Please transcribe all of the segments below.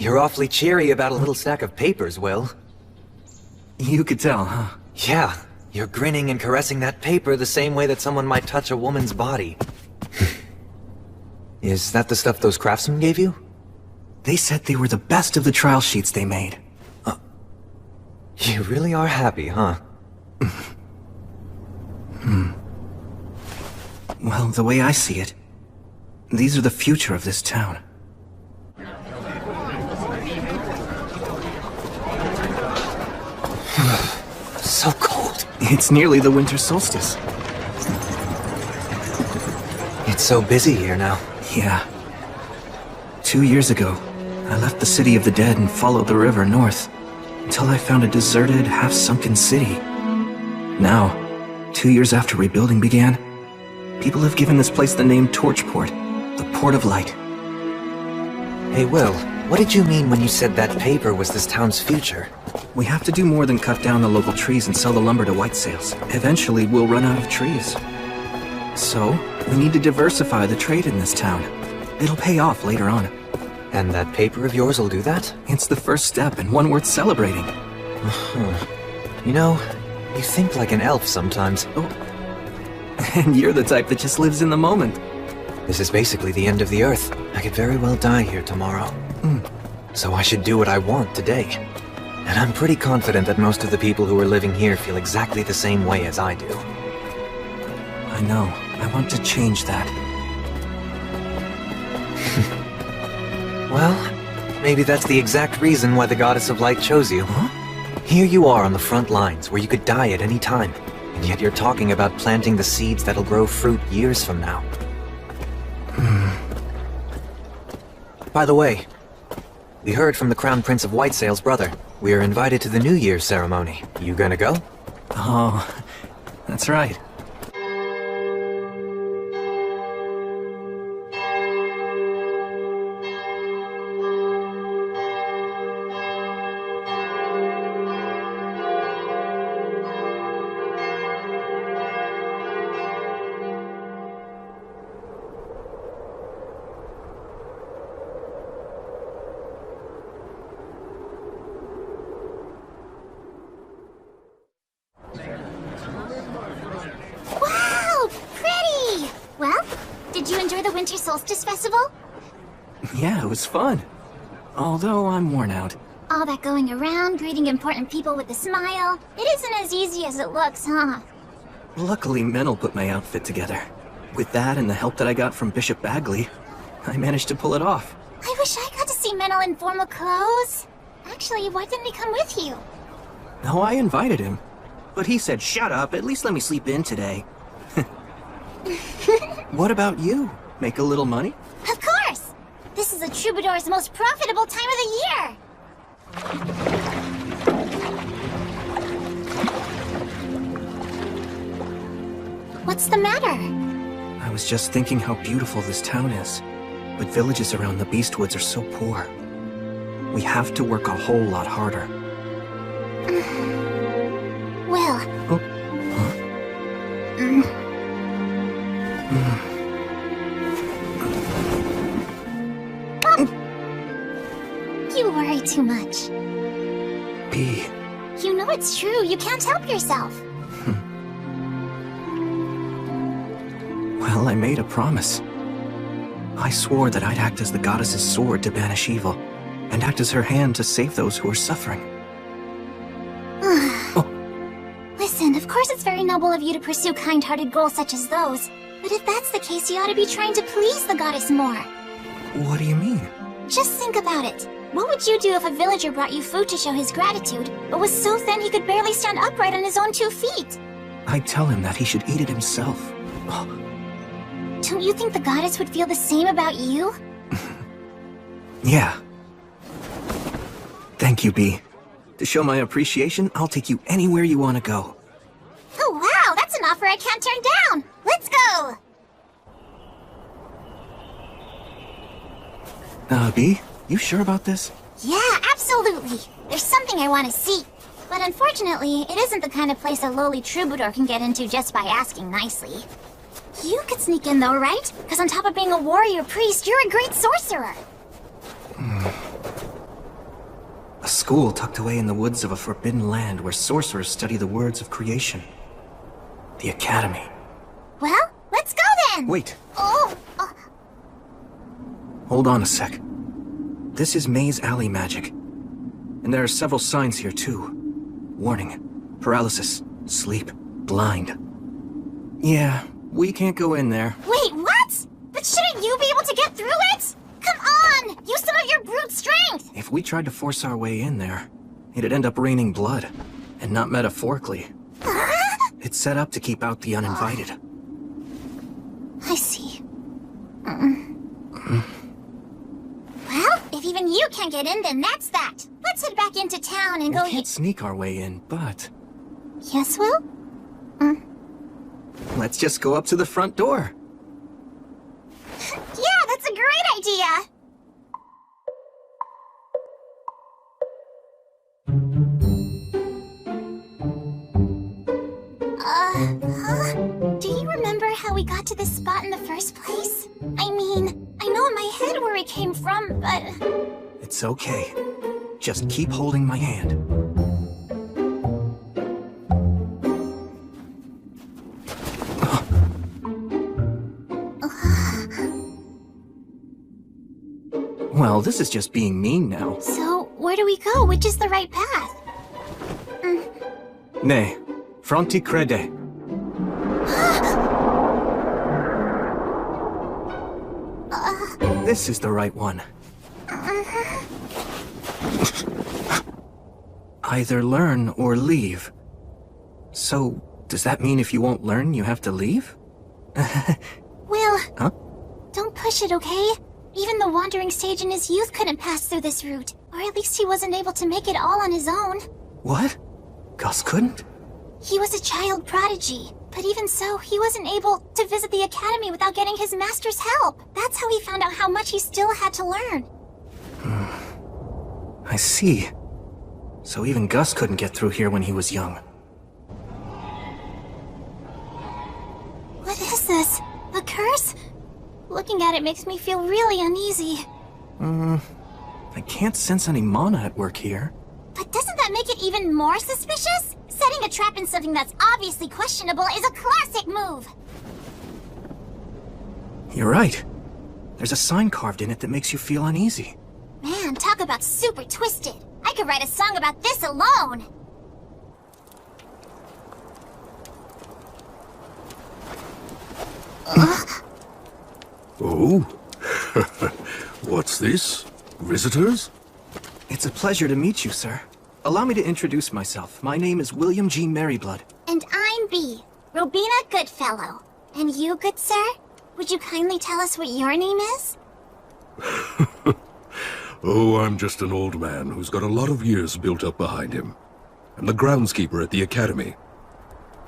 You're awfully cheery about a little stack of papers, Will. You could tell, huh? Yeah, you're grinning and caressing that paper the same way that someone might touch a woman's body. Is that the stuff those craftsmen gave you? They said they were the best of the trial sheets they made. You really are happy, huh? Well, the way I see it, these are the future of this town. So cold. It's nearly the winter solstice. It's so busy here now. Yeah. 2 years ago, I left the city of the dead and followed the river north, until I found a deserted, half-sunken city. Now, 2 years after rebuilding began, people have given this place the name Torchport, the Port of Light. Hey, Will, what did you mean when you said that paper was this town's future? We have to do more than cut down the local trees and sell the lumber to white sales. Eventually, we'll run out of trees. So, we need to diversify the trade in this town. It'll pay off later on. And that paper of yours will do that? It's the first step and one worth celebrating. You know, you think like an elf sometimes. Oh. And you're the type that just lives in the moment. This is basically the end of the Earth. I could very well die here tomorrow. So I should do what I want today. And I'm pretty confident that most of the people who are living here feel exactly the same way as I do. I know. I want to change that. Well, maybe that's the exact reason why the Goddess of Light chose you. Huh? Here you are on the front lines, where you could die at any time, and yet you're talking about planting the seeds that'll grow fruit years from now. By the way, we heard from the Crown Prince of Whitesail's brother. We are invited to the New Year's ceremony. You gonna go? Oh, that's right. Winter Solstice Festival? Yeah, it was fun. Although I'm worn out. All that going around, greeting important people with a smile. It isn't as easy as it looks, huh? Luckily, Menel put my outfit together. With that and the help that I got from Bishop Bagley, I managed to pull it off. I wish I got to see Menel in formal clothes. Actually, why didn't he come with you? No, I invited him. But he said, shut up, at least let me sleep in today. What about you? Make a little money? Of course! This is the Troubadour's most profitable time of the year! What's the matter? I was just thinking how beautiful this town is. But villages around the Beastwoods are so poor. We have to work a whole lot harder. Will. Oh. Huh? You worry too much. B. You know it's true. You can't help yourself. Well, I made a promise. I swore that I'd act as the goddess's sword to banish evil, and act as her hand to save those who are suffering. Oh. Listen, of course it's very noble of you to pursue kind-hearted goals such as those. But if that's the case, you ought to be trying to please the goddess more. What do you mean? Just think about it. What would you do if a villager brought you food to show his gratitude, but was so thin he could barely stand upright on his own 2 feet? I'd tell him that he should eat it himself. Oh. Don't you think the goddess would feel the same about you? Yeah. Thank you, B. To show my appreciation, I'll take you anywhere you want to go. Oh wow, that's an offer I can't turn down! Let's go! B, you sure about this? Yeah, absolutely! There's something I want to see. But unfortunately, it isn't the kind of place a lowly troubadour can get into just by asking nicely. You could sneak in though, right? Because on top of being a warrior priest, you're a great sorcerer. school tucked away in the woods of a forbidden land where sorcerers study the words of creation. The Academy. Well, let's go then! Wait, Oh, hold on a sec. This is Maze Alley magic. And there are several signs here too. Warning, paralysis, sleep, blind. Yeah, we can't go in there. wait, what? But shouldn't you be able to get through it? Come on! Use some of your brute strength! If we tried to force our way in there, it'd end up raining blood. And not metaphorically. It's set up to keep out the uninvited. I see. Well, if even you can't get in, then that's that. Let's head back into town and go We can't sneak our way in, but... Yes, Will? let's just go up to the front door. Yeah, that's a great idea! Huh? Do you remember how we got to this spot in the first place? I mean, I know in my head where we came from, but... It's okay. Just keep holding my hand. Well, this is just being mean now. So, where do we go? Which is the right path? Ne, fronti crede. This is the right one. Either learn or leave. So, does that mean if you won't learn, you have to leave? Will, Huh? don't push it, okay? Even the wandering sage in his youth couldn't pass through this route. Or at least he wasn't able to make it all on his own. What? Gus couldn't? He was a child prodigy, but even so, he wasn't able to visit the academy without getting his master's help. That's how he found out how much he still had to learn. I see. So even Gus couldn't get through here when he was young. What is this? A curse? Looking at it makes me feel really uneasy. I can't sense any mana at work here. But doesn't that make it even more suspicious? Setting a trap in something that's obviously questionable is a classic move! You're right. There's a sign carved in it that makes you feel uneasy. Man, talk about super twisted. I could write a song about this alone! Oh? What's this? Visitors? It's a pleasure to meet you, sir. Allow me to introduce myself. My name is William G. Merryblood. And I'm B, Robina Goodfellow. And you, good sir? Would you kindly tell us what your name is? Oh, I'm just an old man who's got a lot of years built up behind him. I'm the groundskeeper at the academy.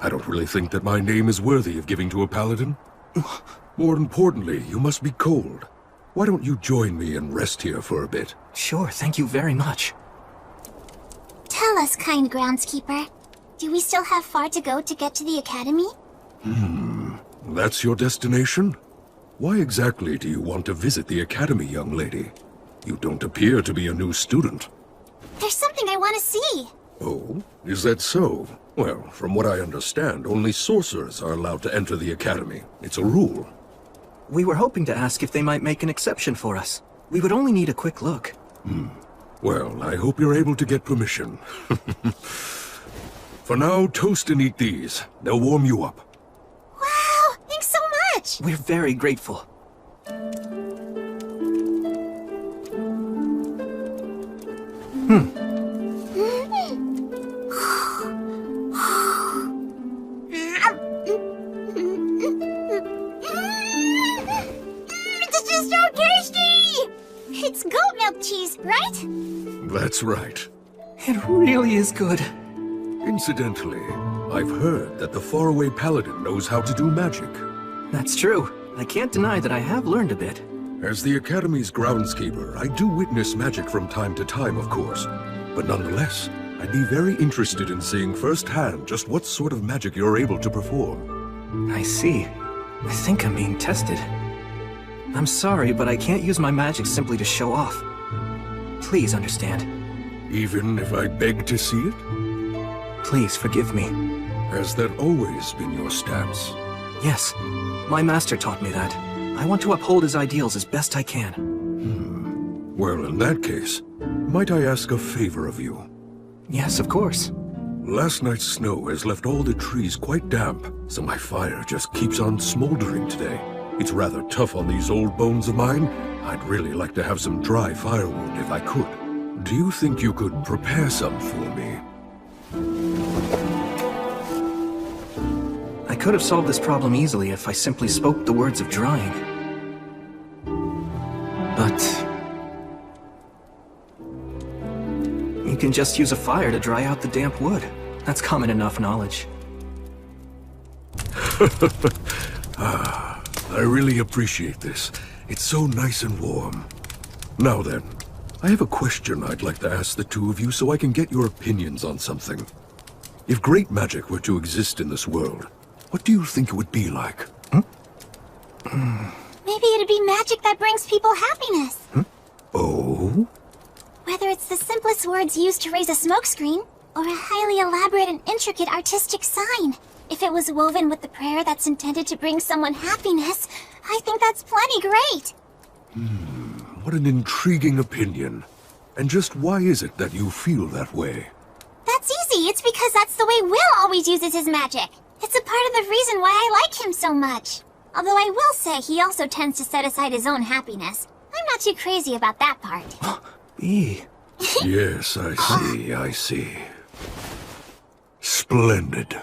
I don't really think that my name is worthy of giving to a paladin. More importantly, you must be cold. Why don't you join me and rest here for a bit? Sure, thank you very much. Tell us, kind groundskeeper. Do we still have far to go to get to the academy? That's your destination? Why exactly do you want to visit the academy, young lady? You don't appear to be a new student. There's something I want to see. Oh, is that so? Well, from what I understand, only sorcerers are allowed to enter the academy. It's a rule. We were hoping to ask if they might make an exception for us. We would only need a quick look. Well, I hope you're able to get permission. For now, toast and eat these. They'll warm you up. Wow, thanks so much! We're very grateful. It's just so tasty! It's goat milk cheese, right? That's right. It really is good. Incidentally, I've heard that the faraway paladin knows how to do magic. That's true. I can't deny that I have learned a bit. As the Academy's groundskeeper, I do witness magic from time to time, of course. But nonetheless, I'd be very interested in seeing firsthand just what sort of magic you're able to perform. I see. I think I'm being tested. I'm sorry, but I can't use my magic simply to show off. Please understand. Even if I beg to see it? Please forgive me. Has that always been your stance? Yes, my master taught me that. I want to uphold his ideals as best I can. Well, in that case, might I ask a favor of you? Yes, of course. Last night's snow has left all the trees quite damp, so my fire just keeps on smoldering today. It's rather tough on these old bones of mine. I'd really like to have some dry firewood if I could. Do you think you could prepare some for me? I could have solved this problem easily if I simply spoke the words of drying. But you can just use a fire to dry out the damp wood. That's common enough knowledge. I really appreciate this. It's so nice and warm. Now then, I have a question I'd like to ask the two of you so I can get your opinions on something. If great magic were to exist in this world, what do you think it would be like? Maybe it'd be magic that brings people happiness. Oh? Whether it's the simplest words used to raise a smokescreen, or a highly elaborate and intricate artistic sign. If it was woven with the prayer that's intended to bring someone happiness, I think that's plenty great. What an intriguing opinion. And just why is it that you feel that way? That's easy. It's because that's the way Will always uses his magic. It's a part of the reason why I like him so much. Although I will say he also tends to set aside his own happiness. I'm not too crazy about that part. Bee. Yes, I see. Splendid.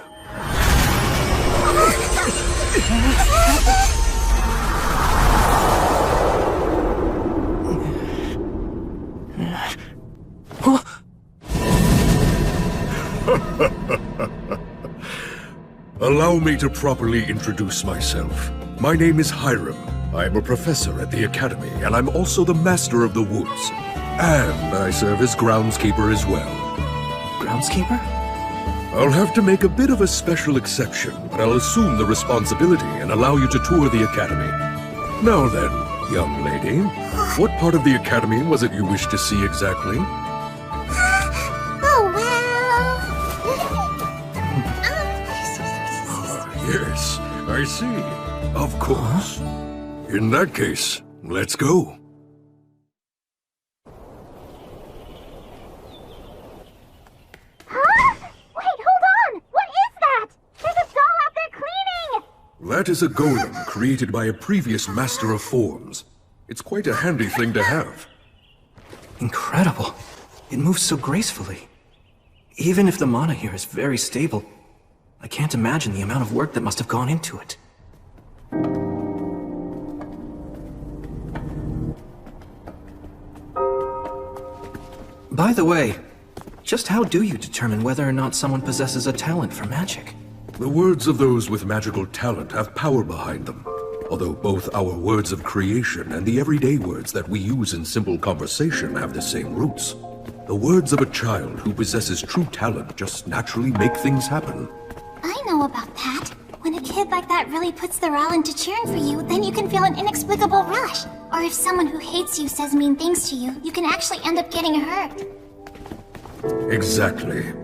Allow me to properly introduce myself. My name is Hiram. I'm a professor at the Academy, and I'm also the Master of the Woods. And I serve as groundskeeper as well. Groundskeeper? I'll have to make a bit of a special exception, but I'll assume the responsibility and allow you to tour the Academy. Now then, young lady, what part of the Academy was it you wished to see exactly? Oh, well... Yes, I see. Of course. In that case, let's go. That is a golem created by a previous master of forms. It's quite a handy thing to have. Incredible. It moves so gracefully. Even if the mana here is very stable, I can't imagine the amount of work that must have gone into it. By the way, just how do you determine whether or not someone possesses a talent for magic? The words of those with magical talent have power behind them. Although both our words of creation and the everyday words that we use in simple conversation have the same roots. The words of a child who possesses true talent just naturally make things happen. I know about that. When a kid like that really puts their all into cheering for you, then you can feel an inexplicable rush. Or if someone who hates you says mean things to you, you can actually end up getting hurt. Exactly.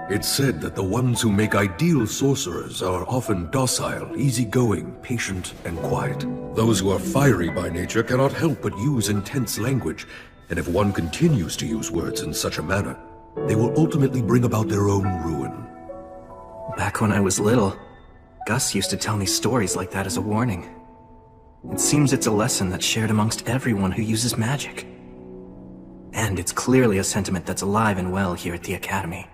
It's said that the ones who make ideal sorcerers are often docile, easygoing, patient, and quiet. Those who are fiery by nature cannot help but use intense language, and if one continues to use words in such a manner, they will ultimately bring about their own ruin. Back when I was little, Gus used to tell me stories like that as a warning. It seems it's a lesson that's shared amongst everyone who uses magic. And it's clearly a sentiment that's alive and well here at the Academy.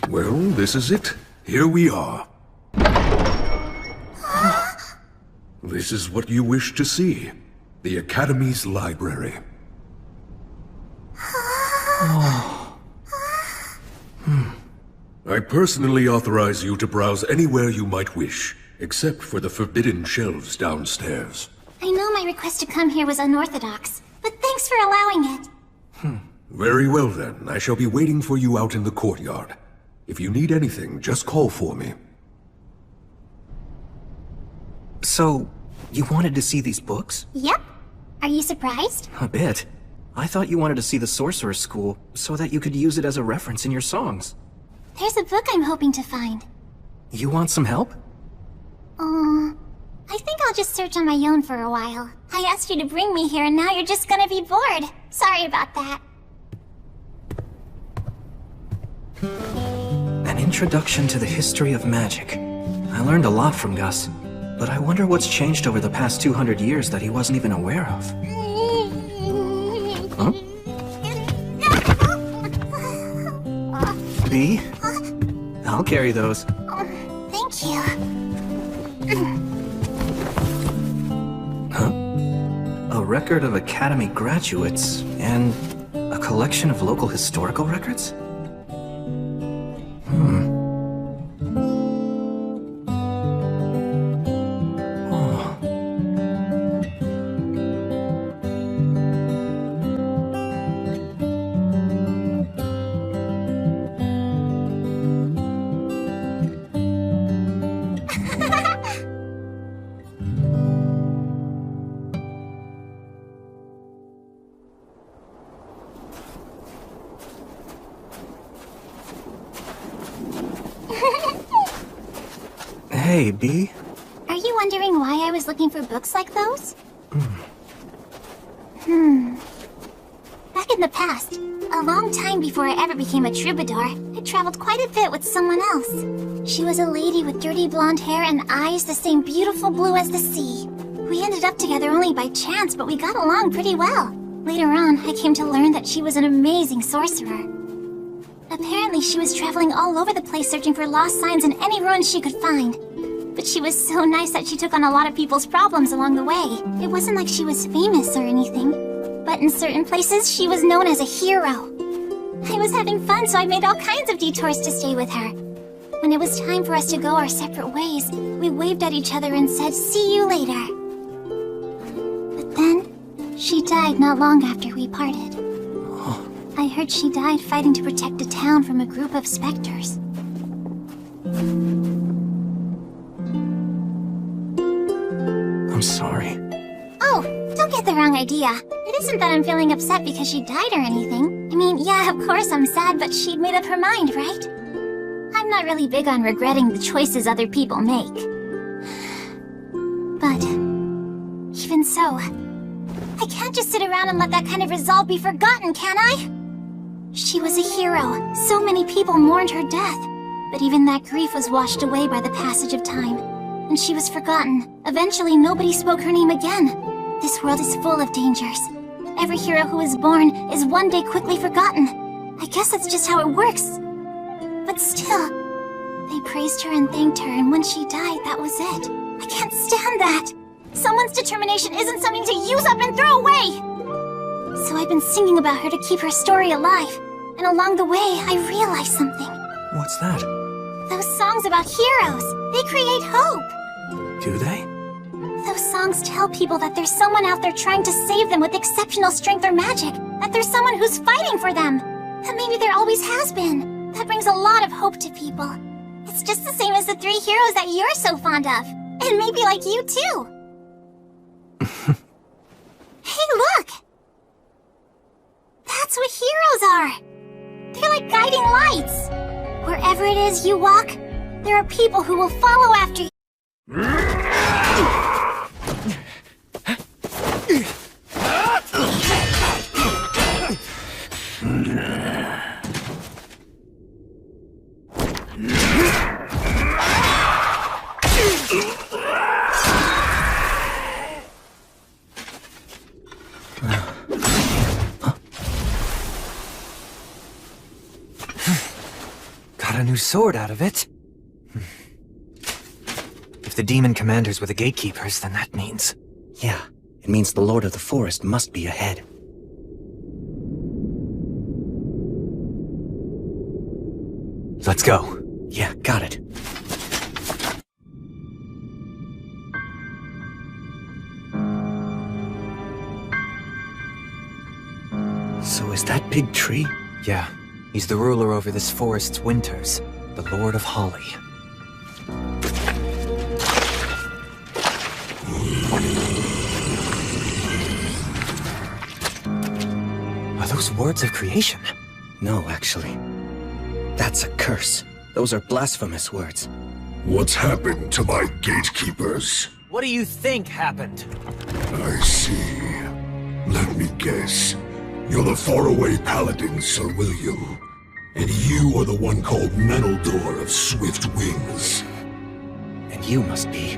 Well, this is it. Here we are. This is what you wish to see. The Academy's library. I personally authorize you to browse anywhere you might wish, except for the forbidden shelves downstairs. I know my request to come here was unorthodox, but thanks for allowing it. Very well then, I shall be waiting for you out in the courtyard. If you need anything, just call for me. So, you wanted to see these books? Yep. Are you surprised? A bit. I thought you wanted to see the Sorcerer's School so that you could use it as a reference in your songs. There's a book I'm hoping to find. You want some help? I think I'll just search on my own for a while. I asked you to bring me here and now you're just gonna be bored. Sorry about that. An introduction to the history of magic. I learned a lot from Gus, but I wonder what's changed over the past 200 years that he wasn't even aware of. Huh? B? I'll carry those. Thank you. Huh? A record of Academy graduates and a collection of local historical records? Hey, B. Are you wondering why I was looking for books like those? Back in the past, a long time before I ever became a troubadour, I traveled quite a bit with someone else. She was a lady with dirty blonde hair and eyes the same beautiful blue as the sea. We ended up together only by chance, but we got along pretty well. Later on, I came to learn that she was an amazing sorcerer. Apparently, she was traveling all over the place searching for lost signs in any ruins she could find. But she was so nice that she took on a lot of people's problems along the way. It wasn't like she was famous or anything. But in certain places, she was known as a hero. I was having fun, so I made all kinds of detours to stay with her. When it was time for us to go our separate ways, we waved at each other and said, "See you later." But then, she died not long after we parted. I heard she died fighting to protect the town from a group of specters. I'm sorry. Oh, don't get the wrong idea. It isn't that I'm feeling upset because she died or anything. I mean, yeah, of course I'm sad, but she'd made up her mind, right? I'm not really big on regretting the choices other people make. But, even so, I can't just sit around and let that kind of resolve be forgotten, can I? She was a hero. So many people mourned her death. But even that grief was washed away by the passage of time. And she was forgotten. Eventually, nobody spoke her name again. This world is full of dangers. Every hero who is born is one day quickly forgotten. I guess that's just how it works. But still, they praised her and thanked her, and when she died, that was it. I can't stand that. Someone's determination isn't something to use up and throw away. So I've been singing about her to keep her story alive. And along the way, I realized something. What's that? Those songs about heroes, they create hope. Do they? Those songs tell people that there's someone out there trying to save them with exceptional strength or magic. That there's someone who's fighting for them. That maybe there always has been. That brings a lot of hope to people. It's just the same as the 3 heroes that you're so fond of. And maybe like you too. Hey, look! That's what heroes are! They're like guiding lights. Wherever it is you walk, there are people who will follow after you. Got a new sword out of it. If the demon commanders were the gatekeepers, then that means... Yeah, it means the Lord of the Forest must be ahead. Let's go. Yeah, got it. So is that big tree? Yeah, he's the ruler over this forest's winters, the Lord of Holly. Are those words of creation? No, actually. That's a curse. Those are blasphemous words. What's happened to my gatekeepers? What do you think happened? I see. Let me guess. You're the faraway paladin, Sir William. And you are the one called Menaldor of Swift Wings. And you must be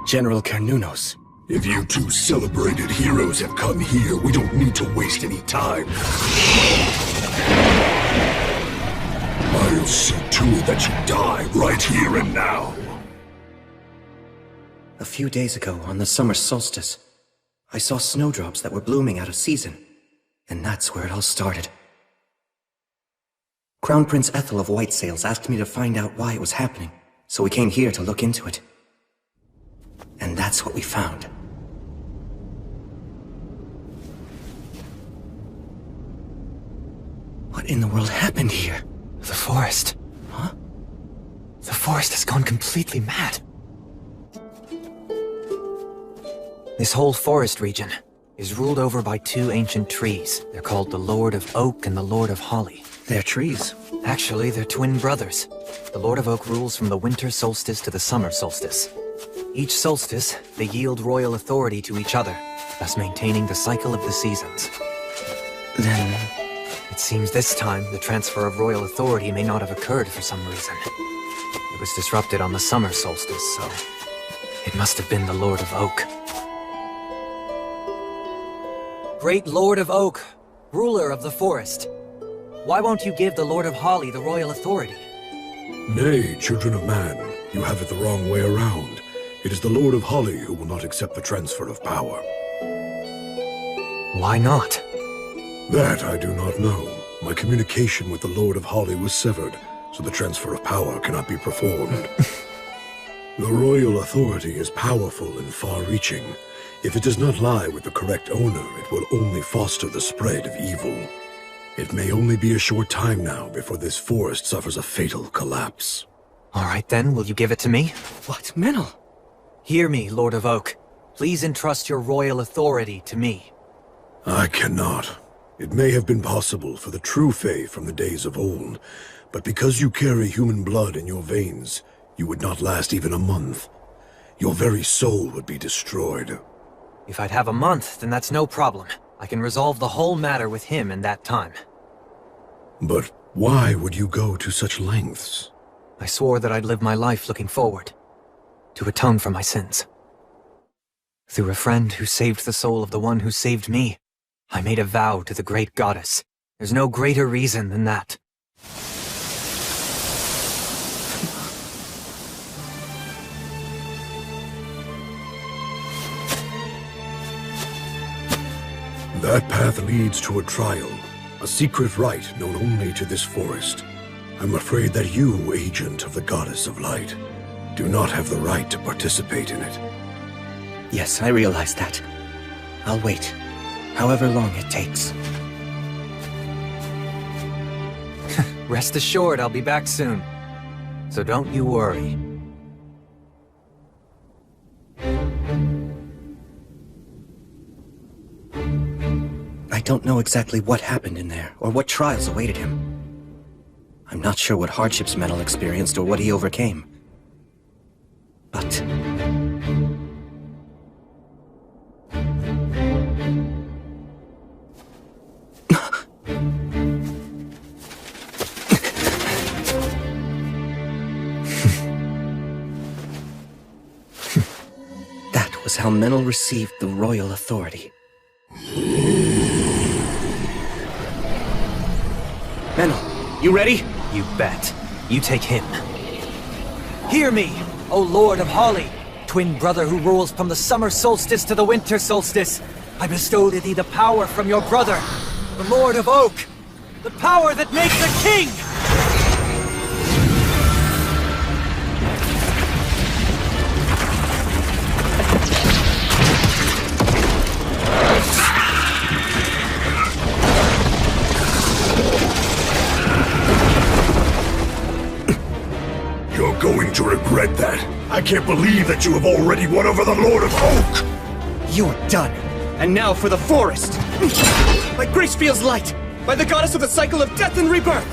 General Carnunos. If you two celebrated heroes have come here, we don't need to waste any time. I'll see to it that you die right here and now. A few days ago, on the summer solstice, I saw snowdrops that were blooming out of season. And that's where it all started. Crown Prince Ethel of White Sails asked me to find out why it was happening, so we came here to look into it. And that's what we found. What in the world happened here? The forest. Huh? The forest has gone completely mad. This whole forest region is ruled over by two ancient trees. They're called the Lord of Oak and the Lord of Holly. They're trees. Actually, they're twin brothers. The Lord of Oak rules from the winter solstice to the summer solstice. Each solstice, they yield royal authority to each other, thus maintaining the cycle of the seasons. Then... It seems this time, the transfer of royal authority may not have occurred for some reason. It was disrupted on the summer solstice, so... It must have been the Lord of Oak. Great Lord of Oak, ruler of the forest. Why won't you give the Lord of Holly the royal authority? Nay, children of man, you have it the wrong way around. It is the Lord of Holly who will not accept the transfer of power. Why not? That I do not know. My communication with the Lord of Holly was severed, so the transfer of power cannot be performed. The royal authority is powerful and far-reaching. If it does not lie with the correct owner, it will only foster the spread of evil. It may only be a short time now before this forest suffers a fatal collapse. All right then, will you give it to me? What? Menel? Hear me, Lord of Oak. Please entrust your royal authority to me. I cannot. It may have been possible for the true Fae from the days of old, but because you carry human blood in your veins, you would not last even a month. Your very soul would be destroyed. If I'd have a month, then that's no problem. I can resolve the whole matter with him in that time. But why would you go to such lengths? I swore that I'd live my life looking forward, to atone for my sins. Through a friend who saved the soul of the one who saved me, I made a vow to the great goddess. There's no greater reason than that. That path leads to a trial, a secret rite known only to this forest. I'm afraid that you, agent of the Goddess of Light, do not have the right to participate in it. Yes, I realize that. I'll wait, however long it takes. Rest assured, I'll be back soon. So don't you worry. I don't know exactly what happened in there, or what trials awaited him. I'm not sure what hardships Menel experienced or what he overcame. But... that was how Menel received the royal authority. Menel, you ready? You bet. You take him. Hear me, O Lord of Holly, twin brother who rules from the summer solstice to the winter solstice. I bestowed thee the power from your brother, the Lord of Oak, the power that makes a king! You're going to regret that. I can't believe that you have already won over the Lord of Oak! You're done. And now for the forest! Like Gracefields Light! By the goddess of the cycle of death and rebirth!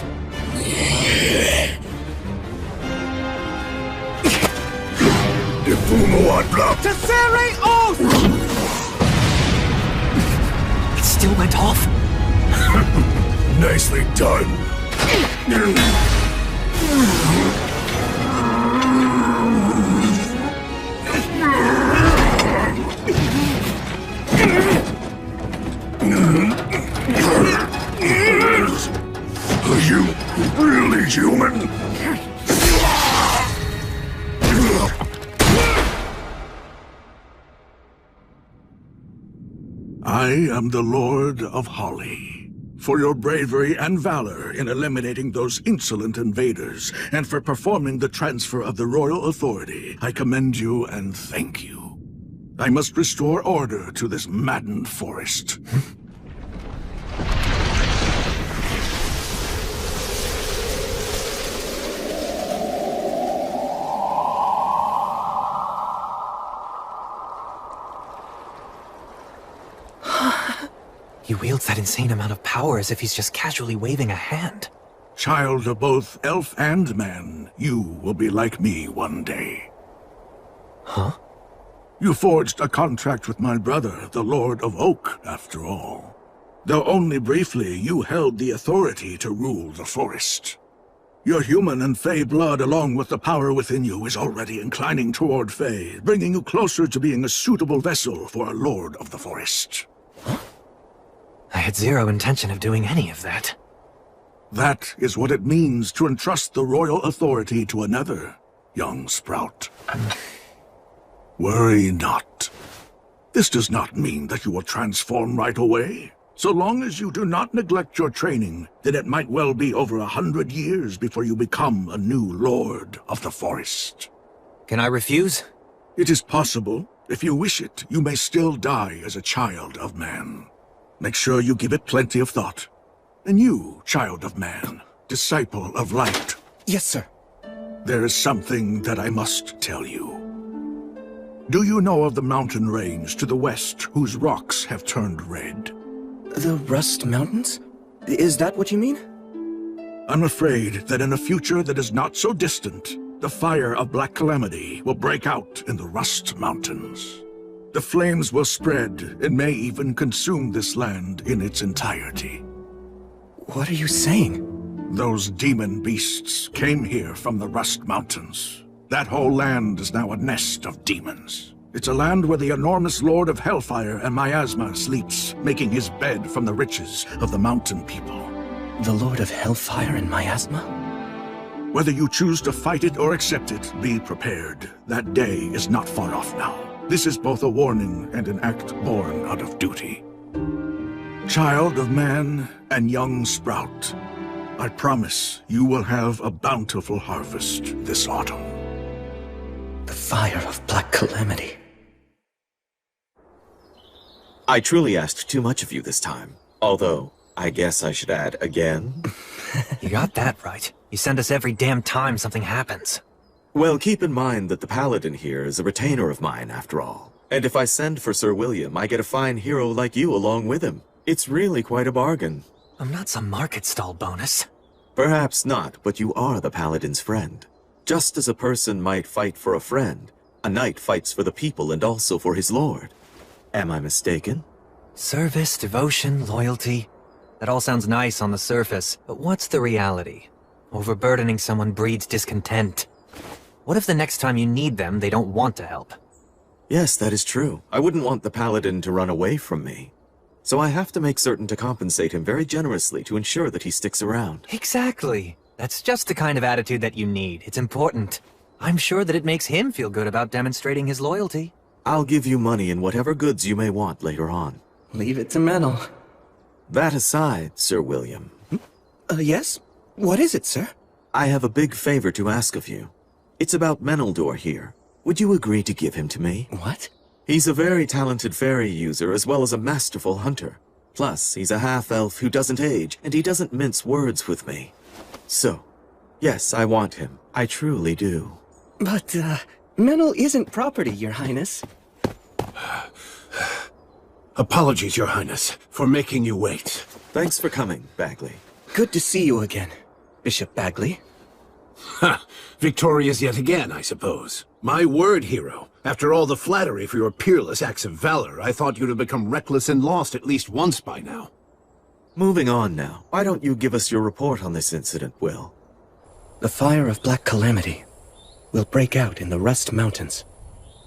Tessere Oath! It still went off. Nicely done. Are you really human? I am the Lord of Holly. For your bravery and valor in eliminating those insolent invaders, and for performing the transfer of the royal authority, I commend you and thank you. I must restore order to this maddened forest. He wields that insane amount of power as if he's just casually waving a hand. Child of both elf and man, you will be like me one day. Huh? You forged a contract with my brother, the Lord of Oak, after all. Though only briefly, you held the authority to rule the forest. Your human and Fey blood, along with the power within you, is already inclining toward Fey, bringing you closer to being a suitable vessel for a Lord of the Forest. I had zero intention of doing any of that. That is what it means to entrust the royal authority to another, young Sprout. Worry not. This does not mean that you will transform right away. So long as you do not neglect your training, then it might well be over 100 years before you become a new Lord of the Forest. Can I refuse? It is possible. If you wish it, you may still die as a child of man. Make sure you give it plenty of thought. And you, child of man, disciple of light. Yes, sir. There is something that I must tell you. Do you know of the mountain range to the west whose rocks have turned red? The Rust Mountains? Is that what you mean? I'm afraid that in a future that is not so distant, the fire of Black Calamity will break out in the Rust Mountains. The flames will spread and may even consume this land in its entirety. What are you saying? Those demon beasts came here from the Rust Mountains. That whole land is now a nest of demons. It's a land where the enormous Lord of Hellfire and Miasma sleeps, making his bed from the riches of the mountain people. The Lord of Hellfire and Miasma? Whether you choose to fight it or accept it, be prepared. That day is not far off now. This is both a warning and an act born out of duty. Child of man and young Sprout, I promise you will have a bountiful harvest this autumn. The fire of Black Calamity. I truly asked too much of you this time. Although, I guess I should add again. You got that right. You send us every damn time something happens. Well, keep in mind that the paladin here is a retainer of mine, after all. And if I send for Sir William, I get a fine hero like you along with him. It's really quite a bargain. I'm not some market stall bonus. Perhaps not, but you are the paladin's friend. Just as a person might fight for a friend, a knight fights for the people and also for his lord. Am I mistaken? Service, devotion, loyalty. That all sounds nice on the surface, but what's the reality? Overburdening someone breeds discontent. What if the next time you need them, they don't want to help? Yes, that is true. I wouldn't want the paladin to run away from me. So I have to make certain to compensate him very generously to ensure that he sticks around. Exactly. That's just the kind of attitude that you need. It's important. I'm sure that it makes him feel good about demonstrating his loyalty. I'll give you money and whatever goods you may want later on. Leave it to Menel. That aside, Sir William. Yes? What is it, sir? I have a big favor to ask of you. It's about Meneldor here. Would you agree to give him to me? What? He's a very talented fairy user as well as a masterful hunter. Plus, he's a half-elf who doesn't age, and he doesn't mince words with me. So, yes, I want him. I truly do. But, Menel isn't property, Your Highness. Apologies, Your Highness, for making you wait. Thanks for coming, Bagley. Good to see you again, Bishop Bagley. Ha! Victorious yet again, I suppose. My word, hero. After all the flattery for your peerless acts of valor, I thought you'd have become reckless and lost at least once by now. Moving on now. Why don't you give us your report on this incident, Will? The fire of Black Calamity will break out in the Rust Mountains.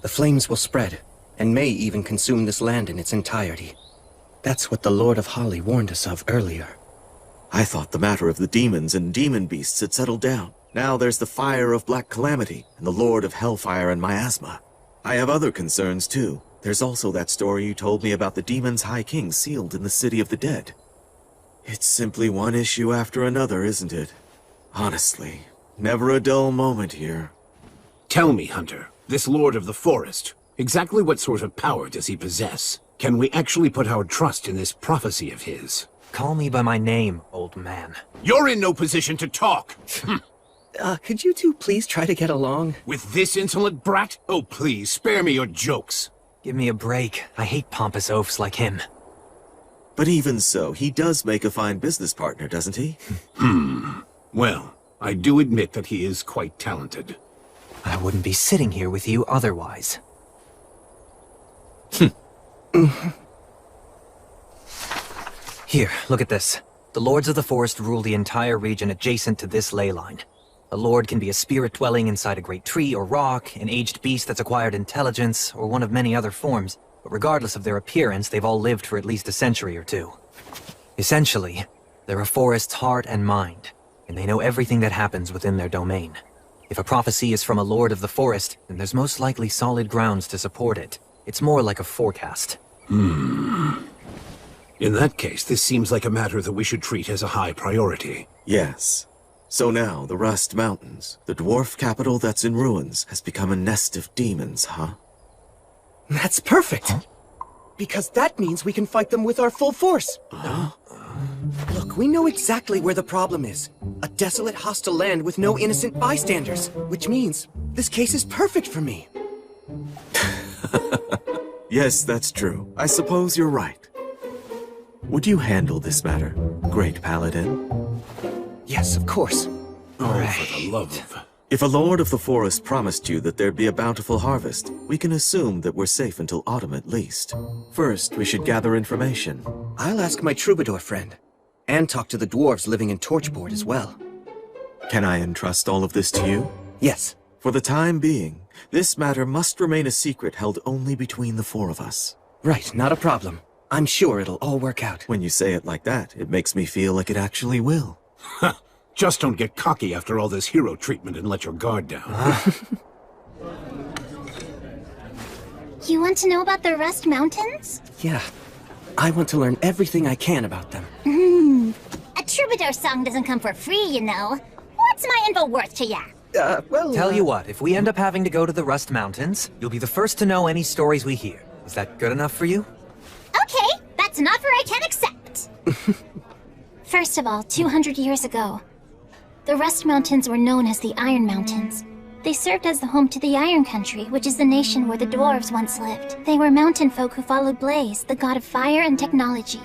The flames will spread, and may even consume this land in its entirety. That's what the Lord of Holly warned us of earlier. I thought the matter of the demons and demon beasts had settled down. Now there's the fire of Black Calamity, and the Lord of Hellfire and Miasma. I have other concerns, too. There's also that story you told me about the Demon's High King sealed in the City of the Dead. It's simply one issue after another, isn't it? Honestly, never a dull moment here. Tell me, Hunter, this Lord of the Forest, exactly what sort of power does he possess? Can we actually put our trust in this prophecy of his? Call me by my name, old man. You're in no position to talk! Could you two please try to get along? With this insolent brat? Oh, please, spare me your jokes. Give me a break. I hate pompous oafs like him. But even so, he does make a fine business partner, doesn't he? Well, I do admit that he is quite talented. I wouldn't be sitting here with you otherwise. Here, look at this. The Lords of the Forest rule the entire region adjacent to this ley line. A lord can be a spirit dwelling inside a great tree or rock, an aged beast that's acquired intelligence, or one of many other forms, but regardless of their appearance, they've all lived for at least a century or two. Essentially, they're a forest's heart and mind, and they know everything that happens within their domain. If a prophecy is from a Lord of the Forest, then there's most likely solid grounds to support it. It's more like a forecast. In that case, this seems like a matter that we should treat as a high priority. Yes. So now, the Rust Mountains, the dwarf capital that's in ruins, has become a nest of demons, huh? That's perfect! Because that means we can fight them with our full force! Look, we know exactly where the problem is. A desolate, hostile land with no innocent bystanders. Which means, this case is perfect for me. Yes, that's true. I suppose you're right. Would you handle this matter, Great Paladin? Yes, of course. Oh, for the love of... If a Lord of the Forest promised you that there'd be a bountiful harvest, we can assume that we're safe until autumn at least. First, we should gather information. I'll ask my troubadour friend, and talk to the dwarves living in Torchboard as well. Can I entrust all of this to you? Yes. For the time being, this matter must remain a secret held only between the four of us. Right, not a problem. I'm sure it'll all work out. When you say it like that, it makes me feel like it actually will. Just don't get cocky after all this hero treatment and let your guard down. You want to know about the Rust Mountains? Yeah. I want to learn everything I can about them. A troubadour song doesn't come for free, you know. What's my info worth to ya? Tell you what, if we end up having to go to the Rust Mountains, you'll be the first to know any stories we hear. Is that good enough for you? Okay, that's an offer I can accept. First of all, 200 years ago, the Rust Mountains were known as the Iron Mountains. They served as the home to the Iron Country, which is the nation where the dwarves once lived. They were mountain folk who followed Blaze, the god of fire and technology.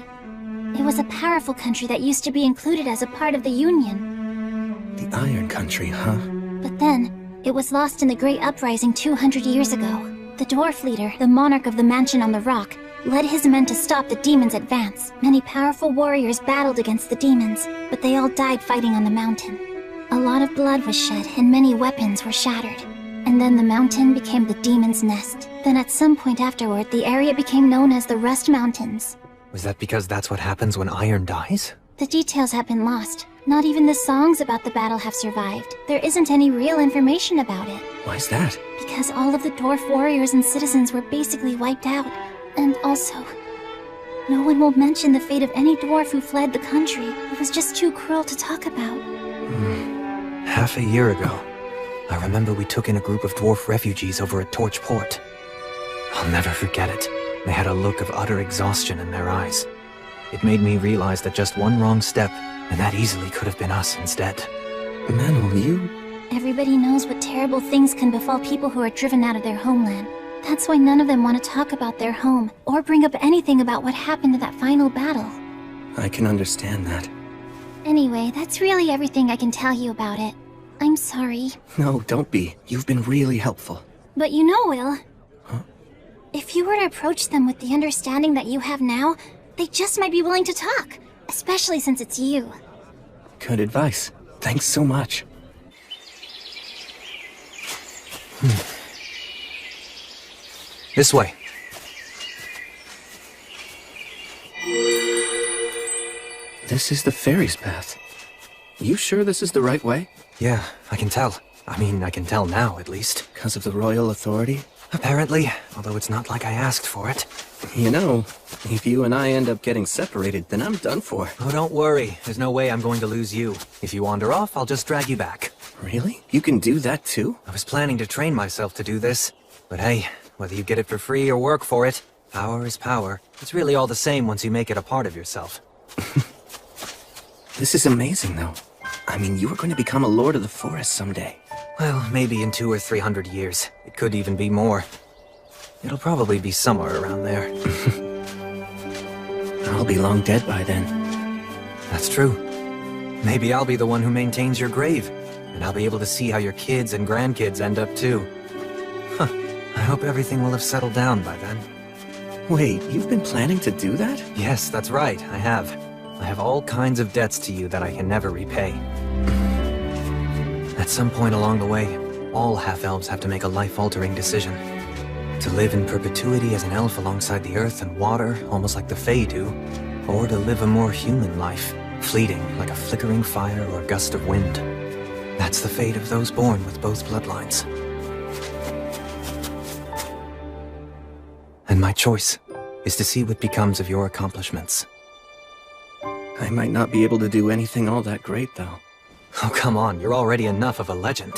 It was a powerful country that used to be included as a part of the Union. The Iron Country, huh? But then, it was lost in the Great Uprising 200 years ago. The dwarf leader, the monarch of the mansion on the rock, led his men to stop the demons' advance. Many powerful warriors battled against the demons, but they all died fighting on the mountain. A lot of blood was shed, and many weapons were shattered. And then the mountain became the demon's nest. Then at some point afterward, the area became known as the Rust Mountains. Was that because that's what happens when iron dies? The details have been lost. Not even the songs about the battle have survived. There isn't any real information about it. Why's that? Because all of the dwarf warriors and citizens were basically wiped out. And also, no one will mention the fate of any dwarf who fled the country. It was just too cruel to talk about. Half a year ago, I remember we took in a group of dwarf refugees over at Torchport. I'll never forget it. They had a look of utter exhaustion in their eyes. It made me realize that just one wrong step, and that easily could have been us instead. Manuel, you... Everybody knows what terrible things can befall people who are driven out of their homeland. That's why none of them want to talk about their home, or bring up anything about what happened in that final battle. I can understand that. Anyway, that's really everything I can tell you about it. I'm sorry. No, don't be. You've been really helpful. But you know, Will. Huh? If you were to approach them with the understanding that you have now, they just might be willing to talk. Especially since it's you. Good advice. Thanks so much. This way. This is the fairy's path. You sure this is the right way? Yeah, I can tell. I mean, I can tell now, at least. Because of the royal authority? Apparently, although it's not like I asked for it. You know, if you and I end up getting separated, then I'm done for. Oh, don't worry. There's no way I'm going to lose you. If you wander off, I'll just drag you back. Really? You can do that too? I was planning to train myself to do this. But hey, whether you get it for free or work for it, power is power. It's really all the same once you make it a part of yourself. This is amazing, though. I mean, you were going to become a Lord of the Forest someday. Well, maybe in 200 or 300 years. It could even be more. It'll probably be somewhere around there. I'll be long dead by then. That's true. Maybe I'll be the one who maintains your grave, and I'll be able to see how your kids and grandkids end up too. Huh. I hope everything will have settled down by then. Wait, you've been planning to do that? Yes, that's right, I have. I have all kinds of debts to you that I can never repay. At some point along the way, all half-elves have to make a life-altering decision. To live in perpetuity as an elf alongside the earth and water, almost like the Fae do, or to live a more human life, fleeting like a flickering fire or a gust of wind. That's the fate of those born with both bloodlines. And my choice is to see what becomes of your accomplishments. I might not be able to do anything all that great, though. Oh, come on, you're already enough of a legend.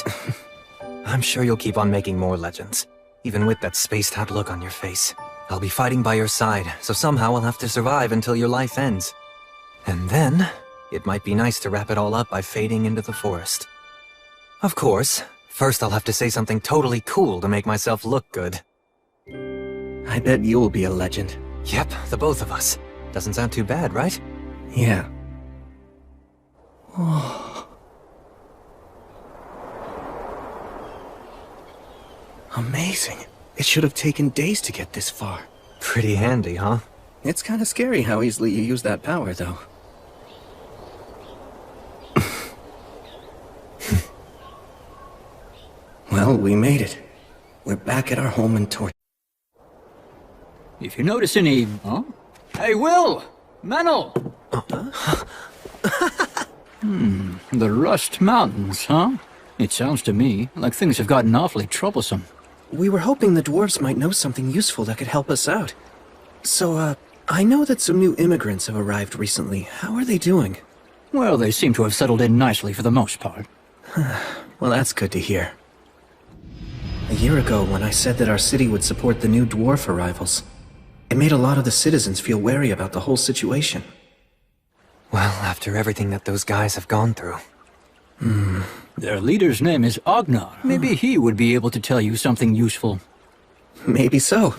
I'm sure you'll keep on making more legends, even with that spaced-out look on your face. I'll be fighting by your side, so somehow I'll have to survive until your life ends. And then, it might be nice to wrap it all up by fading into the forest. Of course, first I'll have to say something totally cool to make myself look good. I bet you'll be a legend. Yep, the both of us. Doesn't sound too bad, right? Yeah. Oh. Amazing. It should have taken days to get this far. Pretty handy, huh? It's kind of scary how easily you use that power, though. Well, we made it. We're back at our home in Tor. If you notice any... Huh? Hey, Will! Manel! The Rust Mountains, huh? It sounds to me like things have gotten awfully troublesome. We were hoping the dwarves might know something useful that could help us out. So, I know that some new immigrants have arrived recently. How are they doing? Well, they seem to have settled in nicely for the most part. Well, that's good to hear. A year ago, when I said that our city would support the new dwarf arrivals, it made a lot of the citizens feel wary about the whole situation. Well, after everything that those guys have gone through. Their leader's name is Ognar. Maybe he would be able to tell you something useful. Maybe so.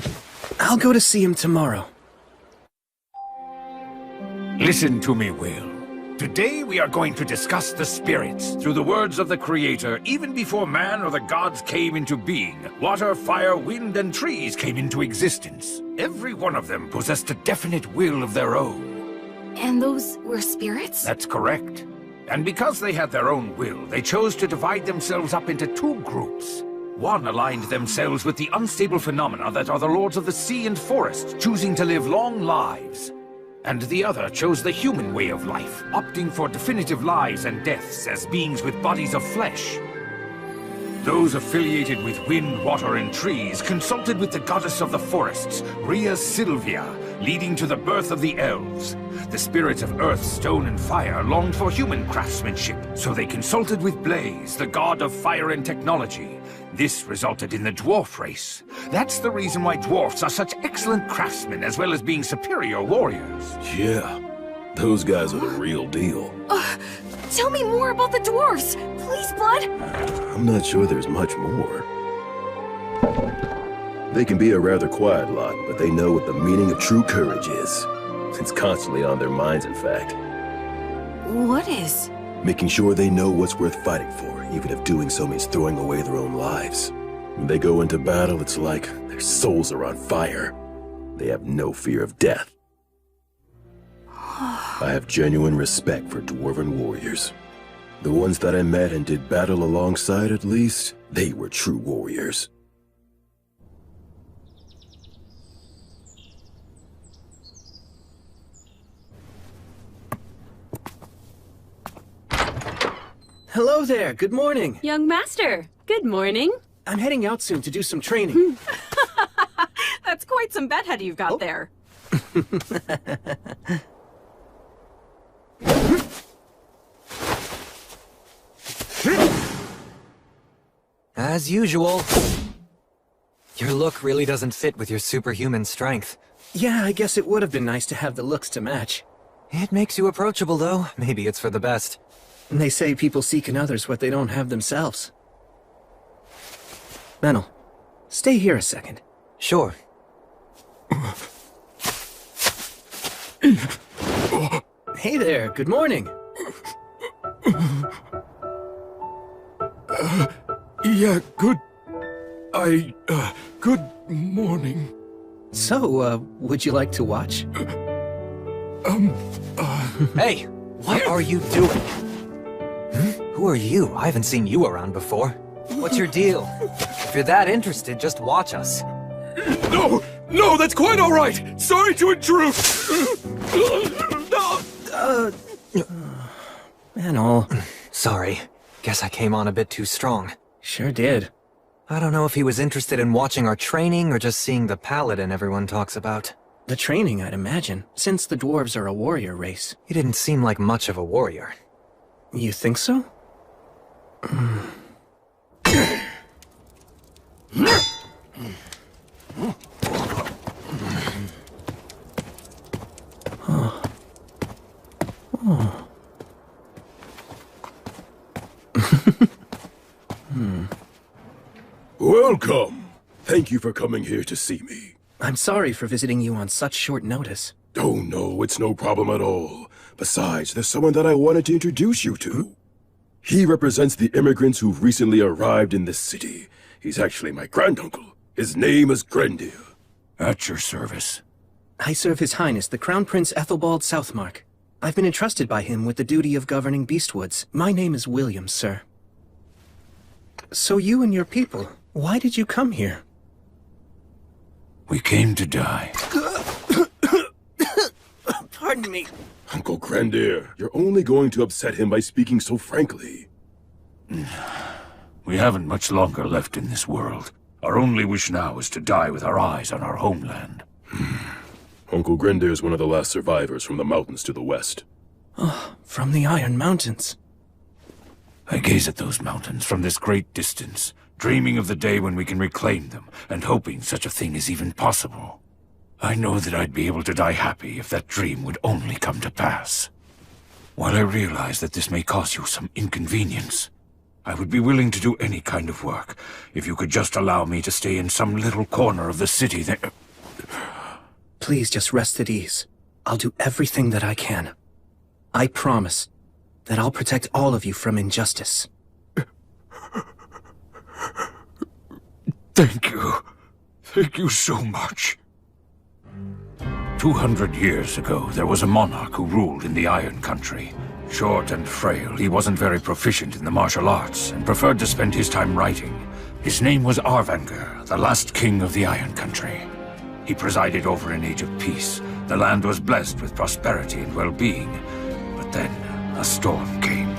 I'll go to see him tomorrow. Listen to me, Will. Today we are going to discuss the spirits. Through the words of the Creator, even before man or the gods came into being, water, fire, wind, and trees came into existence. Every one of them possessed a definite will of their own. And those were spirits? That's correct. And because they had their own will, they chose to divide themselves up into two groups. One aligned themselves with the unstable phenomena that are the lords of the sea and forest, choosing to live long lives. And the other chose the human way of life, opting for definitive lives and deaths as beings with bodies of flesh. Those affiliated with wind, water, and trees consulted with the goddess of the forests, Rhea Sylvia, leading to the birth of the elves. The spirits of earth, stone, and fire longed for human craftsmanship, so they consulted with Blaze, the god of fire and technology. This resulted in the dwarf race. That's the reason why dwarfs are such excellent craftsmen, as well as being superior warriors. Yeah, those guys are the real deal. Tell me more about the dwarves! Please, Blood! I'm not sure there's much more. They can be a rather quiet lot, but they know what the meaning of true courage is. It's constantly on their minds, in fact. What is? Making sure they know what's worth fighting for, even if doing so means throwing away their own lives. When they go into battle, it's like their souls are on fire. They have no fear of death. I have genuine respect for Dwarven warriors. The ones that I met and did battle alongside, at least, they were true warriors. Hello there, good morning. Young master, good morning. I'm heading out soon to do some training. That's quite some bedhead you've got there. As usual. Your look really doesn't fit with your superhuman strength. Yeah, I guess it would have been nice to have the looks to match. It makes you approachable, though. Maybe it's for the best. They say people seek in others what they don't have themselves. Menel, stay here a second. Sure. Hey there, good morning. Yeah, good morning. So, would you like to watch? Hey, what are you doing? Who are you? I haven't seen you around before. What's your deal? If you're that interested, just watch us. No, that's quite all right. Sorry to intrude. Menel. Sorry. Guess I came on a bit too strong. Sure did. I don't know if he was interested in watching our training or just seeing the paladin everyone talks about. The training, I'd imagine, since the dwarves are a warrior race. He didn't seem like much of a warrior. You think so? Welcome! Thank you for coming here to see me. I'm sorry for visiting you on such short notice. Oh no, it's no problem at all. Besides, there's someone that I wanted to introduce you to. He represents the immigrants who've recently arrived in this city. He's actually my granduncle. His name is Grendir. At your service. I serve His Highness the Crown Prince Ethelbald Southmark. I've been entrusted by him with the duty of governing Beastwoods. My name is William, sir. So you and your people, why did you come here? We came to die. Pardon me. Uncle Grendir, you're only going to upset him by speaking so frankly. We haven't much longer left in this world. Our only wish now is to die with our eyes on our homeland. Uncle Grendir is one of the last survivors from the mountains to the west. Oh, from the Iron Mountains. I gaze at those mountains from this great distance, dreaming of the day when we can reclaim them, and hoping such a thing is even possible. I know that I'd be able to die happy if that dream would only come to pass. While I realize that this may cause you some inconvenience, I would be willing to do any kind of work if you could just allow me to stay in some little corner of the city that... Please just rest at ease. I'll do everything that I can. I promise that I'll protect all of you from injustice. Thank you. Thank you so much. 200 years ago, there was a monarch who ruled in the Iron Country. Short and frail, he wasn't very proficient in the martial arts and preferred to spend his time writing. His name was Arvanger, the last king of the Iron Country. He presided over an age of peace. The land was blessed with prosperity and well-being. But then, a storm came.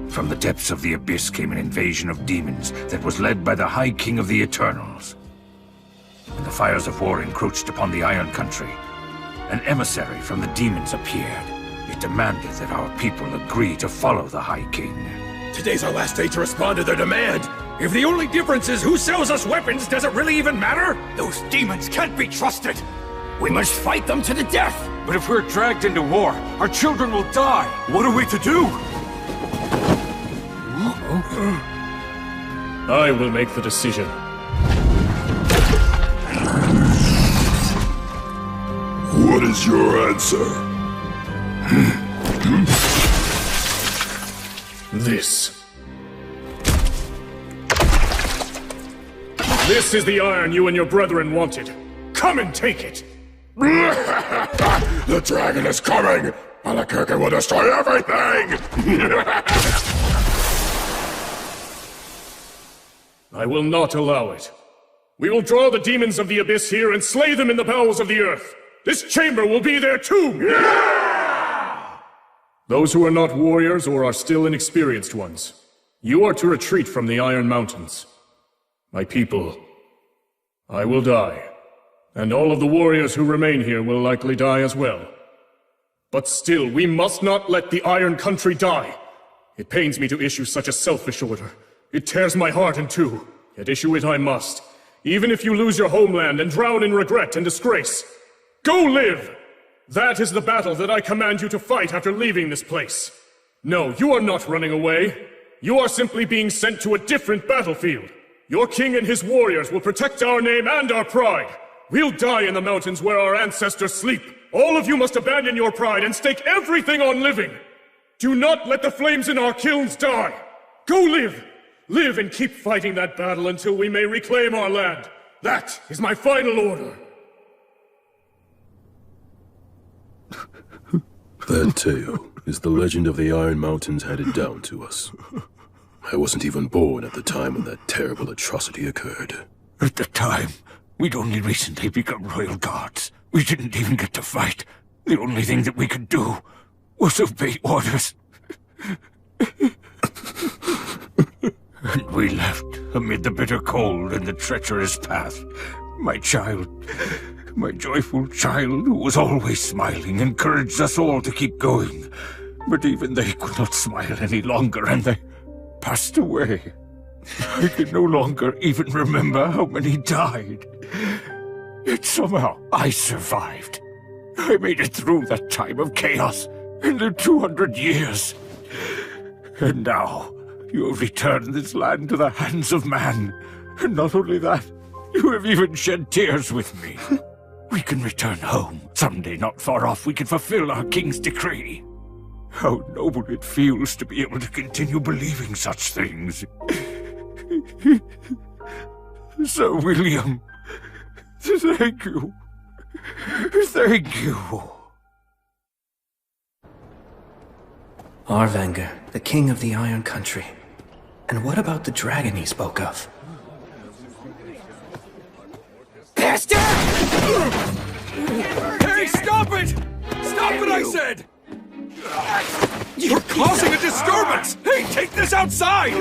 From the depths of the abyss came an invasion of demons that was led by the High King of the Eternals. When the fires of war encroached upon the Iron Country, an emissary from the demons appeared. It demanded that our people agree to follow the High King. Today's our last day to respond to their demand. If the only difference is who sells us weapons, does it really even matter? Those demons can't be trusted! We must fight them to the death! But if we're dragged into war, our children will die! What are we to do? I will make the decision. What is your answer? This. This is the iron you and your brethren wanted. Come and take it! The dragon is coming! Malakirkin will destroy everything! I will not allow it. We will draw the demons of the abyss here and slay them in the bowels of the earth. This chamber will be their tomb! Yeah! Those who are not warriors or are still inexperienced ones, you are to retreat from the Iron Mountains. My people, I will die, and all of the warriors who remain here will likely die as well. But still, we must not let the Iron Country die. It pains me to issue such a selfish order. It tears my heart in two, yet issue it I must, even if you lose your homeland and drown in regret and disgrace. Go live! That is the battle that I command you to fight after leaving this place. No, you are not running away. You are simply being sent to a different battlefield. Your king and his warriors will protect our name and our pride. We'll die in the mountains where our ancestors sleep. All of you must abandon your pride and stake everything on living. Do not let the flames in our kilns die. Go live! Live and keep fighting that battle until we may reclaim our land. That is my final order. That tale is the legend of the Iron Mountains handed down to us. I wasn't even born at the time when that terrible atrocity occurred. At the time, we'd only recently become royal guards. We didn't even get to fight. The only thing that we could do was obey orders. And we left amid the bitter cold and the treacherous path. My child, my joyful child, who was always smiling, encouraged us all to keep going. But even they could not smile any longer, and they passed away. I can no longer even remember how many died. Yet somehow I survived. I made it through that time of chaos in the 200 years. And now, you have returned this land to the hands of man. And not only that, you have even shed tears with me. We can return home. Someday not far off, we can fulfill our king's decree. How noble it feels to be able to continue believing such things. Sir William, thank you. Thank you. Arvanger, the king of the Iron Country. And what about the dragon he spoke of? Bastard! Hey, stop it! Stop it, I said! You're causing a disturbance! Hey, take this outside!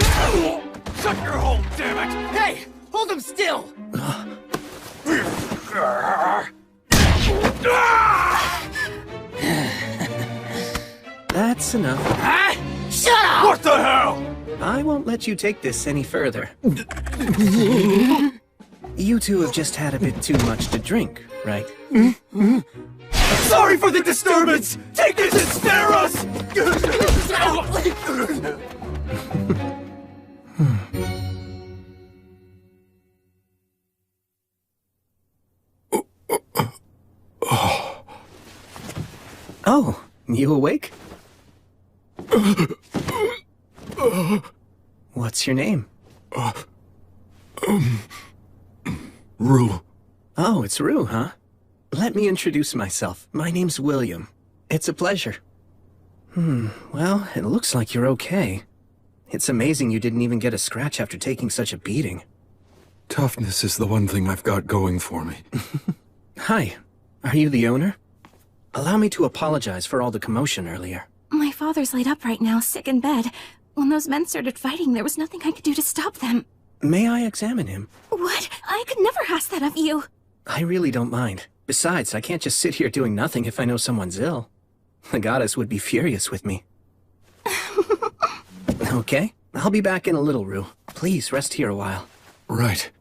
Shut your hole, damn it! Hey! Hold him still! That's enough. Huh? Shut up! What the hell? I won't let you take this any further. You two have just had a bit too much to drink, right? Sorry for the disturbance! Take this and spare us! Oh, you awake? What's your name? Rue. Oh, it's Rue, huh? Let me introduce myself. My name's William. It's a pleasure. Well, it looks like you're okay. It's amazing you didn't even get a scratch after taking such a beating. Toughness is the one thing I've got going for me. Hi. Are you the owner? Allow me to apologize for all the commotion earlier. My father's laid up right now, sick in bed. When those men started fighting, there was nothing I could do to stop them. May I examine him? What? I could never ask that of you. I really don't mind. Besides, I can't just sit here doing nothing if I know someone's ill. The goddess would be furious with me. Okay, I'll be back in a little, Rue. Please rest here a while. Right.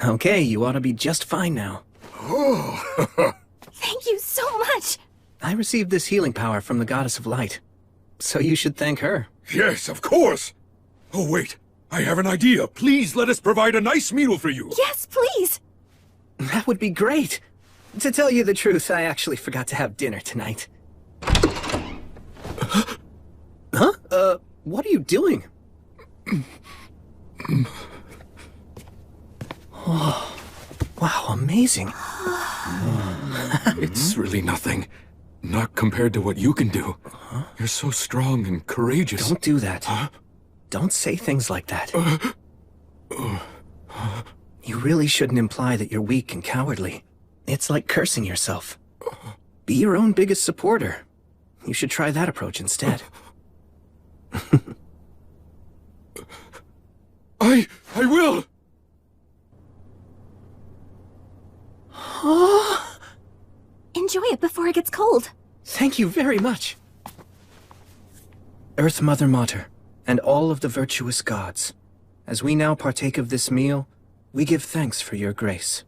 Okay, you ought to be just fine now. Thank you so much. I received this healing power from the Goddess of Light. So you should thank her. Yes, of course! Oh, wait. I have an idea. Please let us provide a nice meal for you. Yes, please! That would be great. To tell you the truth, I actually forgot to have dinner tonight. Huh? What are you doing? Oh, wow, amazing. It's really nothing. Not compared to what you can do. You're so strong and courageous. Don't do that. Don't say things like that. You really shouldn't imply that you're weak and cowardly. It's like cursing yourself. Be your own biggest supporter. You should try that approach instead. I will! Enjoy it before it gets cold. Thank you very much. Earth Mother Mater, and all of the virtuous gods, as we now partake of this meal, we give thanks for your grace.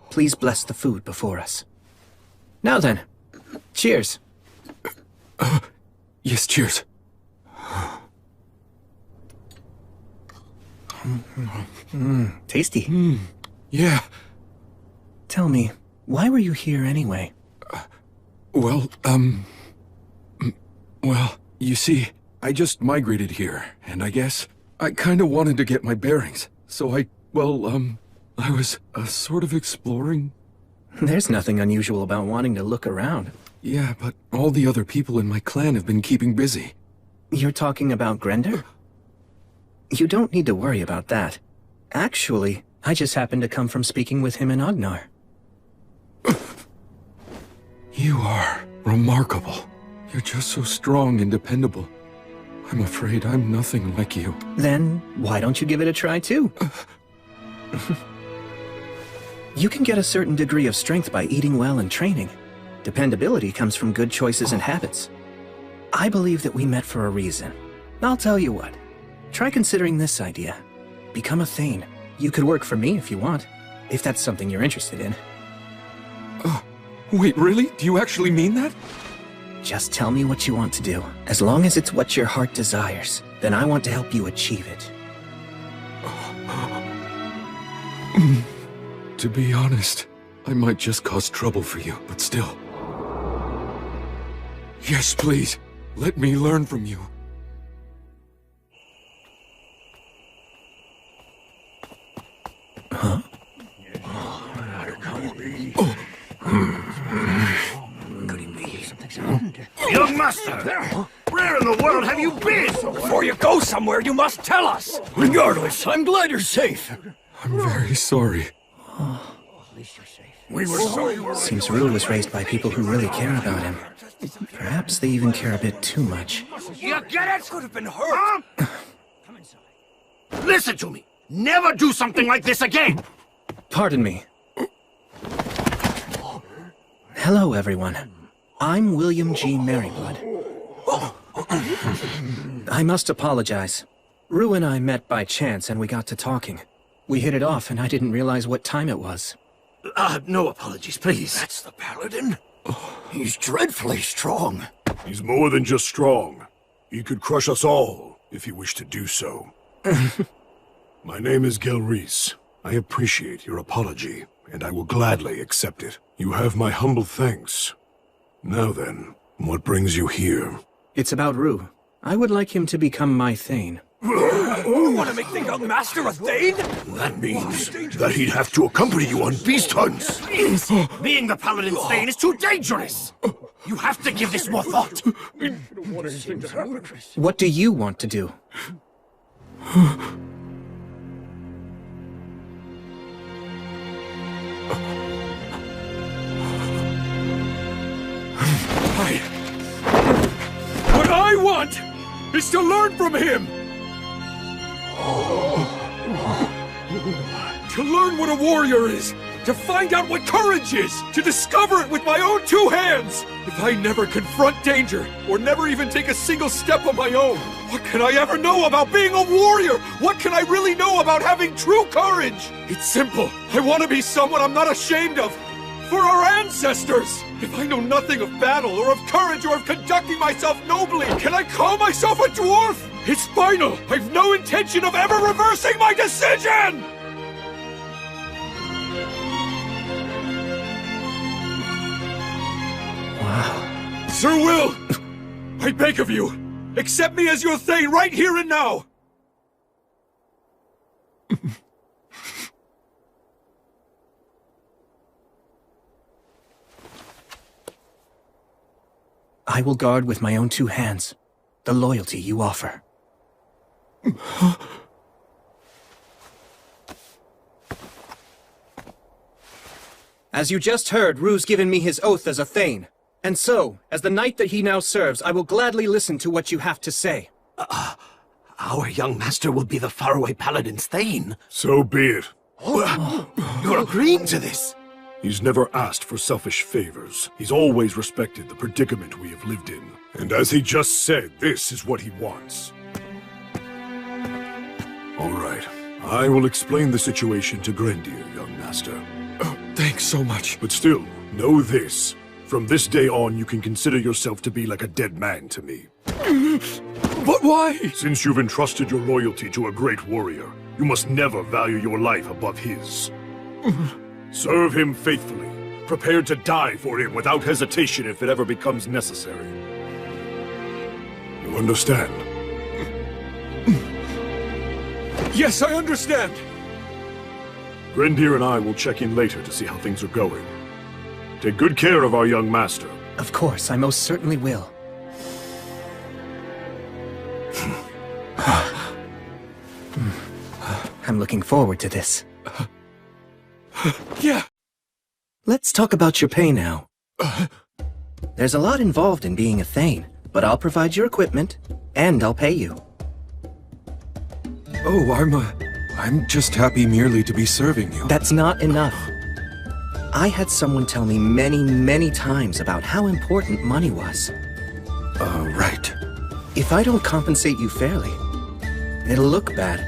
Please bless the food before us. Now then, cheers. Yes, cheers. Tasty. Yeah. Tell me, why were you here anyway? Well, you see, I just migrated here, and I guess I kinda wanted to get my bearings. So I was sort of exploring. There's nothing unusual about wanting to look around. Yeah, but all the other people in my clan have been keeping busy. You're talking about Grender? You don't need to worry about that. Actually, I just happened to come from speaking with him in Agnar. You are remarkable. You're just so strong and dependable. I'm afraid I'm nothing like you. Then, why don't you give it a try too? You can get a certain degree of strength by eating well and training. Dependability comes from good choices and habits. I believe that we met for a reason. I'll tell you what. Try considering this idea. Become a Thane. You could work for me if you want, if that's something you're interested in. Wait, really? Do you actually mean that? Just tell me what you want to do. As long as it's what your heart desires, then I want to help you achieve it. To be honest, I might just cause trouble for you, but still. Yes, please. Let me learn from you. Huh? Young master! Where in the world have you been? Before you go somewhere, you must tell us! Regardless, I'm glad you're safe. I'm very sorry. We were sorry. Seems Rue was raised by people who really care about him. Perhaps they even care a bit too much. You get it? Could have been hurt. Listen to me. Never do something like this again. Pardon me. Hello, everyone. I'm William G. Merryblood. I must apologize. Rue and I met by chance and we got to talking. We hit it off and I didn't realize what time it was. No apologies, please. That's the paladin? He's dreadfully strong. He's more than just strong. He could crush us all, if he wished to do so. My name is Gelreese. I appreciate your apology, and I will gladly accept it. You have my humble thanks. Now then, what brings you here? It's about Rue. I would like him to become my Thane. You want to make the young master a Thane? That means that he'd have to accompany you on beast hunts. Being the paladin's Thane is too dangerous. You have to give this more thought. What do you want to do? What I want is to learn from him! To learn what a warrior is! To find out what courage is! To discover it with my own two hands! If I never confront danger, or never even take a single step on my own, what can I ever know about being a warrior? What can I really know about having true courage? It's simple. I want to be someone I'm not ashamed of. For our ancestors! If I know nothing of battle, or of courage, or of conducting myself nobly, can I call myself a dwarf? It's final! I've no intention of ever reversing my decision! Wow. Sir Will! I beg of you, accept me as your Thane right here and now! I will guard with my own 2 hands the loyalty you offer. As you just heard, Rue's given me his oath as a Thane. And so, as the knight that he now serves, I will gladly listen to what you have to say. Our young master will be the faraway paladin's Thane. So be it. You're agreeing to this? He's never asked for selfish favors. He's always respected the predicament we have lived in. And as he just said, this is what he wants. All right. I will explain the situation to Grendir, young master. Thanks so much. But still, know this. From this day on, you can consider yourself to be like a dead man to me. But why? Since you've entrusted your loyalty to a great warrior, you must never value your life above his. Serve him faithfully, prepared to die for him without hesitation if it ever becomes necessary. You understand? Yes, I understand! Grendir and I will check in later to see how things are going. Take good care of our young master. Of course, I most certainly will. I'm looking forward to this. Yeah. Let's talk about your pay now. There's a lot involved in being a Thane, but I'll provide your equipment, and I'll pay you. Oh, I'm just happy merely to be serving you. That's not enough. I had someone tell me many, many times about how important money was. Right. If I don't compensate you fairly, it'll look bad.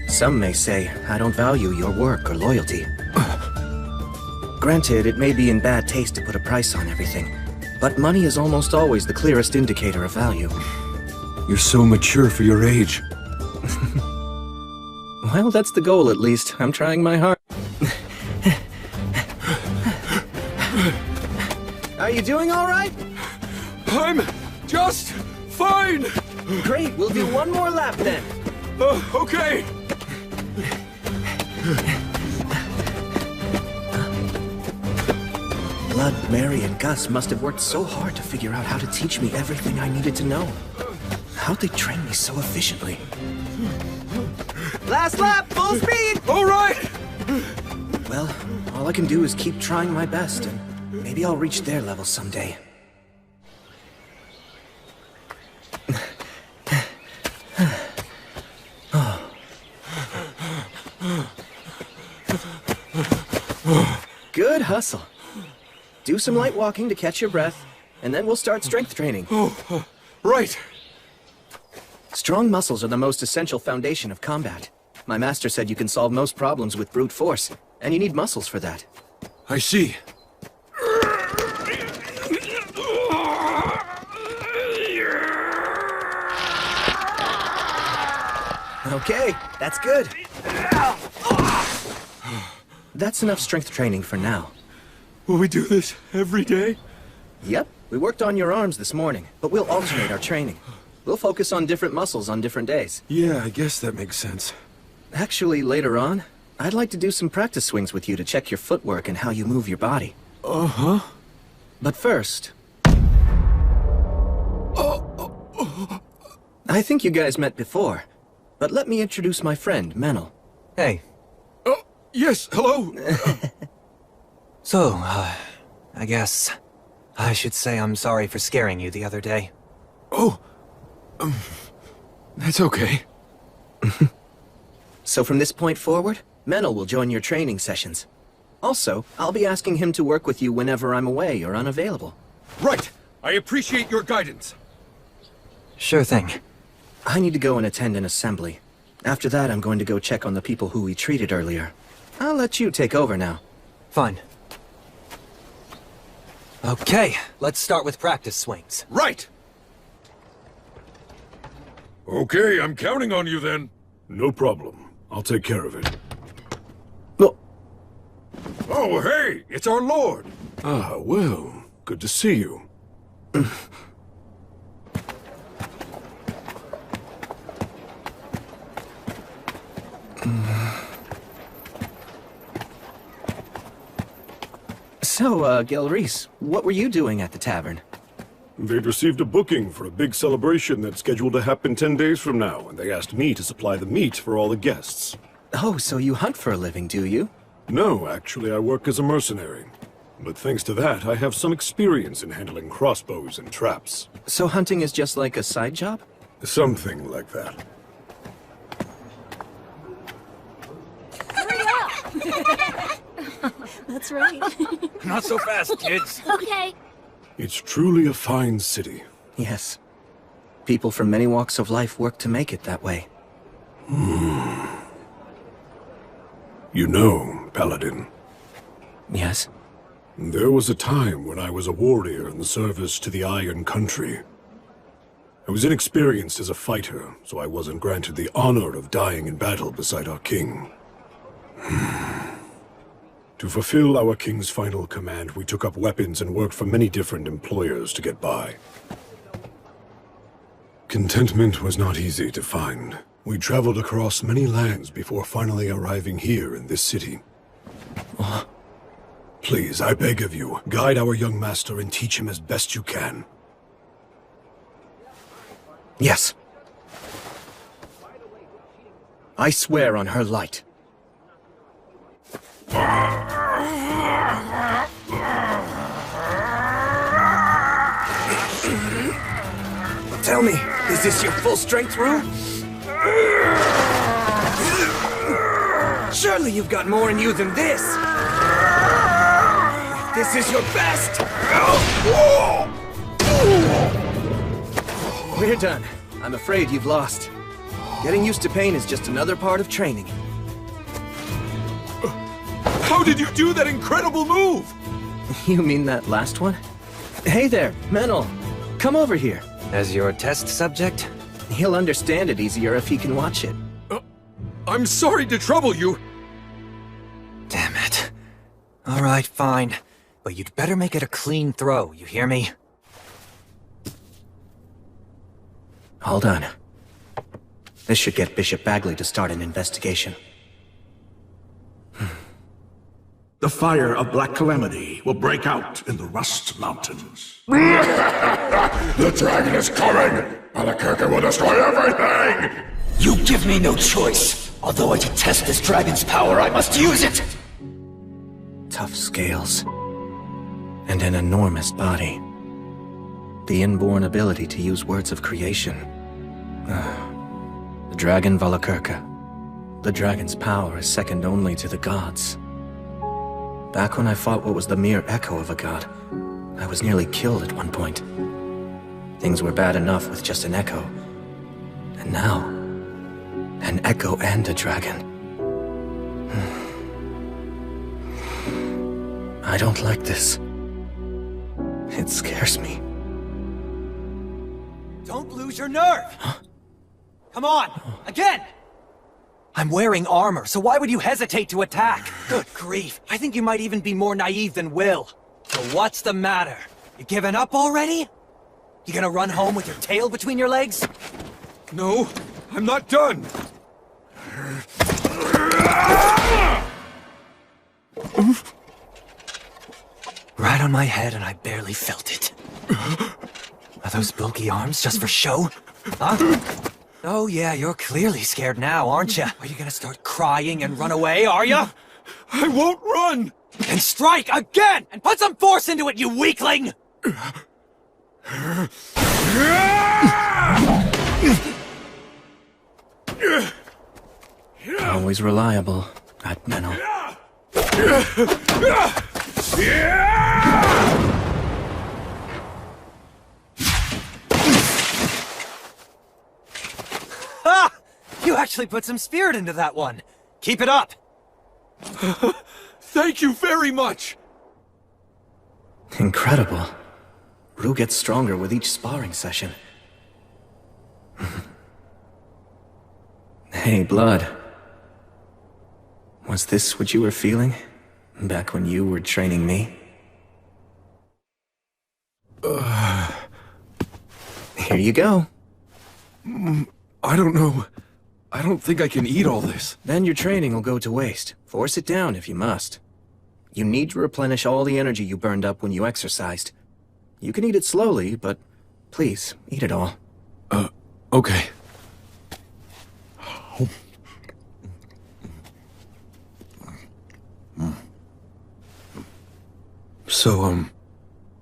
Some may say I don't value your work or loyalty. Granted, it may be in bad taste to put a price on everything, but money is almost always the clearest indicator of value. You're so mature for your age. Well, that's the goal at least. I'm trying my hard. Are you doing all right? I'm just fine! Great, we'll do one more lap then. Okay! Blood, Mary, and Gus must have worked so hard to figure out how to teach me everything I needed to know. How'd they train me so efficiently? Last lap, full speed! All right! Well, all I can do is keep trying my best, and maybe I'll reach their level someday. Good hustle. Do some light walking to catch your breath, and then we'll start strength training. Right. Strong muscles are the most essential foundation of combat. My master said you can solve most problems with brute force, and you need muscles for that. I see. Okay, that's good. That's enough strength training for now. Will we do this every day? Yep, we worked on your arms this morning, but we'll alternate our training. We'll focus on different muscles on different days. Yeah, I guess that makes sense. Actually, later on, I'd like to do some practice swings with you to check your footwork and how you move your body. Uh-huh. But first... I think you guys met before, but let me introduce my friend, Menel. Hey. Oh, yes, hello! So, I guess I should say I'm sorry for scaring you the other day. Oh, that's okay. So from this point forward, Menel will join your training sessions. Also, I'll be asking him to work with you whenever I'm away or unavailable. Right! I appreciate your guidance. Sure thing. I need to go and attend an assembly. After that, I'm going to go check on the people who we treated earlier. I'll let you take over now. Fine. Okay, let's start with practice swings. Right! Okay, I'm counting on you then. No problem. I'll take care of it. Oh, hey! It's our lord! Ah, well, good to see you. So, Gelreese, what were you doing at the tavern? They'd received a booking for a big celebration that's scheduled to happen 10 days from now, and they asked me to supply the meat for all the guests. Oh, so you hunt for a living, do you? No, actually, I work as a mercenary. But thanks to that, I have some experience in handling crossbows and traps. So hunting is just like a side job? Something like that. That's right. Not so fast, kids. Okay. It's truly a fine city. Yes. People from many walks of life work to make it that way. You know, Paladin. Yes? There was a time when I was a warrior in the service to the Iron Country. I was inexperienced as a fighter, so I wasn't granted the honor of dying in battle beside our king. To fulfill our king's final command, we took up weapons and worked for many different employers to get by. Contentment was not easy to find. We traveled across many lands before finally arriving here in this city. Please, I beg of you, guide our young master and teach him as best you can. Yes. I swear on her light. Tell me, is this your full strength room? Surely you've got more in you than this! This is your best! We're done. I'm afraid you've lost. Getting used to pain is just another part of training. How did you do that incredible move? You mean that last one? Hey there, Menel. Come over here. As your test subject? He'll understand it easier if he can watch it. I'm sorry to trouble you. Damn it. Alright, fine. But you'd better make it a clean throw, you hear me? Hold on. This should get Bishop Bagley to start an investigation. The fire of Black Calamity will break out in the Rust Mountains. The dragon is coming! Albuquerque will destroy everything! You give me no choice. Although I detest this dragon's power, I must use it! Tough scales. And an enormous body. The inborn ability to use words of creation. The dragon Valakirka. The dragon's power is second only to the gods. Back when I fought what was the mere echo of a god, I was nearly killed at one point. Things were bad enough with just an echo. And now, an echo and a dragon. I don't like this. It scares me. Don't lose your nerve! Huh? Come on! Again! I'm wearing armor, so why would you hesitate to attack? Good grief, I think you might even be more naive than Will. So what's the matter? You giving up already? You gonna run home with your tail between your legs? No, I'm not done! Right on my head and I barely felt it. Are those bulky arms just for show? Huh? Oh yeah, you're clearly scared now, aren't you? Are you gonna start crying and run away, are you? I won't run! Then strike again! And put some force into it, you weakling! Always reliable, that Menel. Ha! You actually put some spirit into that one. Keep it up. Thank you very much. Incredible. Rue gets stronger with each sparring session. Hey, Blood. Was this what you were feeling? Back when you were training me? Here you go. I don't know. I don't think I can eat all this. Then your training will go to waste. Force it down if you must. You need to replenish all the energy you burned up when you exercised. You can eat it slowly, but please, eat it all. Okay. So,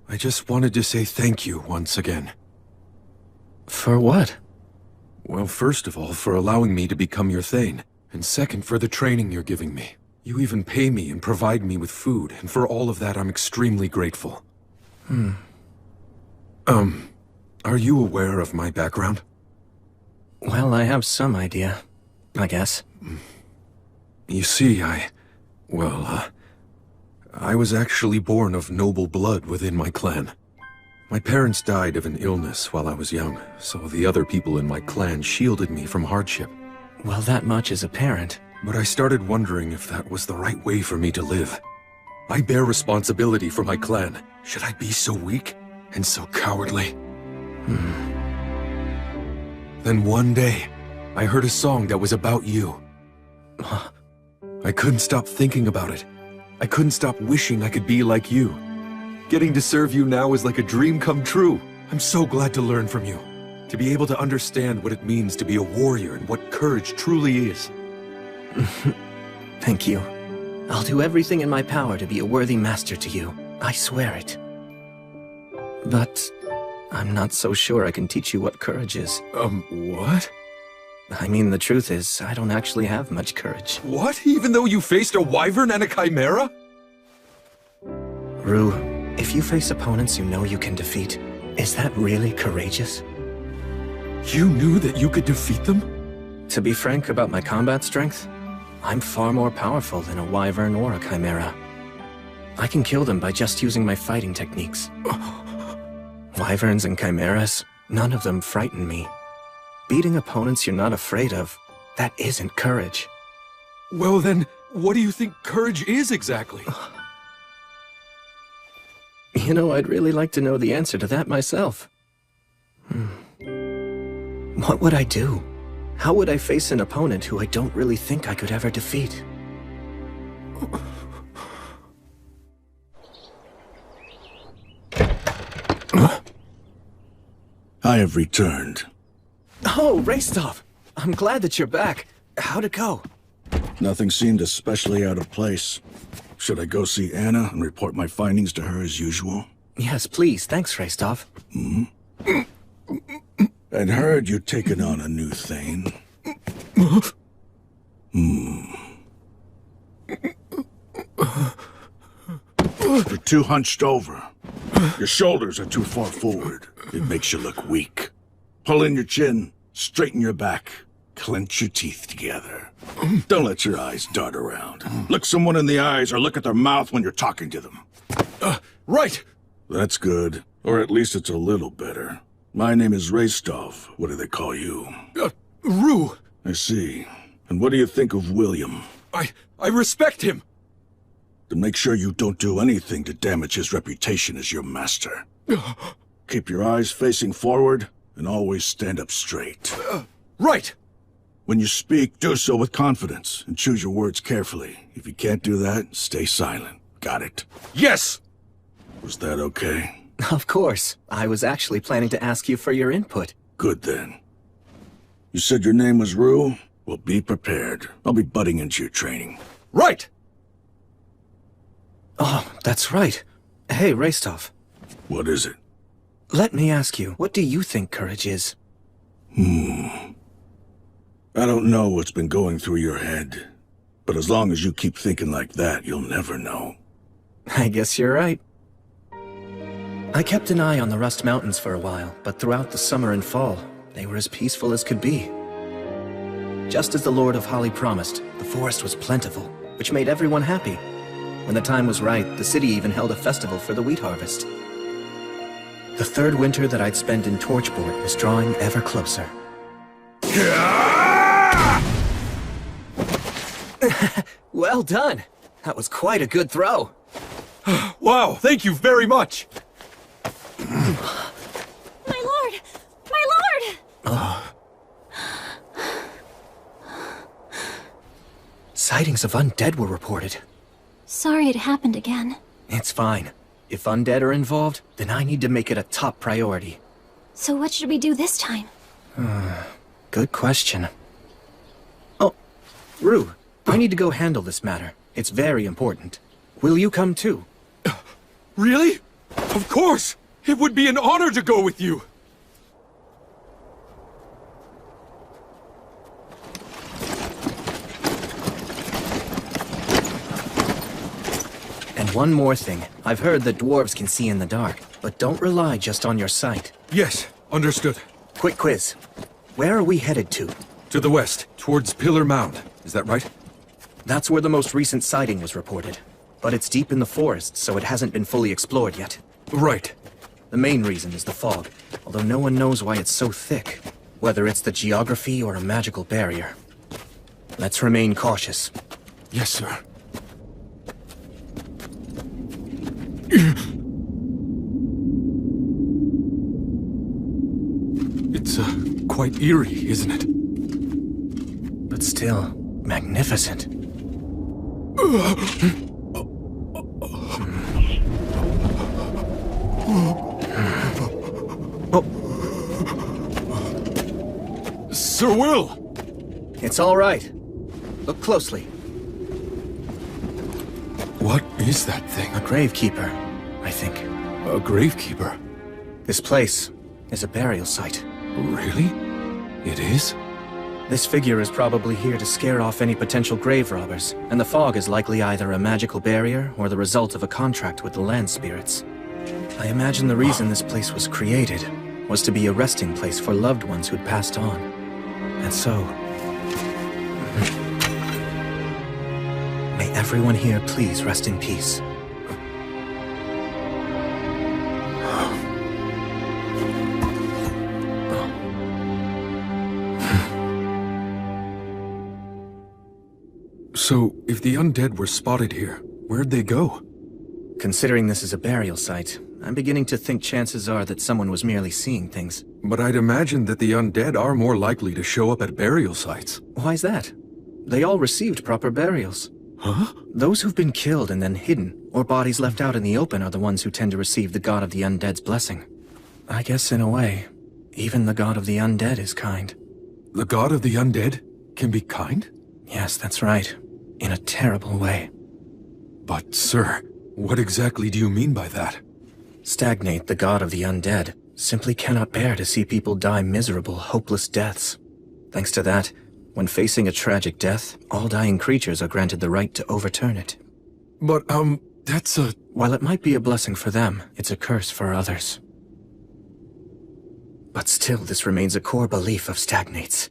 I just wanted to say thank you once again. For what? Well, first of all, for allowing me to become your Thane, and second, for the training you're giving me. You even pay me and provide me with food, and for all of that, I'm extremely grateful. Are you aware of my background? Well, I have some idea, I guess. You see, I was actually born of noble blood within my clan. My parents died of an illness while I was young, so the other people in my clan shielded me from hardship. Well, that much is apparent. But I started wondering if that was the right way for me to live. I bear responsibility for my clan. Should I be so weak and so cowardly? Then one day, I heard a song that was about you. I couldn't stop thinking about it. I couldn't stop wishing I could be like you. Getting to serve you now is like a dream come true. I'm so glad to learn from you. To be able to understand what it means to be a warrior and what courage truly is. Thank you. I'll do everything in my power to be a worthy master to you. I swear it. But I'm not so sure I can teach you what courage is. What? I mean, the truth is, I don't actually have much courage. What? Even though you faced a wyvern and a chimera? Rue, if you face opponents you know you can defeat, is that really courageous? You knew that you could defeat them? To be frank about my combat strength, I'm far more powerful than a wyvern or a chimera. I can kill them by just using my fighting techniques. Wyverns and chimeras, none of them frighten me. Beating opponents you're not afraid of, that isn't courage. Well then, what do you think courage is exactly? You know, I'd really like to know the answer to that myself. What would I do? How would I face an opponent who I don't really think I could ever defeat? I have returned. Oh, Raistov! I'm glad that you're back. How'd it go? Nothing seemed especially out of place. Should I go see Anna and report my findings to her as usual? Yes, please. Thanks, Raistov. I'd heard you'd taken on a new Thane. You're too hunched over. Your shoulders are too far forward. It makes you look weak. Pull in your chin, straighten your back, clench your teeth together. Don't let your eyes dart around. Look someone in the eyes or look at their mouth when you're talking to them. Right! That's good. Or at least it's a little better. My name is Raistov. What do they call you? Rue! I see. And what do you think of William? I respect him! Then make sure you don't do anything to damage his reputation as your master. Keep your eyes facing forward, and always stand up straight. Right! When you speak, do so with confidence, and choose your words carefully. If you can't do that, stay silent. Got it? Yes! Was that okay? Of course. I was actually planning to ask you for your input. Good then. You said your name was Rue? Well, be prepared. I'll be butting into your training. Right! Oh, that's right. Hey, Raistov. What is it? Let me ask you, what do you think courage is? I don't know what's been going through your head, but as long as you keep thinking like that, you'll never know. I guess you're right. I kept an eye on the Rust Mountains for a while, but throughout the summer and fall, they were as peaceful as could be. Just as the Lord of Holly promised, the forest was plentiful, which made everyone happy. When the time was right, the city even held a festival for the wheat harvest. The third winter that I'd spend in Torchboard was drawing ever closer. Well done! That was quite a good throw. Wow, thank you very much! My lord! My lord! Sightings of undead were reported. Sorry it happened again. It's fine. If undead are involved, then I need to make it a top priority. So what should we do this time? Good question. Oh, Rue, I need to go handle this matter. It's very important. Will you come too? Really? Of course! It would be an honor to go with you! And one more thing. I've heard that dwarves can see in the dark, but don't rely just on your sight. Yes, understood. Quick quiz. Where are we headed to? To the west, towards Pillar Mound. Is that right? That's where the most recent sighting was reported. But it's deep in the forest, so it hasn't been fully explored yet. Right. The main reason is the fog, although no one knows why it's so thick. Whether it's the geography or a magical barrier. Let's remain cautious. Yes, sir. It's, quite eerie, isn't it? But still, magnificent. Sir Will! It's all right. Look closely. What is that thing? A gravekeeper, I think. A gravekeeper? This place is a burial site. Really? It is? This figure is probably here to scare off any potential grave robbers, and the fog is likely either a magical barrier or the result of a contract with the land spirits. I imagine the reason this place was created was to be a resting place for loved ones who'd passed on. And so... may everyone here please rest in peace. So, if the undead were spotted here, where'd they go? Considering this is a burial site, I'm beginning to think chances are that someone was merely seeing things. But I'd imagine that the undead are more likely to show up at burial sites. Why's that? They all received proper burials. Huh? Those who've been killed and then hidden, or bodies left out in the open are the ones who tend to receive the god of the undead's blessing. I guess in a way, even the god of the undead is kind. The god of the undead can be kind? Yes, that's right. In a terrible way. But, sir, what exactly do you mean by that? Stagnate, the god of the undead, simply cannot bear to see people die miserable, hopeless deaths. Thanks to that, when facing a tragic death, all dying creatures are granted the right to overturn it. But, that's a... While it might be a blessing for them, it's a curse for others. But still, this remains a core belief of Stagnate's.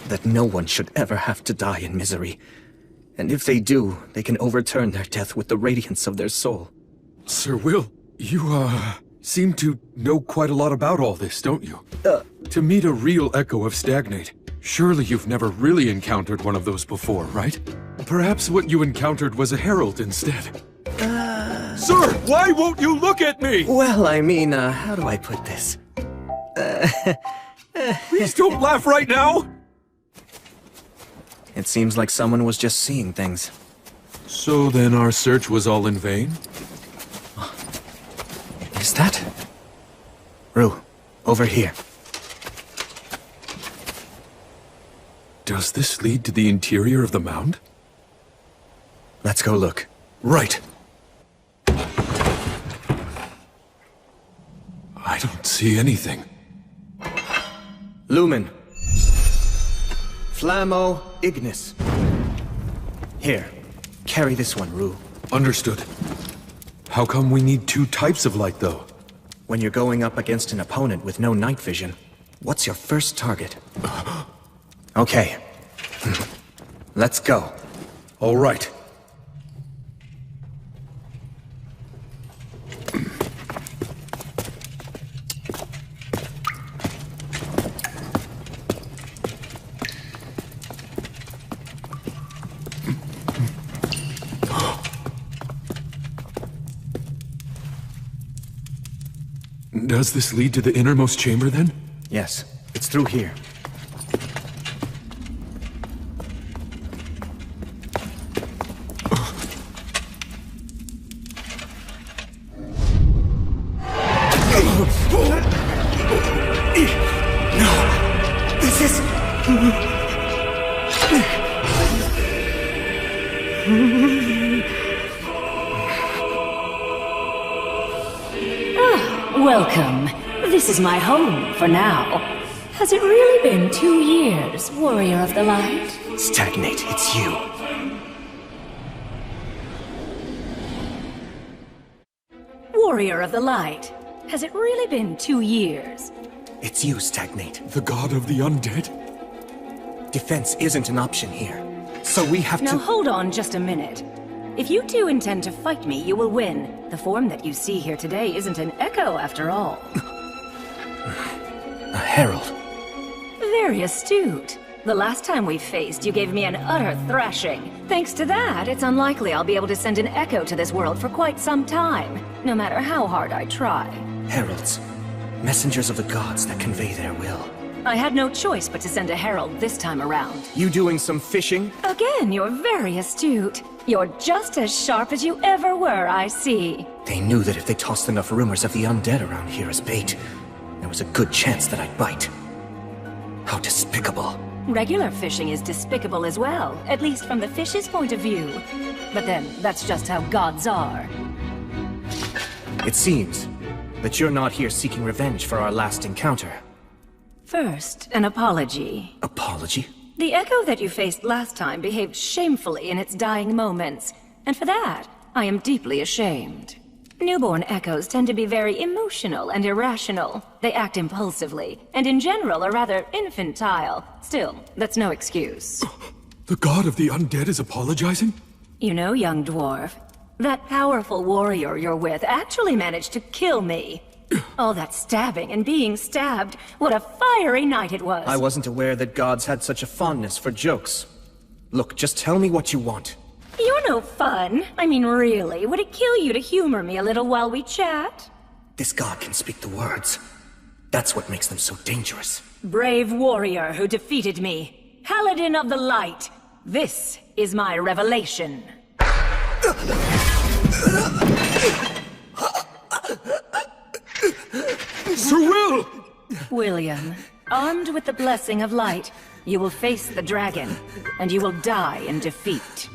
That no one should ever have to die in misery. And if they do, they can overturn their death with the radiance of their soul. Sir Will, you, seem to know quite a lot about all this, don't you? To meet a real echo of Stagnate, surely you've never really encountered one of those before, right? Perhaps what you encountered was a herald instead. Sir, why won't you look at me? Well, I mean, how do I put this? Please don't laugh right now! It seems like someone was just seeing things. So then our search was all in vain? Is that? Rue, over here. Does this lead to the interior of the mound? Let's go look. Right. I don't see anything. Lumen. Flammo Ignis. Here, carry this one, Rue. Understood. How come we need two types of light, though? When you're going up against an opponent with no night vision, what's your first target? Okay. Let's go. All right. Does this lead to the innermost chamber, then? Yes, it's through here. No! This is... Welcome. This is my home for now. Has it really been 2 years, Warrior of the Light? Stagnate, it's you. Warrior of the Light. Has it really been 2 years? It's you, Stagnate. The god of the undead? Defense isn't an option here. So we have Now to... hold on just a minute. If you two intend to fight me, you will win. The form that you see here today isn't an echo after all. A herald. Very astute. The last time we faced, you gave me an utter thrashing. Thanks to that, it's unlikely I'll be able to send an echo to this world for quite some time, no matter how hard I try. Heralds. Messengers of the gods that convey their will. I had no choice but to send a herald this time around. You doing some fishing? Again, you're very astute. You're just as sharp as you ever were, I see. They knew that if they tossed enough rumors of the undead around here as bait, there was a good chance that I'd bite. How despicable. Regular fishing is despicable as well, at least from the fish's point of view. But then, that's just how gods are. It seems that you're not here seeking revenge for our last encounter. First, an apology. Apology? The echo that you faced last time behaved shamefully in its dying moments, and for that, I am deeply ashamed. Newborn echoes tend to be very emotional and irrational. They act impulsively, and in general are rather infantile. Still, that's no excuse. The god of the undead is apologizing? You know, young dwarf, that powerful warrior you're with actually managed to kill me. All that stabbing and being stabbed, what a fiery night it was. I wasn't aware that gods had such a fondness for jokes. Look, just tell me what you want. You're no fun. I mean, really, would it kill you to humor me a little while we chat? This god can speak the words. That's what makes them so dangerous. Brave warrior who defeated me. Paladin of the Light. This is my revelation. Sir Will! William, armed with the blessing of light, you will face the dragon, and you will die in defeat.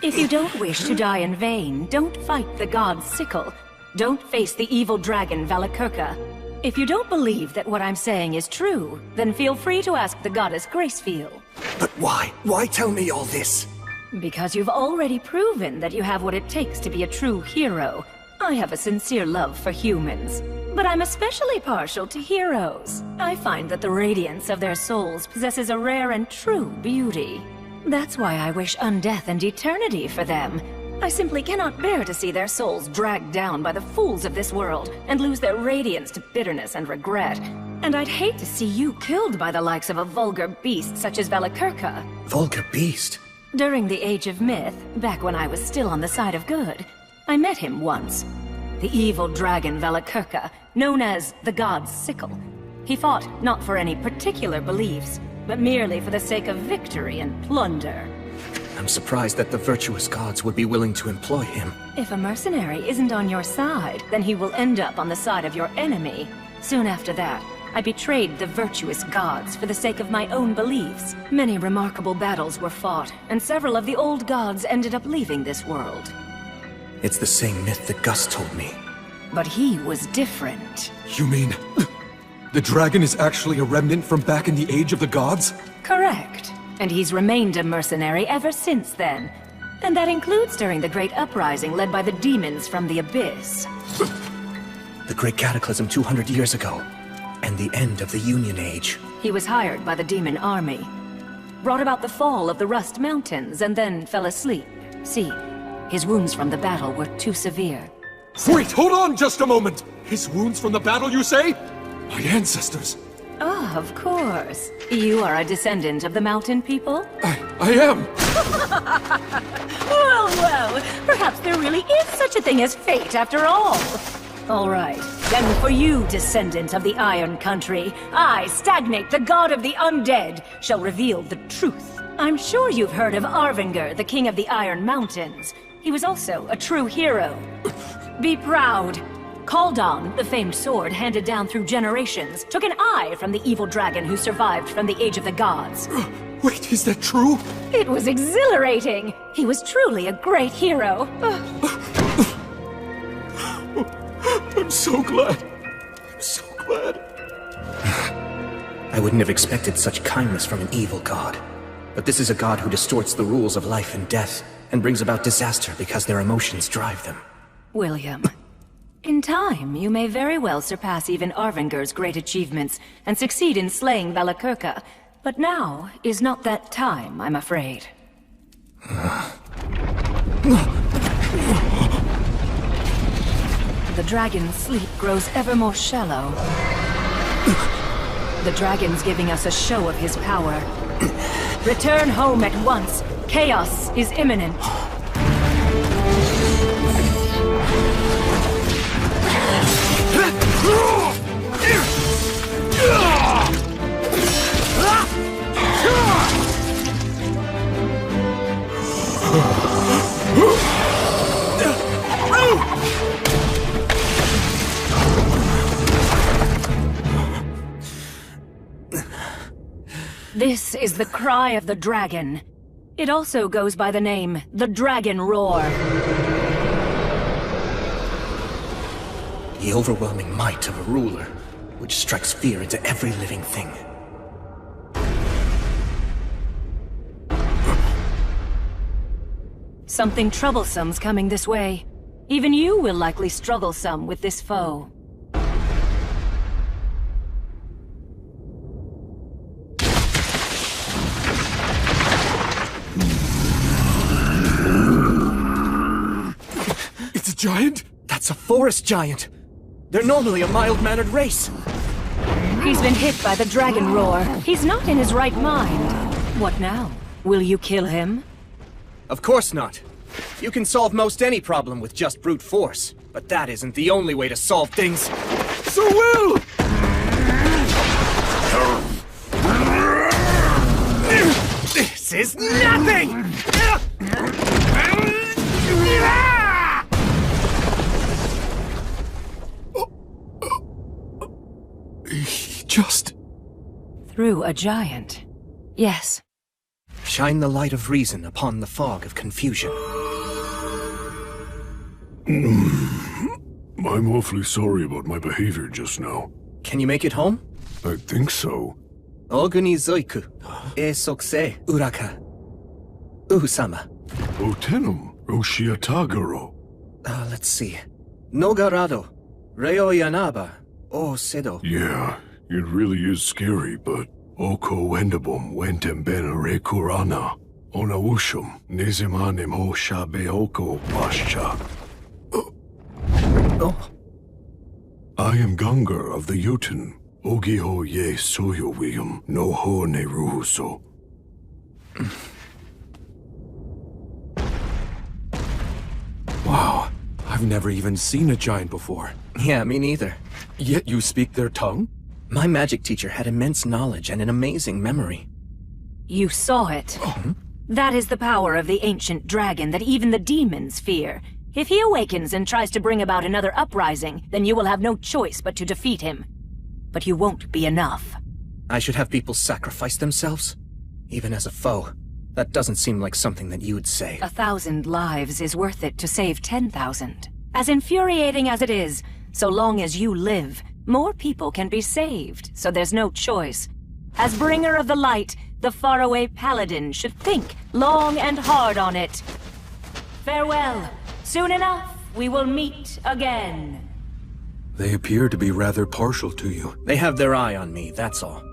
If you don't wish to die in vain, don't fight the god's sickle. Don't face the evil dragon Valakirka. If you don't believe that what I'm saying is true, then feel free to ask the goddess Gracefield. But why? Why tell me all this? Because you've already proven that you have what it takes to be a true hero. I have a sincere love for humans, but I'm especially partial to heroes. I find that the radiance of their souls possesses a rare and true beauty. That's why I wish undeath and eternity for them. I simply cannot bear to see their souls dragged down by the fools of this world and lose their radiance to bitterness and regret. And I'd hate to see you killed by the likes of a vulgar beast such as Valakirka. Vulgar beast? During the Age of Myth, back when I was still on the side of good, I met him once. The evil dragon Valakirka, known as the God's Sickle. He fought not for any particular beliefs, but merely for the sake of victory and plunder. I'm surprised that the virtuous gods would be willing to employ him. If a mercenary isn't on your side, then he will end up on the side of your enemy. Soon after that, I betrayed the virtuous gods for the sake of my own beliefs. Many remarkable battles were fought, and several of the old gods ended up leaving this world. It's the same myth that Gus told me. But he was different. You mean... the dragon is actually a remnant from back in the Age of the Gods? Correct. And he's remained a mercenary ever since then. And that includes during the Great Uprising led by the demons from the Abyss. The Great Cataclysm 200 years ago. And the end of the Union Age. He was hired by the demon army. Brought about the fall of the Rust Mountains and then fell asleep. See, his wounds from the battle were too severe. Wait, hold on just a moment! His wounds from the battle, you say? My ancestors. Ah, of course. You are a descendant of the mountain people? I am! Well, perhaps there really is such a thing as fate after all. All right. Then for you, descendant of the Iron Country, I, Stagnate, the god of the undead, shall reveal the truth. I'm sure you've heard of Arvinger, the king of the Iron Mountains. He was also a true hero. Be proud. Kaldon, the famed sword handed down through generations, took an eye from the evil dragon who survived from the Age of the Gods. Wait, is that true? It was exhilarating. He was truly a great hero. I'm so glad. I'm so glad. I wouldn't have expected such kindness from an evil god. But this is a god who distorts the rules of life and death, and brings about disaster because their emotions drive them. William, in time, you may very well surpass even Arvinger's great achievements and succeed in slaying Valakirka. But now is not that time, I'm afraid. The dragon's sleep grows ever more shallow. The dragon's giving us a show of his power. Return home at once. Chaos is imminent. This is the cry of the dragon. It also goes by the name, the Dragon Roar. The overwhelming might of a ruler, which strikes fear into every living thing. Something troublesome's coming this way. Even you will likely struggle some with this foe. It's a giant? That's a forest giant! They're normally a mild-mannered race! He's been hit by the Dragon Roar. He's not in his right mind. What now? Will you kill him? Of course not. You can solve most any problem with just brute force, but that isn't the only way to solve things. So will! This is nothing! He just... Through a giant. Yes. Shine the light of reason upon the fog of confusion. I'm awfully sorry about my behavior just now. Can you make it home? I think so. Oguni Zoiku, e sokse uraka. Uhusama. Otenum, Roshiatagaro. Let's see. Nogarado, Reo Yanaba, O Sedo. Yeah, it really is scary, but Oko Wendabum wentem ben rekurana. Onawushum, Nizimanim ho shabe oko pascha. Oh. I am Gungar of the Jotun. Ogiho ye soyo William, no ho ne ruhuso. Wow, I've never even seen a giant before. Yeah, me neither. Yet you speak their tongue? My magic teacher had immense knowledge and an amazing memory. You saw it. That is the power of the ancient dragon that even the demons fear. If he awakens and tries to bring about another uprising, then you will have no choice but to defeat him. But you won't be enough. I should have people sacrifice themselves? Even as a foe. That doesn't seem like something that you would say. 1,000 lives is worth it to save 10,000. As infuriating as it is, so long as you live, more people can be saved, so there's no choice. As bringer of the light, the faraway paladin should think long and hard on it. Farewell. Soon enough, we will meet again. They appear to be rather partial to you. They have their eye on me, that's all.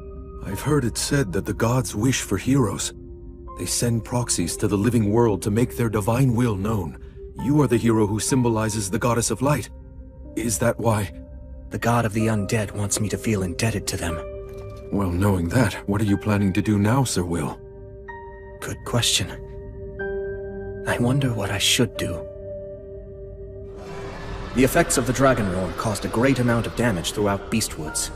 I've heard it said that the gods wish for heroes. They send proxies to the living world to make their divine will known. You are the hero who symbolizes the goddess of light. Is that why? The god of the undead wants me to feel indebted to them. Well, knowing that, what are you planning to do now, Sir Will? Good question. I wonder what I should do. The effects of the Dragon Roar caused a great amount of damage throughout Beastwoods.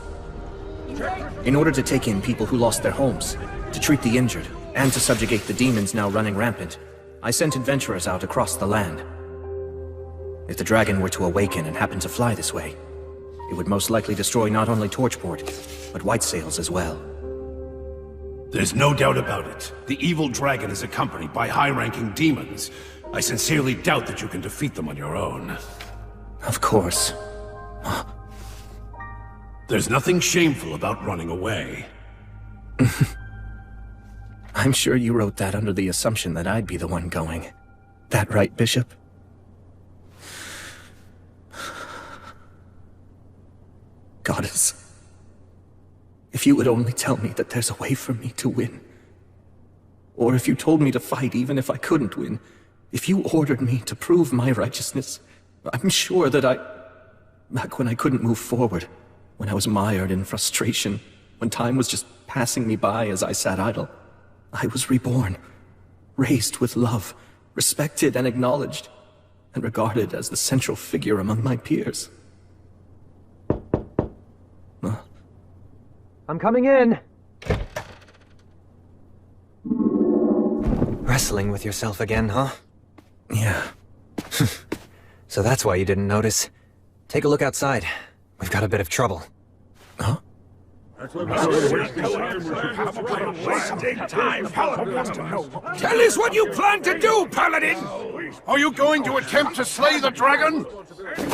In order to take in people who lost their homes, to treat the injured, and to subjugate the demons now running rampant, I sent adventurers out across the land. If the dragon were to awaken and happen to fly this way, it would most likely destroy not only Torchport, but Whitesails as well. There's no doubt about it. The evil dragon is accompanied by high-ranking demons. I sincerely doubt that you can defeat them on your own. Of course. There's nothing shameful about running away. I'm sure you wrote that under the assumption that I'd be the one going. That right, Bishop? Goddess, if you would only tell me that there's a way for me to win. Or if you told me to fight even if I couldn't win. If you ordered me to prove my righteousness, I'm sure that back when I couldn't move forward, when I was mired in frustration, when time was just passing me by as I sat idle, I was reborn, raised with love, respected and acknowledged, and regarded as the central figure among my peers. I'm coming in! Wrestling with yourself again, huh? Yeah. So that's why you didn't notice. Take a look outside. We've got a bit of trouble. Huh? Tell us what you plan to do, Paladin! Are you going to attempt to slay the dragon?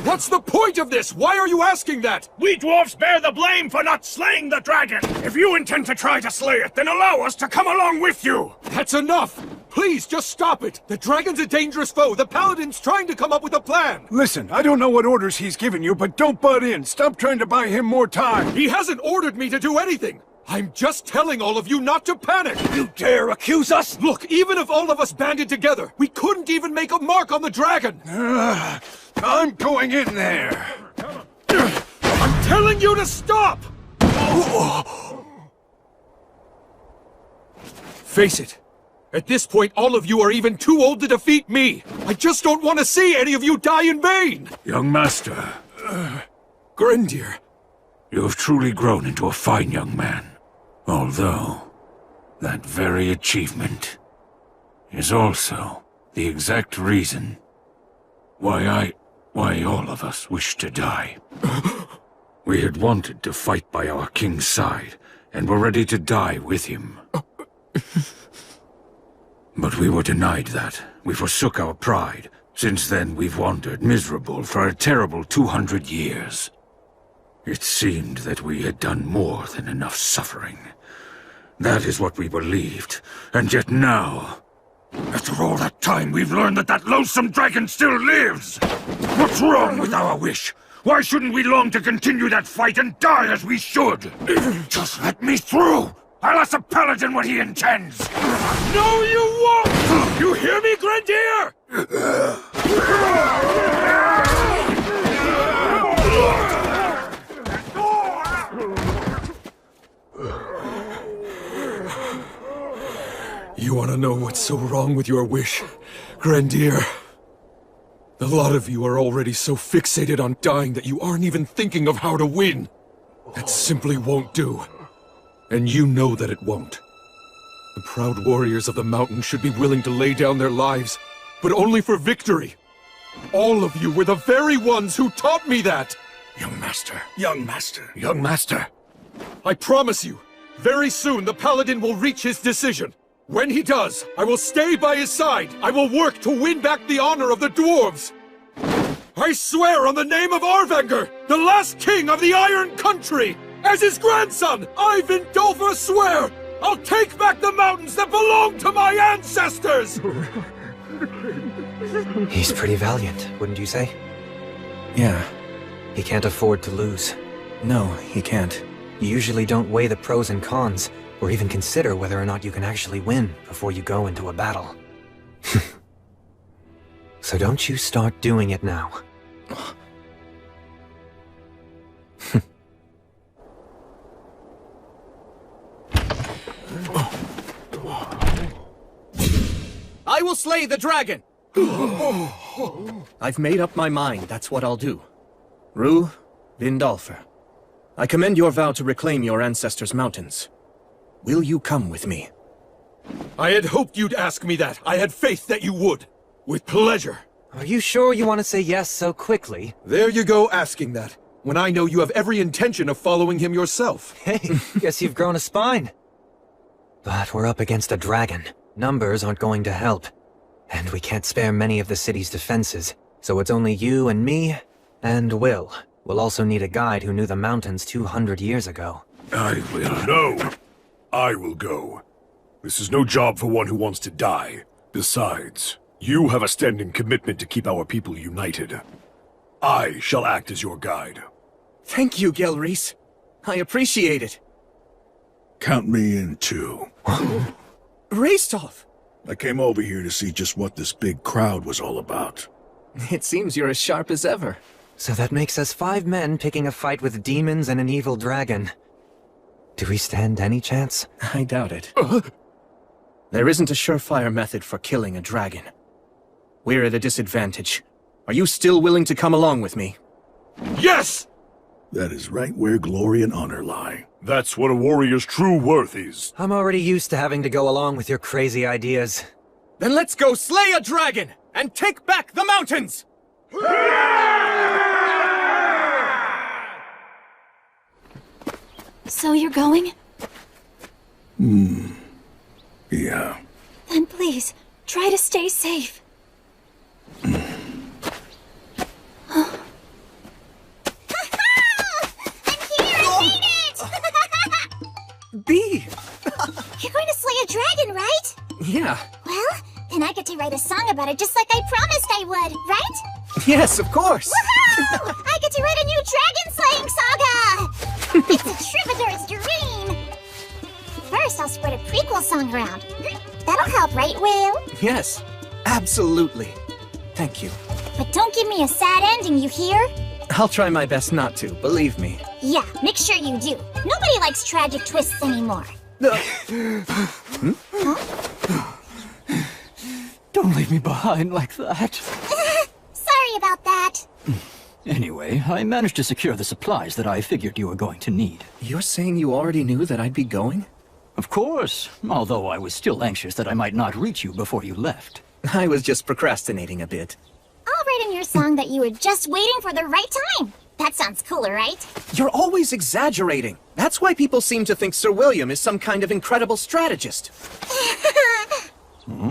What's the point of this? Why are you asking that? We dwarfs bear the blame for not slaying the dragon! If you intend to try to slay it, then allow us to come along with you! That's enough! Please, just stop it! The dragon's a dangerous foe! The Paladin's trying to come up with a plan! Listen, I don't know what orders he's given you, but don't butt in! Stop trying to buy him more time! He hasn't ordered me to do anything! I'm just telling all of you not to panic! You dare accuse us? Look, even if all of us banded together, we couldn't even make a mark on the dragon! I'm going in there! I'm telling you to stop! Face it. At this point, all of you are even too old to defeat me! I just don't want to see any of you die in vain! Young master. Grendir. You have truly grown into a fine young man. Although, that very achievement is also the exact reason why all of us wish to die. We had wanted to fight by our king's side, and were ready to die with him. But we were denied that. We forsook our pride. Since then, we've wandered miserable for a terrible 200 years. It seemed that we had done more than enough suffering. That is what we believed. And yet now, after all that time, we've learned that that loathsome dragon still lives! What's wrong with our wish? Why shouldn't we long to continue that fight and die as we should? Just let me through! I'll ask the Paladin what he intends! No, you won't! You hear me, Grendir? You want to know what's so wrong with your wish, Grendir? A lot of you are already so fixated on dying that you aren't even thinking of how to win. That simply won't do. And you know that it won't. The proud warriors of the mountain should be willing to lay down their lives, but only for victory. All of you were the very ones who taught me that! Young master, young master, young master. I promise you, very soon the Paladin will reach his decision. When he does, I will stay by his side. I will work to win back the honor of the dwarves. I swear on the name of Arvanger, the last king of the Iron Country, as his grandson, I, Vindolfur, swear, I'll take back the mountains that belong to my ancestors! He's pretty valiant, wouldn't you say? Yeah. He can't afford to lose. No, he can't. You usually don't weigh the pros and cons, or even consider whether or not you can actually win before you go into a battle. So don't you start doing it now. I will slay the dragon! I've made up my mind, that's what I'll do. Rue, Vindalfer, I commend your vow to reclaim your ancestors' mountains. Will you come with me? I had hoped you'd ask me that. I had faith that you would. With pleasure. Are you sure you want to say yes so quickly? There you go asking that, when I know you have every intention of following him yourself. Hey, guess you've grown a spine. But we're up against a dragon. Numbers aren't going to help. And we can't spare many of the city's defenses, so it's only you and me, and Will. We'll also need a guide who knew the mountains 200 years ago. I will. No! I will go. This is no job for one who wants to die. Besides, you have a standing commitment to keep our people united. I shall act as your guide. Thank you, Gelreese. I appreciate it. Count me in, too. Rastov! I came over here to see just what this big crowd was all about. It seems you're as sharp as ever. So that makes us 5 men picking a fight with demons and an evil dragon. Do we stand any chance? I doubt it. There isn't a surefire method for killing a dragon. We're at a disadvantage. Are you still willing to come along with me? Yes! That is right where glory and honor lie. That's what a warrior's true worth is. I'm already used to having to go along with your crazy ideas. Then let's go slay a dragon and take back the mountains! So you're going? Yeah. Then please, try to stay safe. Bee! You're going to slay a dragon, right? Yeah. Well, then I get to write a song about it just like I promised I would, right? Yes, of course! Woohoo! I get to write a new dragon-slaying saga! It's a troubadour's dream! First, I'll spread a prequel song around. That'll help, right, Will? Yes, absolutely. Thank you. But don't give me a sad ending, you hear? I'll try my best not to, believe me. Yeah, make sure you do. Nobody likes tragic twists anymore. Don't leave me behind like that. Sorry about that. Anyway, I managed to secure the supplies that I figured you were going to need. You're saying you already knew that I'd be going? Of course, although I was still anxious that I might not reach you before you left. I was just procrastinating a bit. I'll write in your song that you were just waiting for the right time. That sounds cooler, right? You're always exaggerating. That's why people seem to think Sir William is some kind of incredible strategist.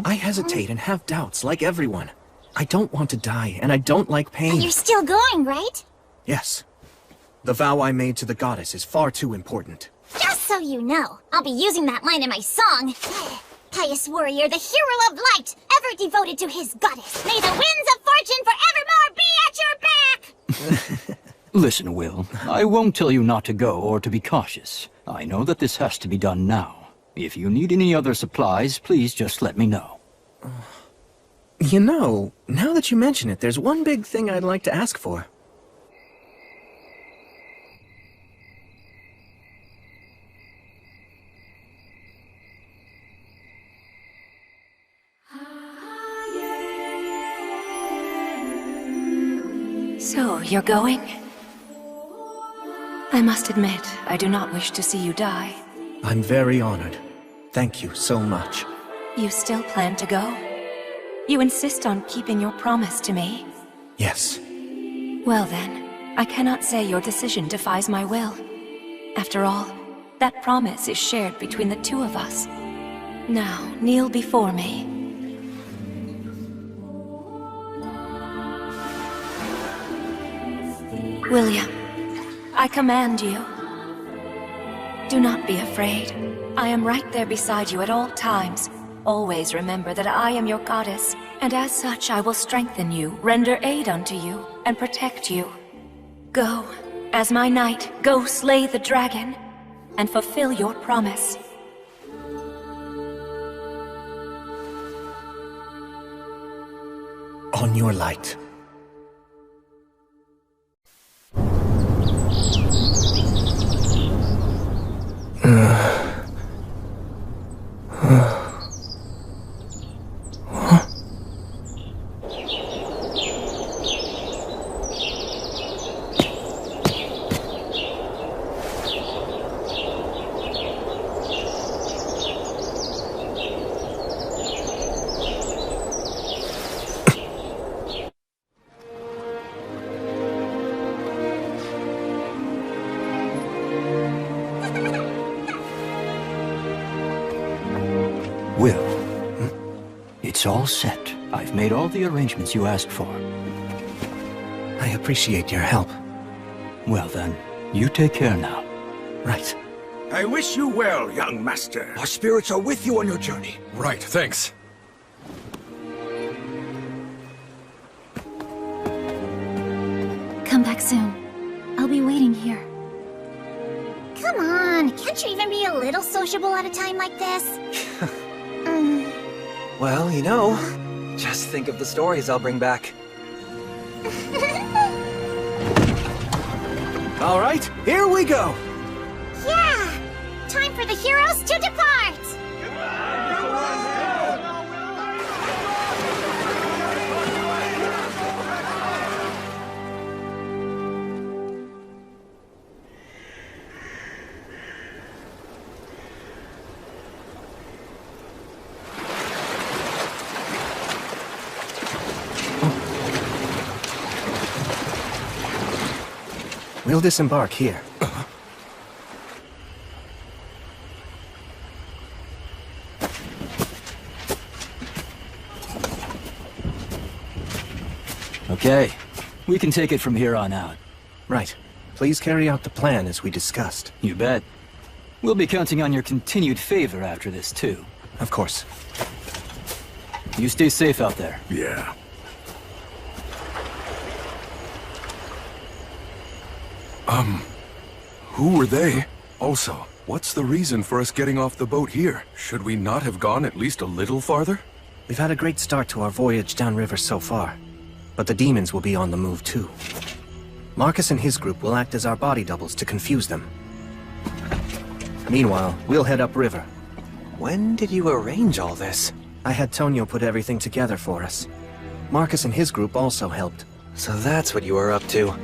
I hesitate and have doubts, like everyone. I don't want to die, and I don't like pain. But you're still going, right? Yes. The vow I made to the goddess is far too important. Just so you know, I'll be using that line in my song. Pious warrior, the hero of light, ever devoted to his goddess. May the winds of fortune forevermore be at your back! Listen, Will, I won't tell you not to go or to be cautious. I know that this has to be done now. If you need any other supplies, please just let me know. You know, now that you mention it, there's one big thing I'd like to ask for. So, you're going? I must admit, I do not wish to see you die. I'm very honored. Thank you so much. You still plan to go? You insist on keeping your promise to me? Yes. Well then, I cannot say your decision defies my will. After all, that promise is shared between the two of us. Now, kneel before me. William, I command you. Do not be afraid. I am right there beside you at all times. Always remember that I am your goddess, and as such I will strengthen you, render aid unto you, and protect you. Go, as my knight, go slay the dragon, and fulfill your promise. On your light. It's all set. I've made all the arrangements you asked for. I appreciate your help. Well then, you take care now. Right. I wish you well, young master. Our spirits are with you on your journey. Right, thanks. Come back soon. I'll be waiting here. Come on, can't you even be a little sociable at a time like this? Well, you know, just think of the stories I'll bring back. All right, here we go! Yeah! Time for the heroes to depart! We'll disembark here. Okay, we can take it from here on out. Right. Please carry out the plan as we discussed. You bet. We'll be counting on your continued favor after this, too. Of course. You stay safe out there. Yeah. Who were they? Also, what's the reason for us getting off the boat here? Should we not have gone at least a little farther? We've had a great start to our voyage downriver so far, but the demons will be on the move too. Marcus and his group will act as our body doubles to confuse them. Meanwhile, we'll head upriver. When did you arrange all this? I had Tonio put everything together for us. Marcus and his group also helped. So that's what you were up to.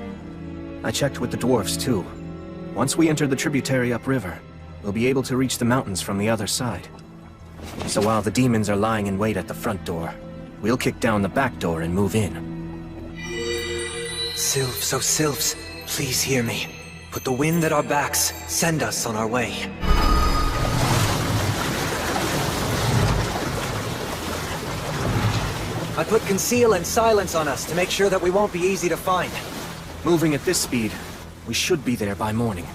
I checked with the dwarves too. Once we enter the tributary upriver, we'll be able to reach the mountains from the other side. So while the demons are lying in wait at the front door, we'll kick down the back door and move in. Sylphs, oh Sylphs, please hear me. Put the wind at our backs. Send us on our way. I put conceal and silence on us to make sure that we won't be easy to find. Moving at this speed, we should be there by morning.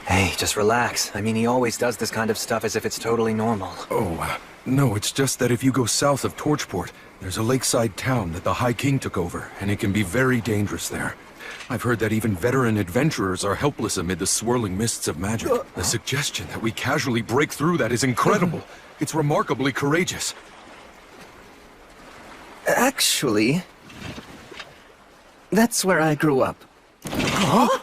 Hey, just relax. I mean, he always does this kind of stuff as if it's totally normal. Oh, no, it's just that if you go south of Torchport, there's a lakeside town that the High King took over, and it can be very dangerous there. I've heard that even veteran adventurers are helpless amid the swirling mists of magic. The suggestion that we casually break through that is incredible. It's remarkably courageous. Actually, that's where I grew up. Huh?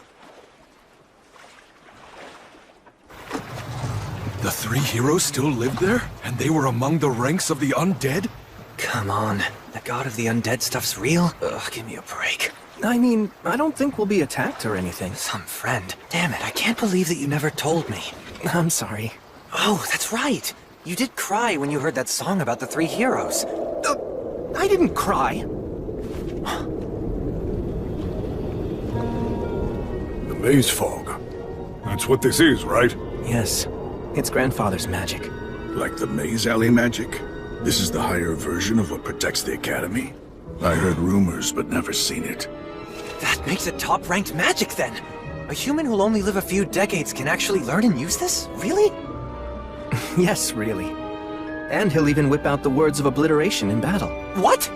The three heroes still lived there? And they were among the ranks of the undead? Come on. The god of the undead stuff's real? Ugh, give me a break. I mean, I don't think we'll be attacked or anything. Some friend. Damn it, I can't believe that you never told me. I'm sorry. Oh, that's right. You did cry when you heard that song about the three heroes. I didn't cry. The maze fog. That's what this is, right? Yes. It's grandfather's magic. Like the maze alley magic? This is the higher version of what protects the Academy? I heard rumors, but never seen it. That makes it top-ranked magic, then! A human who'll only live a few decades can actually learn and use this? Really? Yes, really. And he'll even whip out the words of obliteration in battle. What?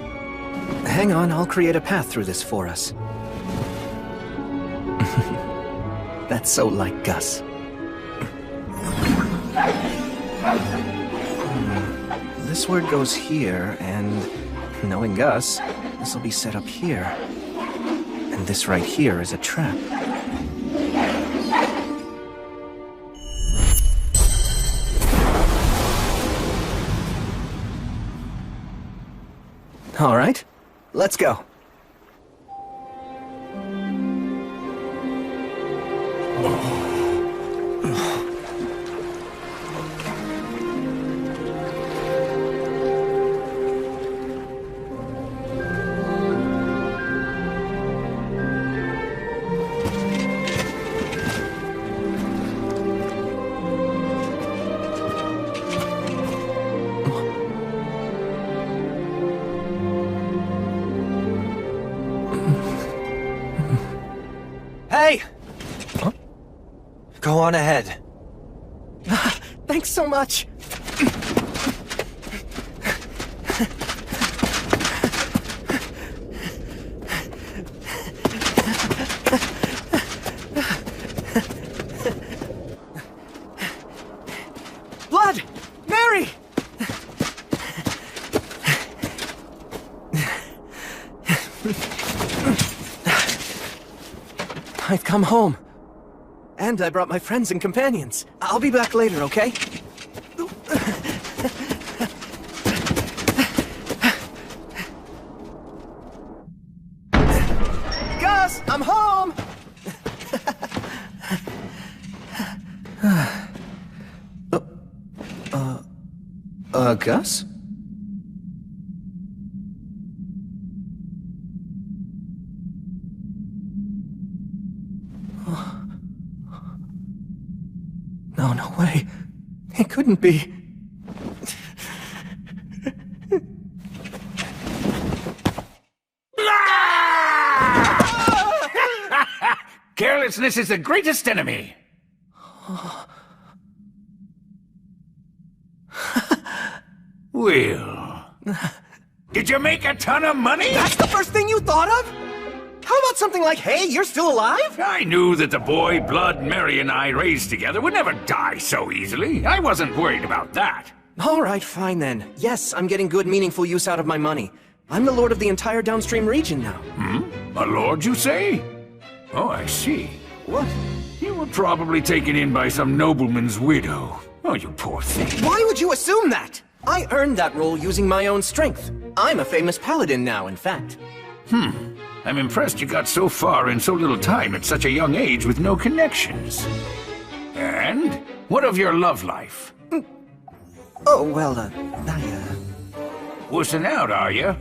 Hang on, I'll create a path through this for us. That's so like Gus. This word goes here, and knowing Gus, this will be set up here. And this right here is a trap. All right, let's go. Hey! Huh? Go on ahead. Thanks so much. Blood! Mary! I've come home. And I brought my friends and companions. I'll be back later, okay? Gus, I'm home! Gus? No, no way. It couldn't be. Carelessness is the greatest enemy. Will, did you make a ton of money? That's the first thing you thought of? How about something like, hey, you're still alive? I knew that the boy Blood Mary and I raised together would never die so easily. I wasn't worried about that. All right, fine then. Yes, I'm getting good, meaningful use out of my money. I'm the lord of the entire downstream region now. A lord, you say? Oh, I see. What? You were probably taken in by some nobleman's widow. Oh, you poor thing. Why would you assume that? I earned that role using my own strength. I'm a famous paladin now, in fact. I'm impressed you got so far in so little time at such a young age with no connections. And? What of your love life? Oh, well, Wussing out, are you?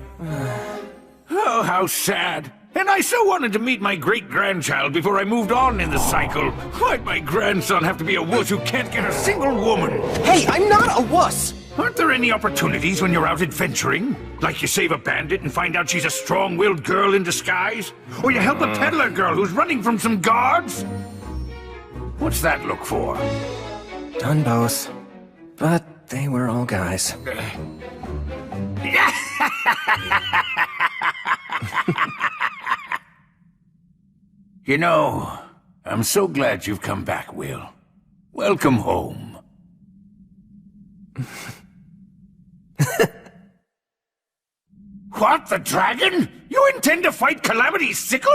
Oh, how sad. And I so wanted to meet my great-grandchild before I moved on in the cycle. Why'd my grandson have to be a wuss who can't get a single woman? Hey, I'm not a wuss! Aren't there any opportunities when you're out adventuring? Like you save a bandit and find out she's a strong-willed girl in disguise? Or you help a peddler girl who's running from some guards? What's that look for? Done both. But they were all guys. You know, I'm so glad you've come back, Will. Welcome home. What, the dragon? You intend to fight Calamity's sickle?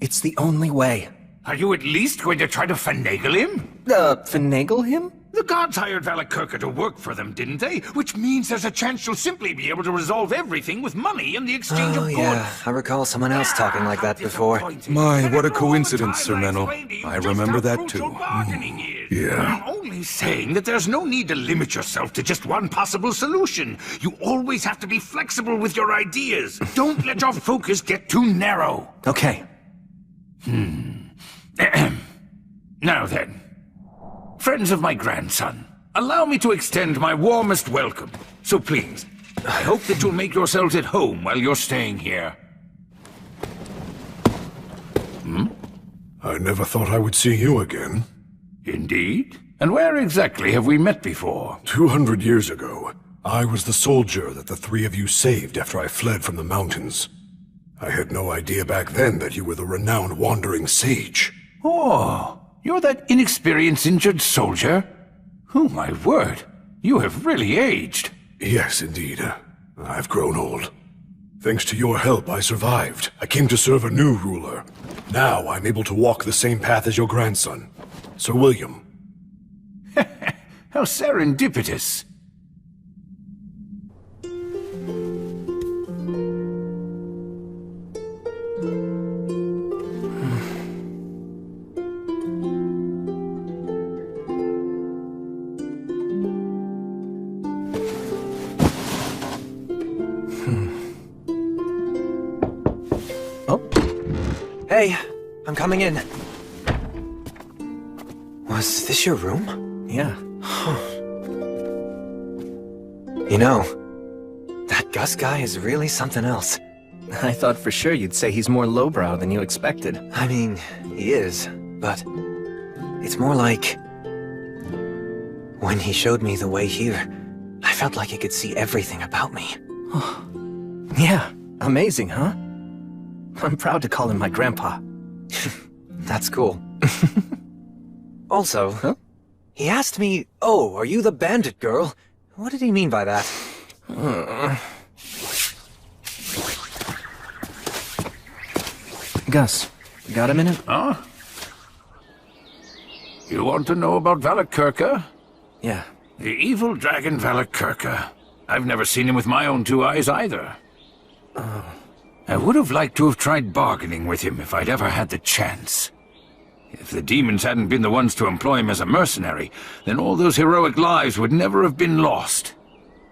It's the only way. Are you at least going to try to finagle him? Finagle him? The gods hired Valakirka to work for them, didn't they? Which means there's a chance you'll simply be able to resolve everything with money in the exchange of goods. Yeah, I recall someone else talking like that before. My, what a coincidence, Sir Menel. I remember that too. I'm only saying that there's no need to limit yourself to just one possible solution. You always have to be flexible with your ideas. Don't let your focus get too narrow. Okay. Now then, friends of my grandson, allow me to extend my warmest welcome. So please, I hope that you'll make yourselves at home while you're staying here. I never thought I would see you again. Indeed? And where exactly have we met before? 200 years ago, I was the soldier that the three of you saved after I fled from the mountains. I had no idea back then that you were the renowned wandering sage. Oh, you're that inexperienced injured soldier? Oh, my word. You have really aged. Yes, indeed. I've grown old. Thanks to your help, I survived. I came to serve a new ruler. Now I'm able to walk the same path as your grandson, Sir William. How serendipitous. Hey, I'm coming in. Was this your room? Yeah. You know, that Gus guy is really something else. I thought for sure you'd say he's more lowbrow than you expected. I mean, he is, but it's more like... when he showed me the way here, I felt like he could see everything about me. Yeah, amazing, huh? I'm proud to call him my grandpa. That's cool. Also, he asked me, "Oh, are you the bandit girl?" What did he mean by that? Gus, got a minute? Huh? You want to know about Valakirka? Yeah. The evil dragon Valakirka. I've never seen him with my own two eyes either. I would have liked to have tried bargaining with him if I'd ever had the chance. If the demons hadn't been the ones to employ him as a mercenary, then all those heroic lives would never have been lost.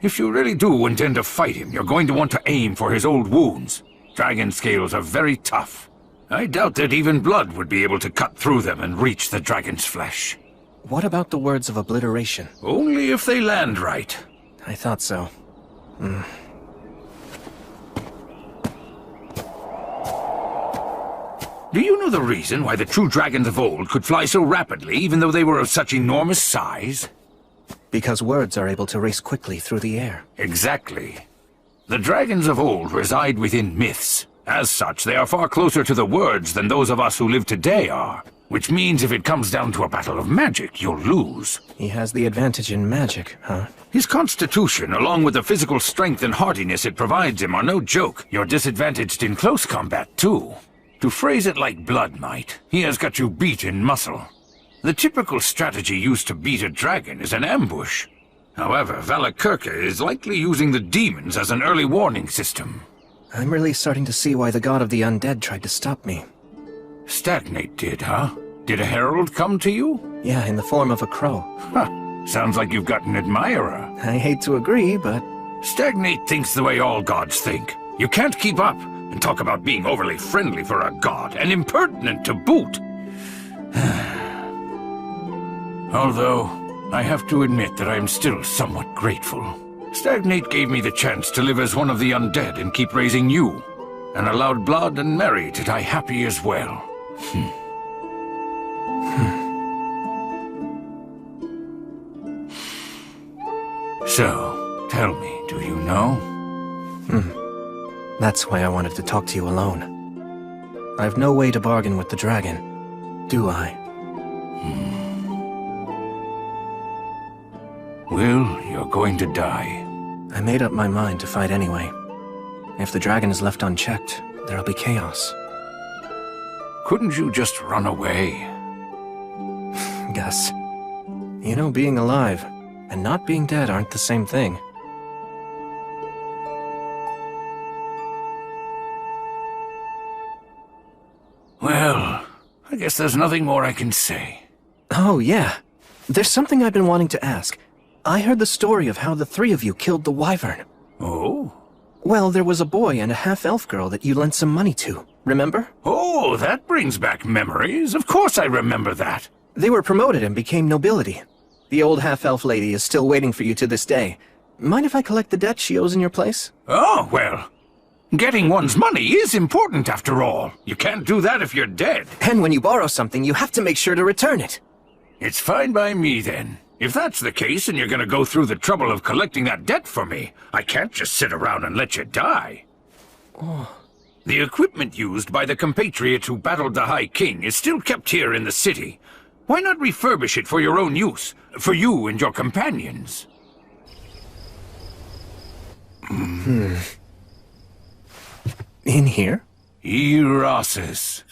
If you really do intend to fight him, you're going to want to aim for his old wounds. Dragon scales are very tough. I doubt that even blood would be able to cut through them and reach the dragon's flesh. What about the words of obliteration? Only if they land right. I thought so. Do you know the reason why the true dragons of old could fly so rapidly, even though they were of such enormous size? Because words are able to race quickly through the air. Exactly. The dragons of old reside within myths. As such, they are far closer to the words than those of us who live today are. Which means if it comes down to a battle of magic, you'll lose. He has the advantage in magic, huh? His constitution, along with the physical strength and hardiness it provides him, are no joke. You're disadvantaged in close combat, too. To phrase it like Blood might, he has got you beat in muscle. The typical strategy used to beat a dragon is an ambush. However, Valakirka is likely using the demons as an early warning system. I'm really starting to see why the god of the undead tried to stop me. Stagnate did, huh? Did a herald come to you? Yeah, in the form of a crow. Huh. Sounds like you've got an admirer. I hate to agree, but... Stagnate thinks the way all gods think. You can't keep up, and talk about being overly friendly for a god, and impertinent to boot. Although, I have to admit that I am still somewhat grateful. Stagnate gave me the chance to live as one of the undead and keep raising you, and allowed Blood and Mary to die happy as well. So, tell me, do you know? That's why I wanted to talk to you alone. I've no way to bargain with the dragon, do I? Well, you're going to die. I made up my mind to fight anyway. If the dragon is left unchecked, there'll be chaos. Couldn't you just run away? Gus, you know being alive and not being dead aren't the same thing. Well, I guess there's nothing more I can say. Oh, yeah. There's something I've been wanting to ask. I heard the story of how the three of you killed the wyvern. Oh? Well, there was a boy and a half-elf girl that you lent some money to, remember? Oh, that brings back memories. Of course I remember that. They were promoted and became nobility. The old half-elf lady is still waiting for you to this day. Mind if I collect the debt she owes in your place? Oh, well, getting one's money is important after all. You can't do that if you're dead. And when you borrow something, you have to make sure to return it. It's fine by me, then. If that's the case and you're gonna go through the trouble of collecting that debt for me, I can't just sit around and let you die. Oh. The equipment used by the compatriots who battled the High King is still kept here in the city. Why not refurbish it for your own use? For you and your companions? In here? Erasis.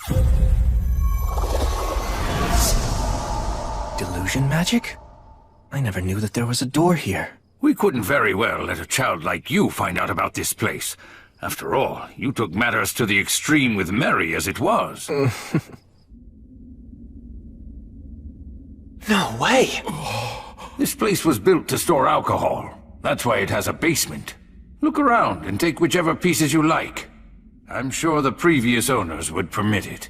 Delusion magic? I never knew that there was a door here. We couldn't very well let a child like you find out about this place. After all, you took matters to the extreme with Mary as it was. No way! This place was built to store alcohol. That's why it has a basement. Look around and take whichever pieces you like. I'm sure the previous owners would permit it.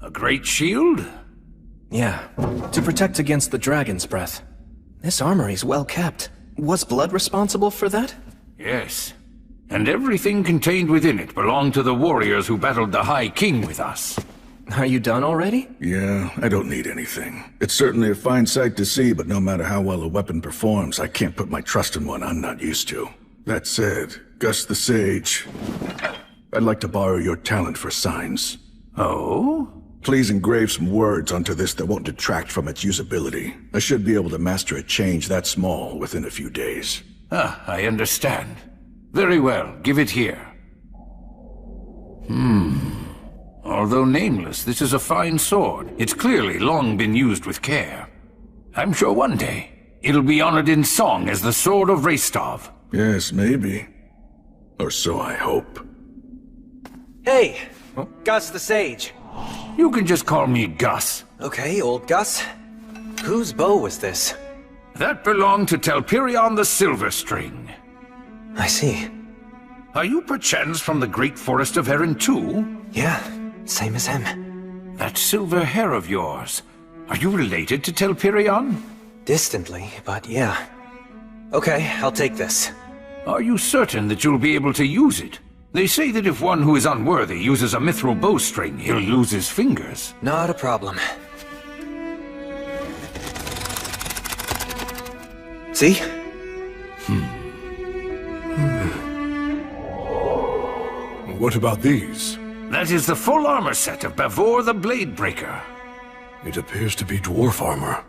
A great shield? Yeah, to protect against the dragon's breath. This armory's well kept. Was Blood responsible for that? Yes. And everything contained within it belonged to the warriors who battled the High King with us. Are you done already? Yeah, I don't need anything. It's certainly a fine sight to see, but no matter how well a weapon performs, I can't put my trust in one I'm not used to. That said, Gus the Sage, I'd like to borrow your talent for signs. Oh? Please engrave some words onto this that won't detract from its usability. I should be able to master a change that small within a few days. Ah, I understand. Very well, give it here. Although nameless, this is a fine sword. It's clearly long been used with care. I'm sure one day, it'll be honored in song as the Sword of Rastov. Yes, maybe. Or so I hope. Hey! Gus the Sage. You can just call me Gus. Okay, old Gus. Whose bow was this? That belonged to Telperion the Silver String. I see. Are you perchance from the great forest of Heron too? Yeah, same as him. That silver hair of yours. Are you related to Telperion? Distantly, but yeah. Okay, I'll take this. Are you certain that you'll be able to use it? They say that if one who is unworthy uses a mithril bowstring, he'll lose his fingers. Not a problem. See? What about these? That is the full armor set of Bavor the Bladebreaker. It appears to be dwarf armor.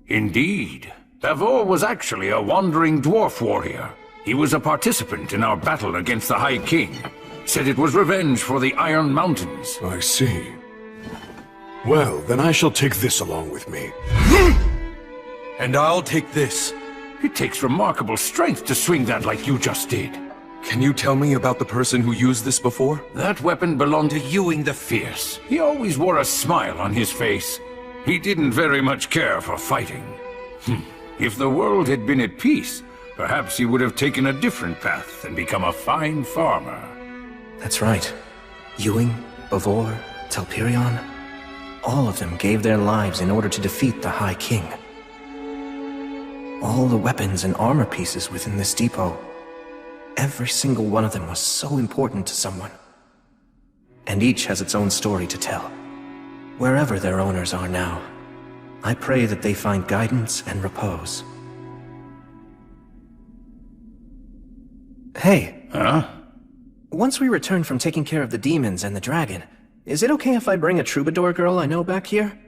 Indeed. Bavor was actually a wandering dwarf warrior. He was a participant in our battle against the High King. Said it was revenge for the Iron Mountains. I see. Well, then I shall take this along with me. And I'll take this. It takes remarkable strength to swing that like you just did. Can you tell me about the person who used this before? That weapon belonged to Ewing the Fierce. He always wore a smile on his face. He didn't very much care for fighting. If the world had been at peace, perhaps he would have taken a different path and become a fine farmer. That's right. Ewing, Bavor, Telperion, all of them gave their lives in order to defeat the High King. All the weapons and armor pieces within this depot, every single one of them was so important to someone. And each has its own story to tell. Wherever their owners are now, I pray that they find guidance and repose. Hey. Huh? Once we return from taking care of the demons and the dragon, is it okay if I bring a troubadour girl I know back here?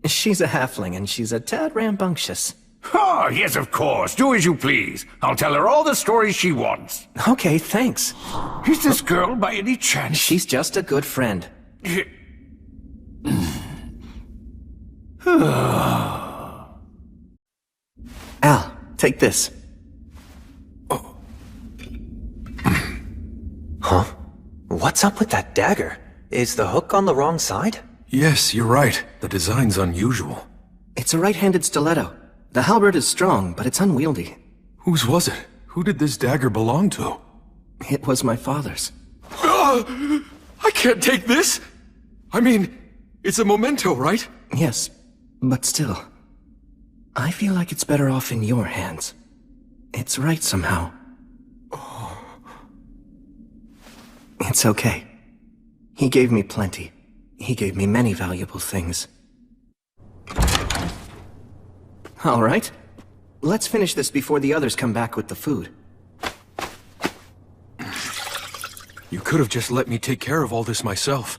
She's a halfling and she's a tad rambunctious. Oh, yes, of course. Do as you please. I'll tell her all the stories she wants. Okay, thanks. Is this girl by any chance? She's just a good friend. Al, take this. Huh? What's up with that dagger? Is the hook on the wrong side? Yes, you're right. The design's unusual. It's a right-handed stiletto. The halberd is strong, but it's unwieldy. Whose was it? Who did this dagger belong to? It was my father's. I can't take this! I mean, it's a memento, right? Yes, but still. I feel like it's better off in your hands. It's right somehow. It's okay. He gave me plenty. He gave me many valuable things. All right. Let's finish this before the others come back with the food. You could have just let me take care of all this myself.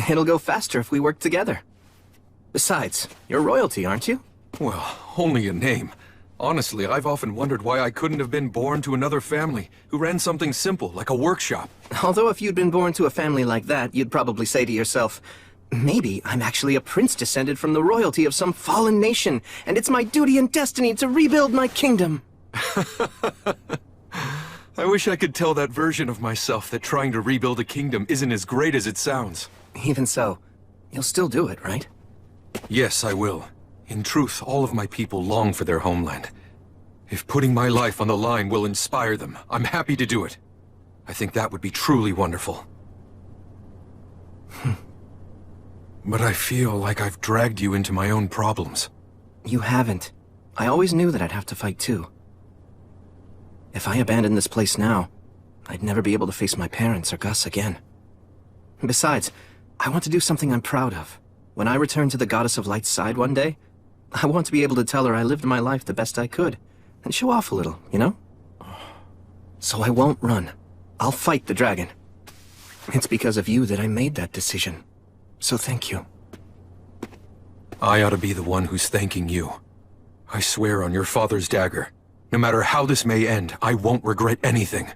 It'll go faster if we work together. Besides, you're royalty, aren't you? Well, only a name. Honestly, I've often wondered why I couldn't have been born to another family who ran something simple, like a workshop. Although if you'd been born to a family like that, you'd probably say to yourself, maybe I'm actually a prince descended from the royalty of some fallen nation, and it's my duty and destiny to rebuild my kingdom. I wish I could tell that version of myself that trying to rebuild a kingdom isn't as great as it sounds. Even so, you'll still do it, right? Yes, I will. In truth, all of my people long for their homeland. If putting my life on the line will inspire them, I'm happy to do it. I think that would be truly wonderful. But I feel like I've dragged you into my own problems. You haven't. I always knew that I'd have to fight too. If I abandon this place now, I'd never be able to face my parents or Gus again. Besides, I want to do something I'm proud of. When I return to the Goddess of Light's side one day, I want to be able to tell her I lived my life the best I could, and show off a little, you know? So I won't run. I'll fight the dragon. It's because of you that I made that decision. So thank you. I ought to be the one who's thanking you. I swear on your father's dagger, no matter how this may end, I won't regret anything.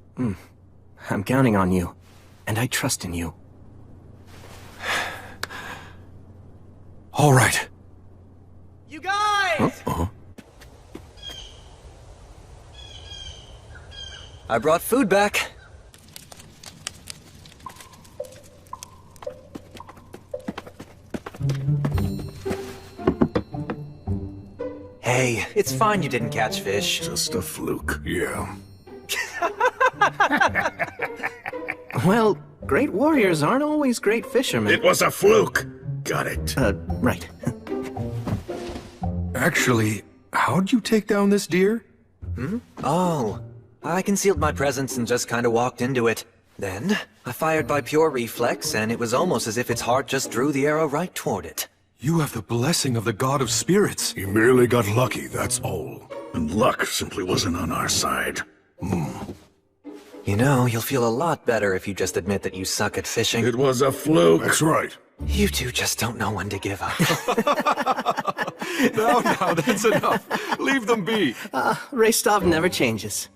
I'm counting on you, and I trust in you. All right. You guys! I brought food back. Hey, it's fine you didn't catch fish. Just a fluke, yeah. Well, great warriors aren't always great fishermen. It was a fluke! Got it. Right. Actually, how'd you take down this deer? Oh, I concealed my presence and just kinda walked into it. Then, I fired by pure reflex, and it was almost as if its heart just drew the arrow right toward it. You have the blessing of the God of Spirits. He merely got lucky, that's all. And luck simply wasn't on our side. You know, you'll feel a lot better if you just admit that you suck at fishing. It was a fluke. That's right. You two just don't know when to give up. No, that's enough. Leave them be. Rostov never changes.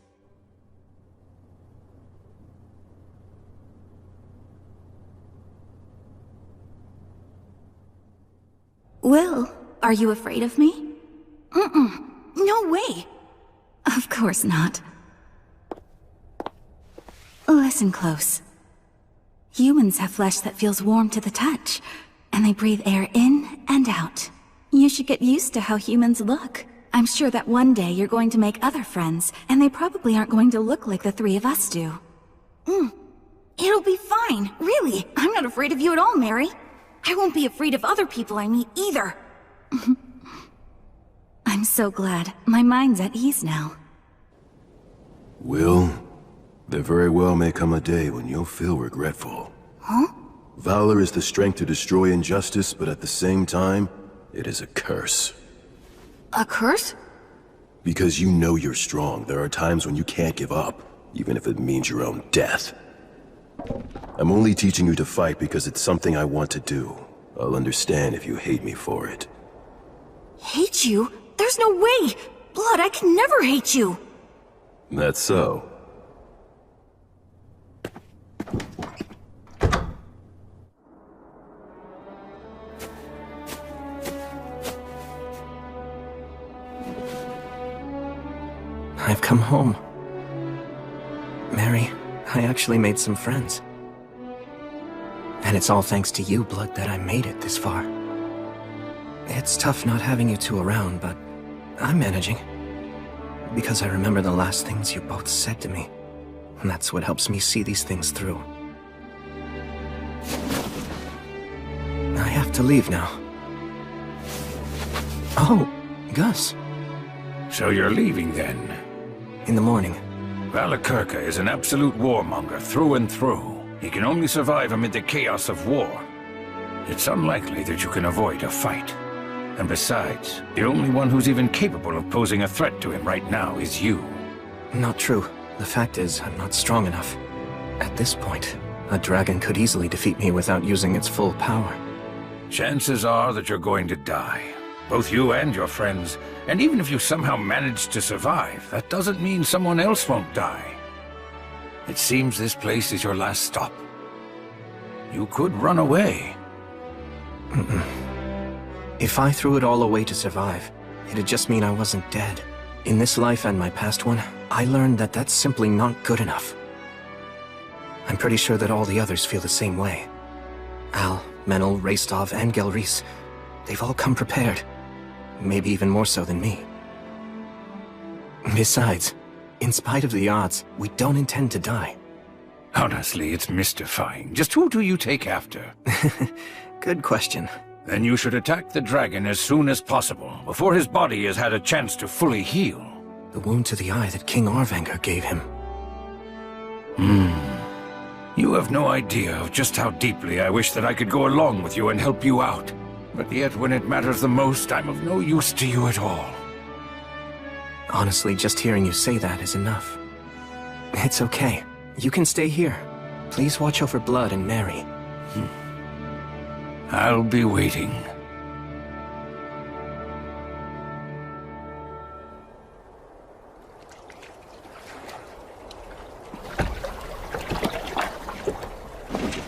Will, are you afraid of me? No way. Of course not. Listen close. Humans have flesh that feels warm to the touch, and they breathe air in and out. You should get used to how humans look. I'm sure that one day you're going to make other friends, and they probably aren't going to look like the three of us do. It'll be fine, really. I'm not afraid of you at all, Mary. I won't be afraid of other people I meet either. I'm so glad. My mind's at ease now. Will, there very well may come a day when you'll feel regretful. Huh? Valor is the strength to destroy injustice, but at the same time, it is a curse. A curse? Because you know you're strong, there are times when you can't give up, even if it means your own death. I'm only teaching you to fight because it's something I want to do. I'll understand if you hate me for it. Hate you? There's no way! Blood, I can never hate you! That's so. I've come home. Mary, I actually made some friends. And it's all thanks to you, Blood, that I made it this far. It's tough not having you two around, but I'm managing. Because I remember the last things you both said to me. And that's what helps me see these things through. I have to leave now. Oh, Gus. So you're leaving then? In the morning. Valakirka is an absolute warmonger through and through. He can only survive amid the chaos of war. It's unlikely that you can avoid a fight. And besides, the only one who's even capable of posing a threat to him right now is you. Not true. The fact is, I'm not strong enough. At this point, a dragon could easily defeat me without using its full power. Chances are that you're going to die. Both you and your friends. And even if you somehow manage to survive, that doesn't mean someone else won't die. It seems this place is your last stop. You could run away. If I threw it all away to survive, it'd just mean I wasn't dead. In this life and my past one, I learned that that's simply not good enough. I'm pretty sure that all the others feel the same way. Al, Menel, Rostov, and Gelreese, they've all come prepared. Maybe even more so than me. Besides, in spite of the odds, we don't intend to die. Honestly, it's mystifying. Just who do you take after? Good question. Then you should attack the dragon as soon as possible, before his body has had a chance to fully heal. The wound to the eye that King Arvanger gave him. You have no idea of just how deeply I wish that I could go along with you and help you out. But yet, when it matters the most, I'm of no use to you at all. Honestly, just hearing you say that is enough. It's okay. You can stay here. Please watch over Blood and Mary. I'll be waiting.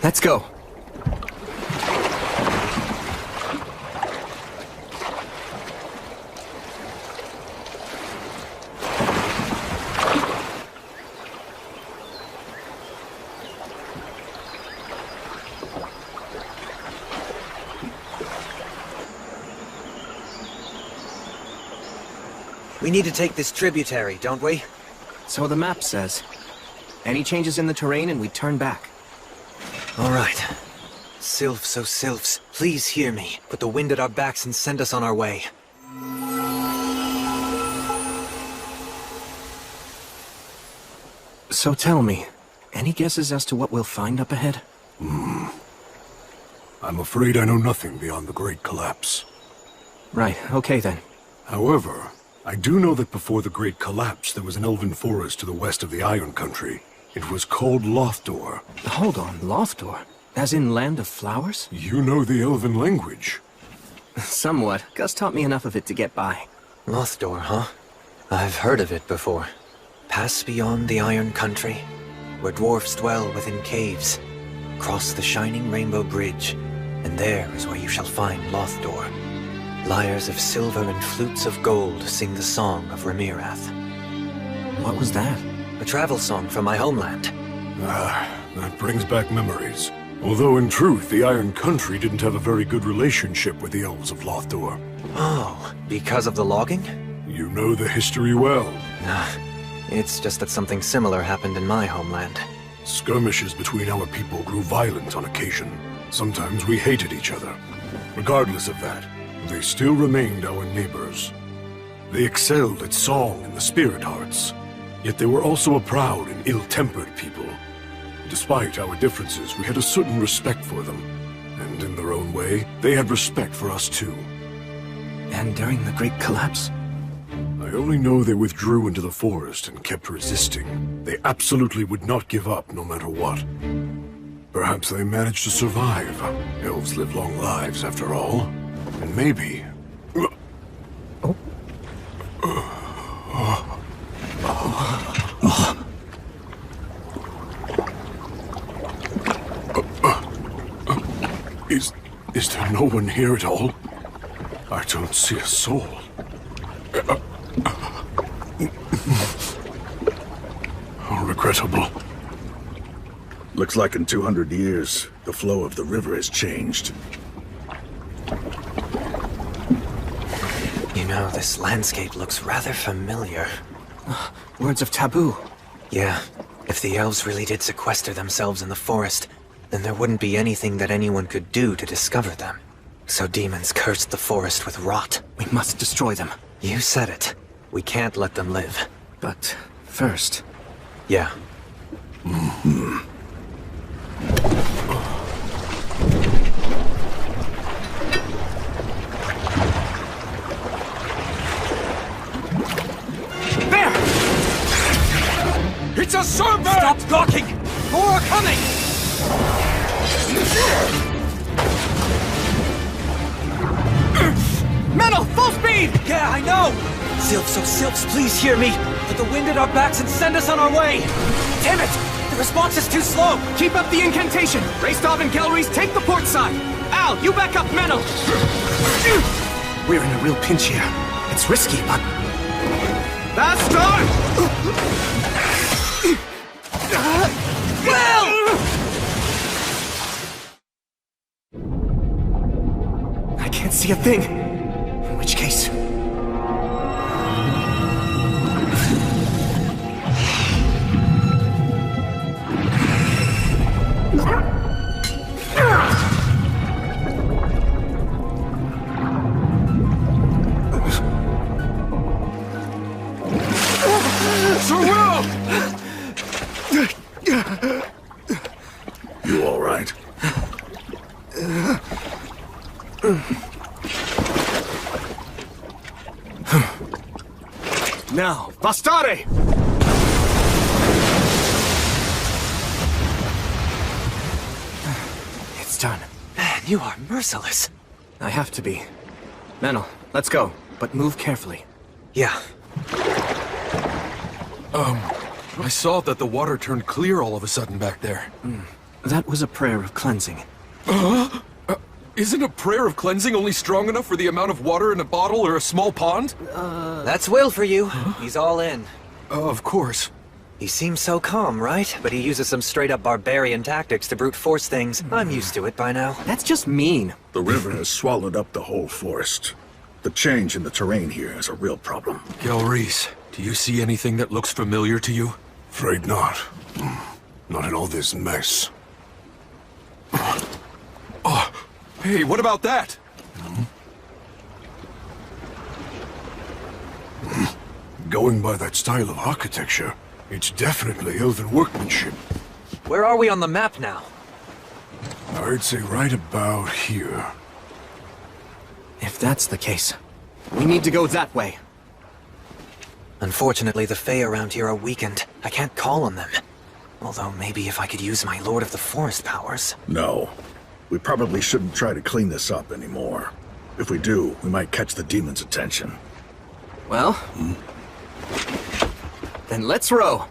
Let's go. We need to take this tributary, don't we? So the map says. Any changes in the terrain and we turn back. All right. Sylphs, oh Sylphs, please hear me. Put the wind at our backs and send us on our way. So tell me, any guesses as to what we'll find up ahead? I'm afraid I know nothing beyond the Great Collapse. Right, okay then. However, I do know that before the Great Collapse, there was an elven forest to the west of the Iron Country. It was called Lothdor. Hold on, Lothdor? As in Land of Flowers? You know the elven language. Somewhat. Gus taught me enough of it to get by. Lothdor, huh? I've heard of it before. Pass beyond the Iron Country, where dwarfs dwell within caves. Cross the shining rainbow bridge, and there is where you shall find Lothdor. Lyres of silver and flutes of gold sing the song of Remirath. What was that? A travel song from my homeland. That brings back memories. Although in truth, the Iron Country didn't have a very good relationship with the elves of Lothdor. Oh, because of the logging? You know the history well. It's just that something similar happened in my homeland. Skirmishes between our people grew violent on occasion. Sometimes we hated each other. Regardless of that, they still remained our neighbors. They excelled at song and the spirit arts, yet they were also a proud and ill-tempered people. Despite our differences, we had a certain respect for them, and in their own way, they had respect for us too. And during the Great Collapse? I only know they withdrew into the forest and kept resisting. They absolutely would not give up no matter what. Perhaps they managed to survive. Elves live long lives after all. And maybe... Is there no one here at all? I don't see a soul. How regrettable. Looks like in 200 years, the flow of the river has changed. You know, this landscape looks rather familiar. Words of taboo. Yeah, if the elves really did sequester themselves in the forest, then there wouldn't be anything that anyone could do to discover them. So demons cursed the forest with rot. We must destroy them. You said it. We can't let them live. But first... Yeah. There! It's a serpent! Stop gawking! More are coming! Metal, full speed! Yeah, I know! Sylphs, oh Sylphs, please hear me! Put the wind at our backs and send us on our way! Damn it! The response is too slow! Keep up the incantation! Raystov and Gelreys, take the port side! Al, you back up Metal! We're in a real pinch here. It's risky, but... Faster! Will! I can't see a thing. In which case... Sir Will! Now, Bastare! It's done. Man, you are merciless. I have to be. Menel, let's go, but move carefully. Yeah. I saw that the water turned clear all of a sudden back there. That was a prayer of cleansing. Isn't a prayer of cleansing only strong enough for the amount of water in a bottle or a small pond? That's Will for you. He's all in. Of course. He seems so calm, right? But he uses some straight-up barbarian tactics to brute force things. I'm used to it by now. That's just mean. The river has swallowed up the whole forest. The change in the terrain here is a real problem. Gelreese, do you see anything that looks familiar to you? Afraid not. Not in all this mess. Oh, hey, what about that? Going by that style of architecture, it's definitely elven workmanship. Where are we on the map now? I'd say right about here. If that's the case, we need to go that way. Unfortunately, the Fae around here are weakened. I can't call on them. Although maybe if I could use my Lord of the Forest powers. No. We probably shouldn't try to clean this up anymore. If we do, we might catch the demon's attention. Well, then let's row.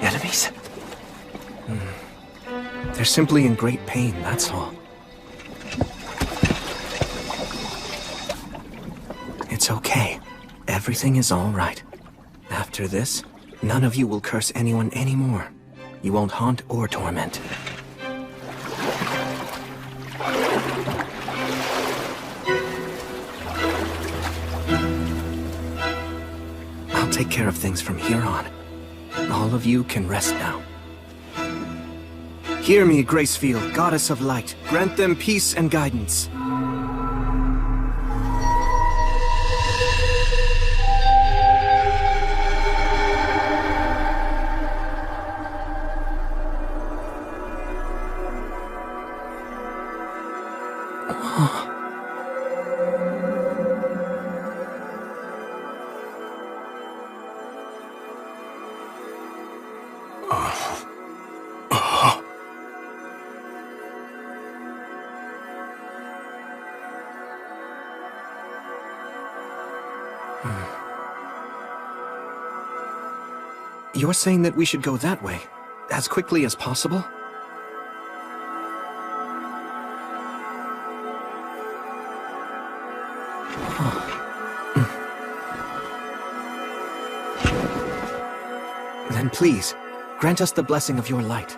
Enemies? They're simply in great pain, that's all. It's okay. Everything is all right. After this, none of you will curse anyone anymore. You won't haunt or torment. I'll take care of things from here on. All of you can rest now. Hear me, Gracefield, Goddess of Light. Grant them peace and guidance. You're saying that we should go that way, as quickly as possible? Then please, grant us the blessing of your light.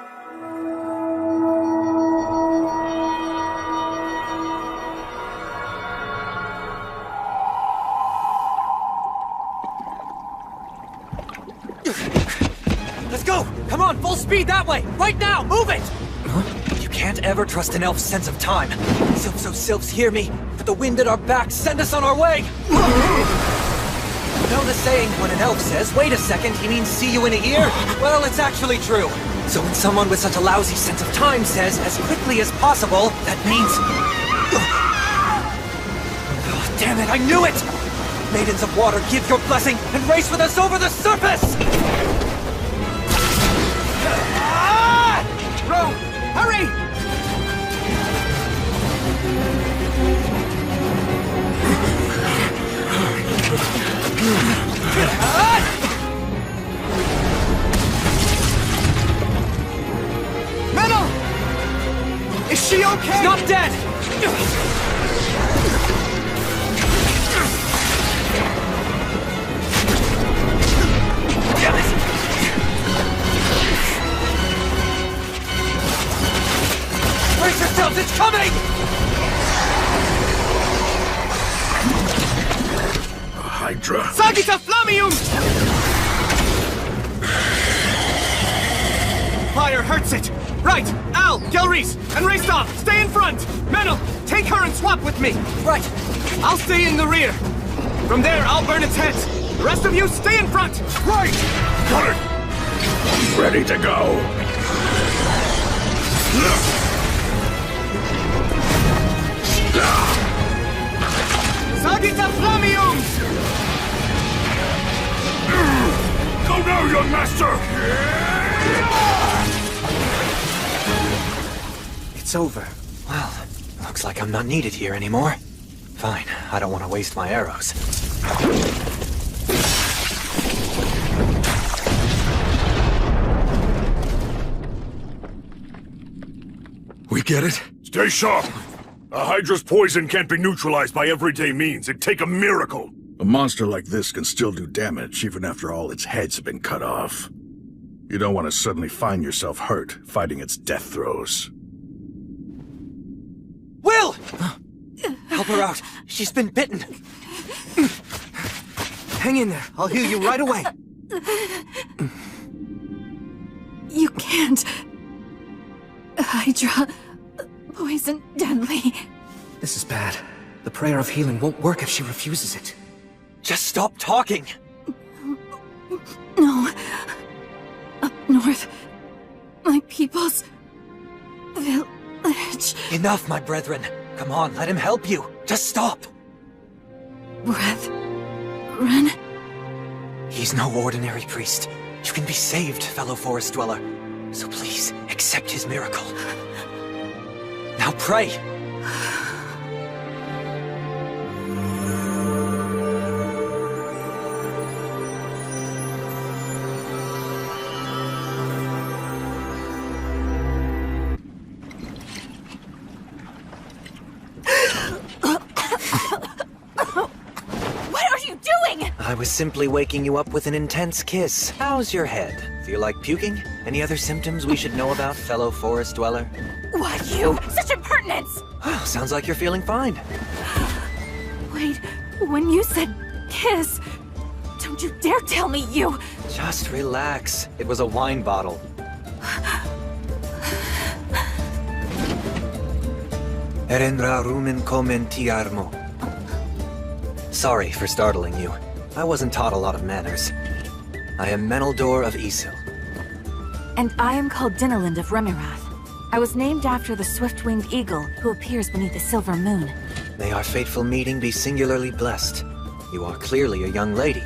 Let's go! Come on, full speed that way! Right now! Move it! Huh? You can't ever trust an elf's sense of time. Sylphs, hear me. Put the wind at our backs, send us on our way! You know the saying, when an elf says, wait a second, he means see you in a year? Well, it's actually true. So when someone with such a lousy sense of time says, as quickly as possible, that means... Oh, damn it, I knew it! Maidens of Water, give your blessing and race with us over the surface! Row! Hurry! Menel! Is she okay? She's not dead! Damn it! Brace yourselves, it's coming! A Hydra. Sagita Flamium! hurts it! Right! Al, Gelreese, and Raystop, stay in front! Menel, take her and swap with me! Right! I'll stay in the rear! From there, I'll burn its head! The rest of you, stay in front! Right! Got it! Ready to go! Sagita Flamium! Go now, young master! It's over. Well, looks like I'm not needed here anymore. Fine, I don't want to waste my arrows. We get it? Stay sharp! A Hydra's poison can't be neutralized by everyday means. It'd take a miracle. A monster like this can still do damage even after all its heads have been cut off. You don't want to suddenly find yourself hurt fighting its death throes. Will! Help her out. She's been bitten. Hang in there. I'll heal you right away. You can't. Hydra. Poison deadly. This is bad. The prayer of healing won't work if she refuses it. Just stop talking! No. Up north. My people's village. Enough, my brethren. Come on, let him help you. Just stop. Run. He's no ordinary priest. You can be saved, fellow forest dweller. So please, accept his miracle. Now pray! I was simply waking you up with an intense kiss. How's your head? Feel like puking? Any other symptoms we should know about, fellow forest dweller? Why, you? Such impertinence! Oh, sounds like you're feeling fine. Wait, when you said kiss, don't you dare tell me you... Just relax. It was a wine bottle. Erenra rumen komen tiarmo. Sorry for startling you. I wasn't taught a lot of manners. I am Meneldor of Isil. And I am called Dinalind of Remirath. I was named after the swift-winged eagle who appears beneath the silver moon. May our fateful meeting be singularly blessed. You are clearly a young lady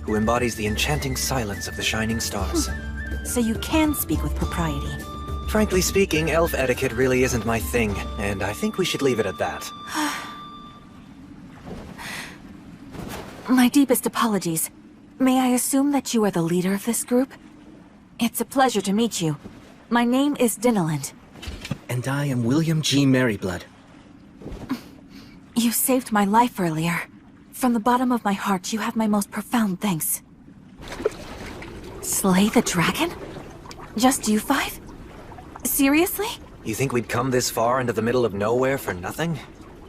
who embodies the enchanting silence of the shining stars. So you can speak with propriety. Frankly speaking, elf etiquette really isn't my thing, and I think we should leave it at that. My deepest apologies. May I assume that you are the leader of this group? It's a pleasure to meet you. My name is Dinalind. And I am William G. Merryblood. You saved my life earlier. From the bottom of my heart, you have my most profound thanks. Slay the dragon? Just you five? Seriously? You think we'd come this far into the middle of nowhere for nothing?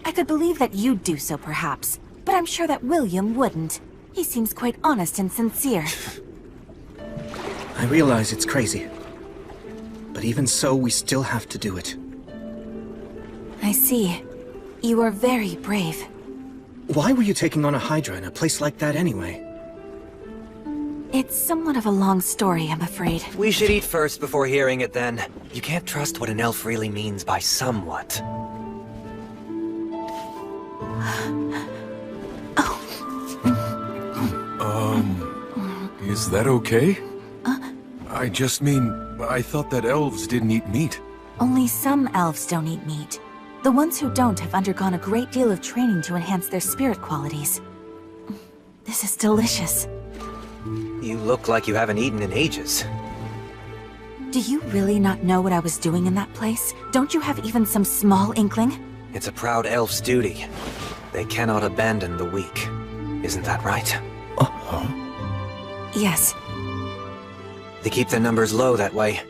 I could believe that you'd do so, perhaps. But I'm sure that William wouldn't. He seems quite honest and sincere. I realize it's crazy. But even so, we still have to do it. I see. You are very brave. Why were you taking on a Hydra in a place like that anyway? It's somewhat of a long story, I'm afraid. We should eat first before hearing it then. You can't trust what an elf really means by somewhat. Is that okay? I just mean, I thought that elves didn't eat meat. Only some elves don't eat meat. The ones who don't have undergone a great deal of training to enhance their spirit qualities. This is delicious. You look like you haven't eaten in ages. Do you really not know what I was doing in that place? Don't you have even some small inkling? It's a proud elf's duty. They cannot abandon the weak. Isn't that right? Yes. They keep their numbers low that way.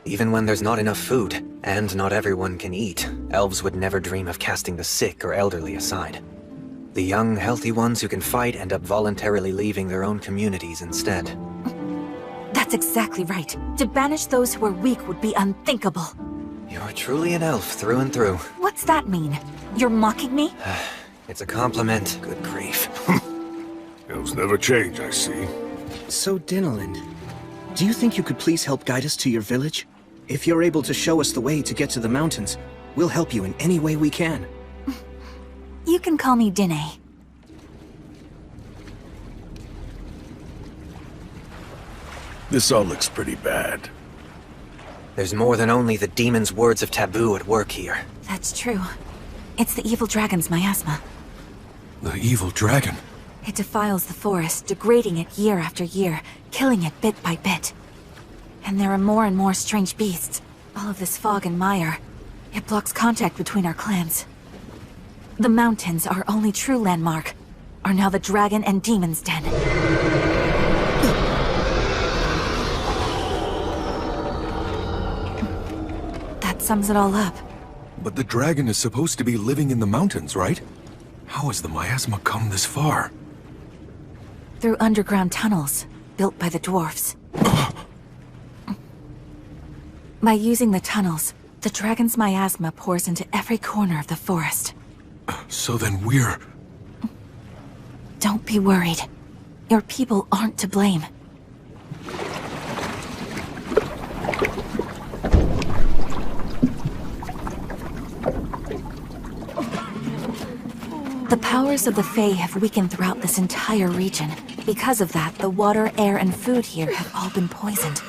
Even when there's not enough food, and not everyone can eat, elves would never dream of casting the sick or elderly aside. The young, healthy ones who can fight end up voluntarily leaving their own communities instead. That's exactly right. To banish those who are weak would be unthinkable. You're truly an elf through and through. What's that mean? You're mocking me? It's a compliment. Good grief. Elves never change, I see. So, Dinalind, do you think you could please help guide us to your village? If you're able to show us the way to get to the mountains, we'll help you in any way we can. You can call me Dine. This all looks pretty bad. There's more than only the demon's words of taboo at work here. That's true. It's the evil dragon's miasma. The evil dragon? It defiles the forest, degrading it year after year, killing it bit by bit. And there are more and more strange beasts. All of this fog and mire. It blocks contact between our clans. The mountains, our only true landmark, are now the dragon and demon's den. That sums it all up. But the dragon is supposed to be living in the mountains, right? How has the miasma come this far? Through underground tunnels, built by the dwarfs. By using the tunnels, the dragon's miasma pours into every corner of the forest. So then we're... Don't be worried. Your people aren't to blame. The powers of the Fae have weakened throughout this entire region. Because of that, the water, air, and food here have all been poisoned.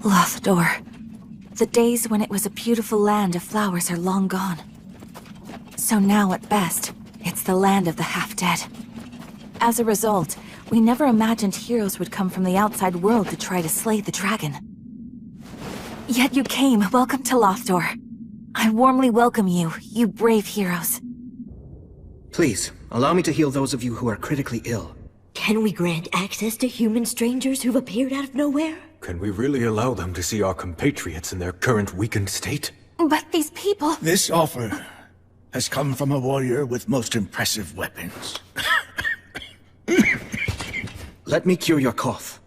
Lothdor. The days when it was a beautiful land of flowers are long gone. So now, at best, it's the land of the half-dead. As a result, we never imagined heroes would come from the outside world to try to slay the dragon. Yet you came. Welcome to Lothdor. I warmly welcome you, you brave heroes. Please, allow me to heal those of you who are critically ill. Can we grant access to human strangers who've appeared out of nowhere? Can we really allow them to see our compatriots in their current weakened state? But these people... This offer has come from a warrior with most impressive weapons. Let me cure your cough.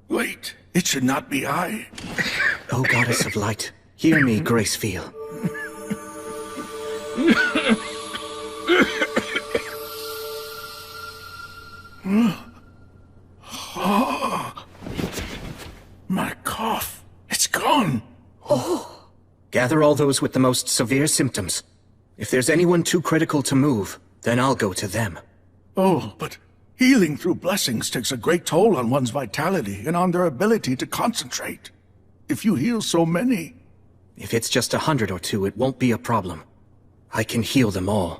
Wait, it should not be I. O Goddess of Light, hear me, Gracefeel. My cough. It's gone. Oh. Gather all those with the most severe symptoms. If there's anyone too critical to move, then I'll go to them. Oh, but healing through blessings takes a great toll on one's vitality and on their ability to concentrate. If you heal so many... If it's just 100 or 2, it won't be a problem. I can heal them all.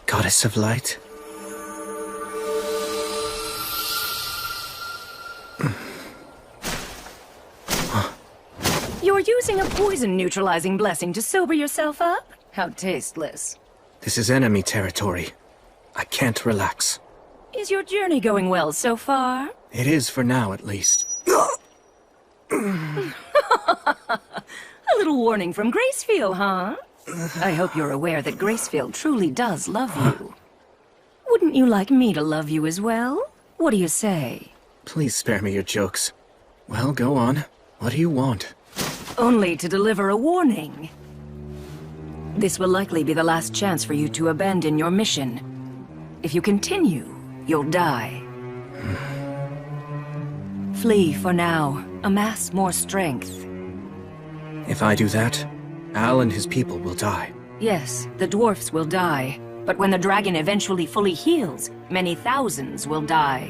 Goddess of Light. You're using a poison-neutralizing blessing to sober yourself up? How tasteless. This is enemy territory. I can't relax. Is your journey going well so far? It is for now, at least. A little warning from Gracefield, huh? I hope you're aware that Gracefield truly does love you. Wouldn't you like me to love you as well? What do you say? Please spare me your jokes. Well, go on. What do you want? Only to deliver a warning. This will likely be the last chance for you to abandon your mission. If you continue, you'll die. Flee for now. Amass more strength. If I do that, Al and his people will die. Yes, the dwarfs will die. But when the dragon eventually fully heals, many thousands will die.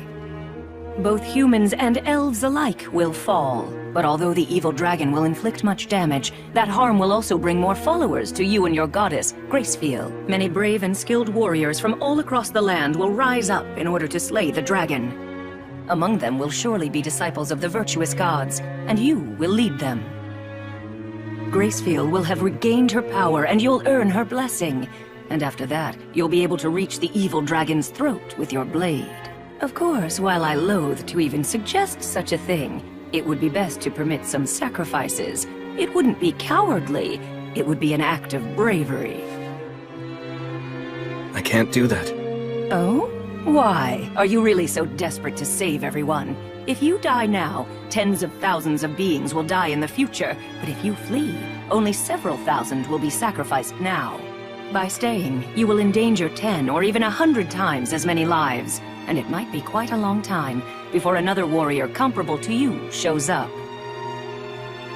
Both humans and elves alike will fall. But although the evil dragon will inflict much damage, that harm will also bring more followers to you and your goddess, Gracefield. Many brave and skilled warriors from all across the land will rise up in order to slay the dragon. Among them will surely be disciples of the virtuous gods, and you will lead them. Gracefield will have regained her power, and you'll earn her blessing. And after that, you'll be able to reach the evil dragon's throat with your blade. Of course, while I loathe to even suggest such a thing, it would be best to permit some sacrifices. It wouldn't be cowardly. It would be an act of bravery. I can't do that. Oh? Why? Are you really so desperate to save everyone? If you die now, tens of thousands of beings will die in the future. But if you flee, only several thousand will be sacrificed now. By staying, you will endanger 10 or even 100 times as many lives. And it might be quite a long time before another warrior comparable to you shows up.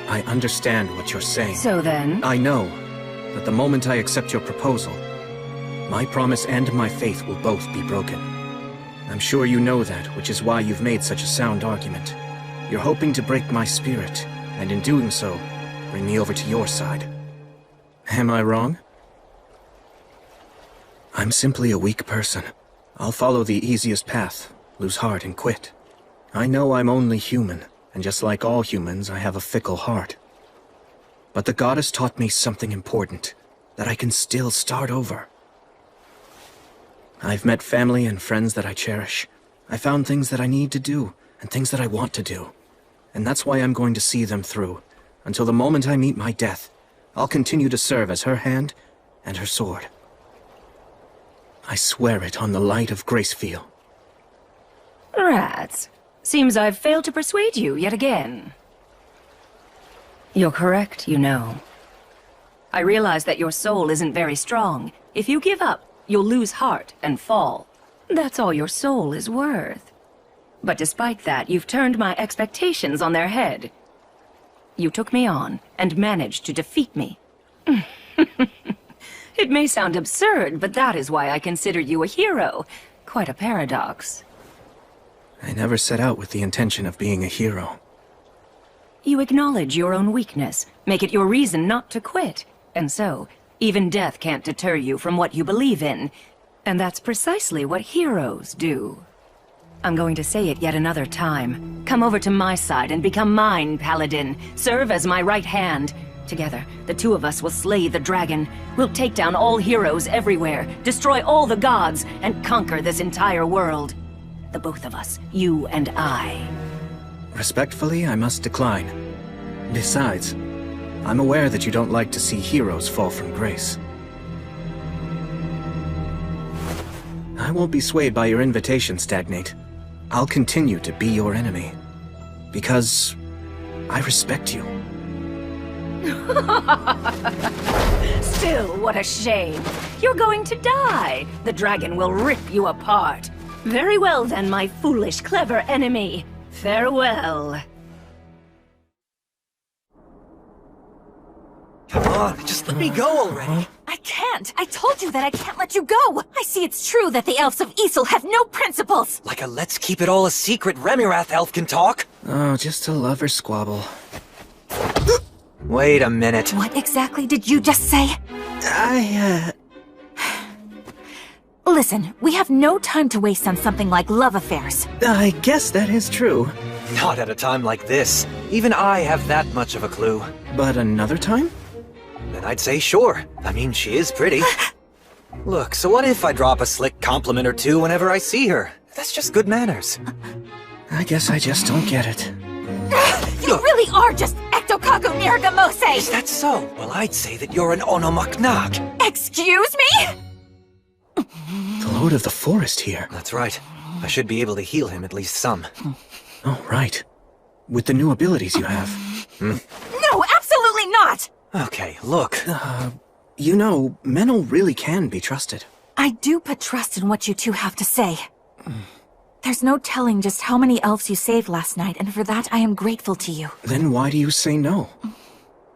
I understand what you're saying. So then? I know that the moment I accept your proposal, my promise and my faith will both be broken. I'm sure you know that, which is why you've made such a sound argument. You're hoping to break my spirit, and in doing so, bring me over to your side. Am I wrong? I'm simply a weak person. I'll follow the easiest path, lose heart and quit. I know I'm only human, and just like all humans, I have a fickle heart. But the goddess taught me something important, that I can still start over. I've met family and friends that I cherish. I found things that I need to do, and things that I want to do. And that's why I'm going to see them through. Until the moment I meet my death, I'll continue to serve as her hand and her sword. I swear it on the light of Gracefield. Rats. Seems I've failed to persuade you yet again. You're correct, you know. I realize that your soul isn't very strong. If you give up, you'll lose heart and fall. That's all your soul is worth. But despite that, you've turned my expectations on their head. You took me on and managed to defeat me. It may sound absurd, but that is why I consider you a hero. Quite a paradox. I never set out with the intention of being a hero. You acknowledge your own weakness, make it your reason not to quit. And so, even death can't deter you from what you believe in. And that's precisely what heroes do. I'm going to say it yet another time. Come over to my side and become mine, Paladin. Serve as my right hand. Together, the two of us will slay the dragon. We'll take down all heroes everywhere, destroy all the gods, and conquer this entire world. The both of us, you and I. Respectfully, I must decline. Besides, I'm aware that you don't like to see heroes fall from grace. I won't be swayed by your invitation, Stagnate. I'll continue to be your enemy. Because I respect you. Still, what a shame. You're going to die. The dragon will rip you apart. Very well then, my foolish, clever enemy. Farewell. Come on, just let me go already. I can't. I told you that I can't let you go. I see it's true that the elves of Isel have no principles. Like a let's keep it all a secret Remirath elf can talk. Oh, just a lover squabble. Wait a minute. What exactly did you just say? Listen, we have no time to waste on something like love affairs. I guess that is true. Not at a time like this. Even I have that much of a clue. But another time? Then I'd say sure. I mean, she is pretty. Look, so what if I drop a slick compliment or two whenever I see her? That's just good manners. I guess I just don't get it. You really are just Ectokaku Niragamose! Is that so? Well, I'd say that you're an Onomaknak. Excuse me? The Lord of the Forest here. That's right. I should be able to heal him at least some. Oh, right. With the new abilities you have. No, absolutely not! Okay, look. You know, Menel really can be trusted. I do put trust in what you two have to say. There's no telling just how many elves you saved last night, and for that I am grateful to you. Then why do you say no?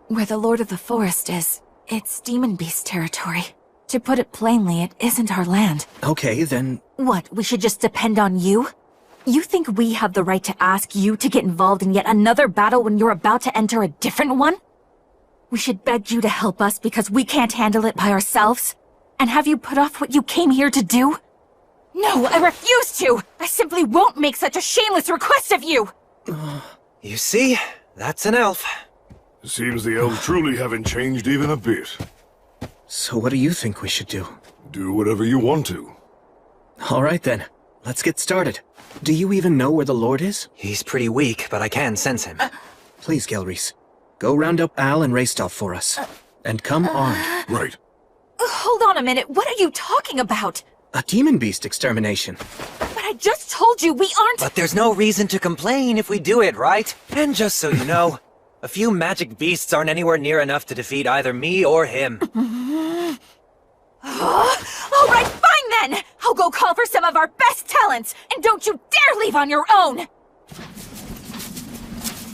Where the Lord of the Forest is, it's Demon Beast territory. To put it plainly, it isn't our land. Okay, then... What, we should just depend on you? You think we have the right to ask you to get involved in yet another battle when you're about to enter a different one? We should beg you to help us because we can't handle it by ourselves? And have you put off what you came here to do? No, I refuse to! I simply won't make such a shameless request of you! You see? That's an elf. Seems the elves truly haven't changed even a bit. So what do you think we should do? Do whatever you want to. All right then, let's get started. Do you even know where the Lord is? He's pretty weak, but I can sense him. Please, Gelreese, go round up Al and Raystov for us. And come armed. Right. Hold on a minute, what are you talking about? A demon beast extermination. But I just told you we aren't— But there's no reason to complain if we do it, right? And just so you know, a few magic beasts aren't anywhere near enough to defeat either me or him. All right, fine then! I'll go call for some of our best talents, and don't you dare leave on your own!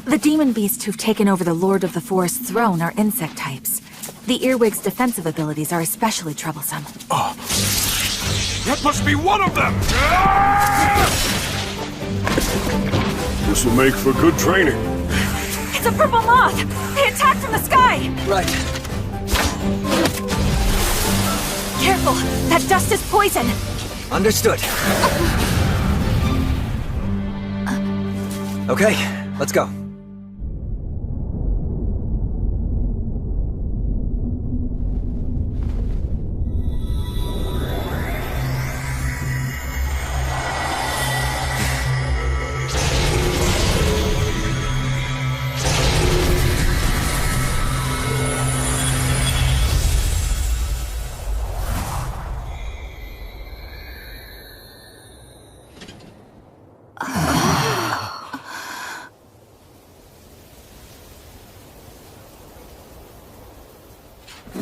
The demon beasts who've taken over the Lord of the Forest's throne are insect types. The earwig's defensive abilities are especially troublesome. That must be one of them! This will make for good training. It's a purple moth! They attack from the sky! Right. Careful! That dust is poison! Understood. Okay, let's go.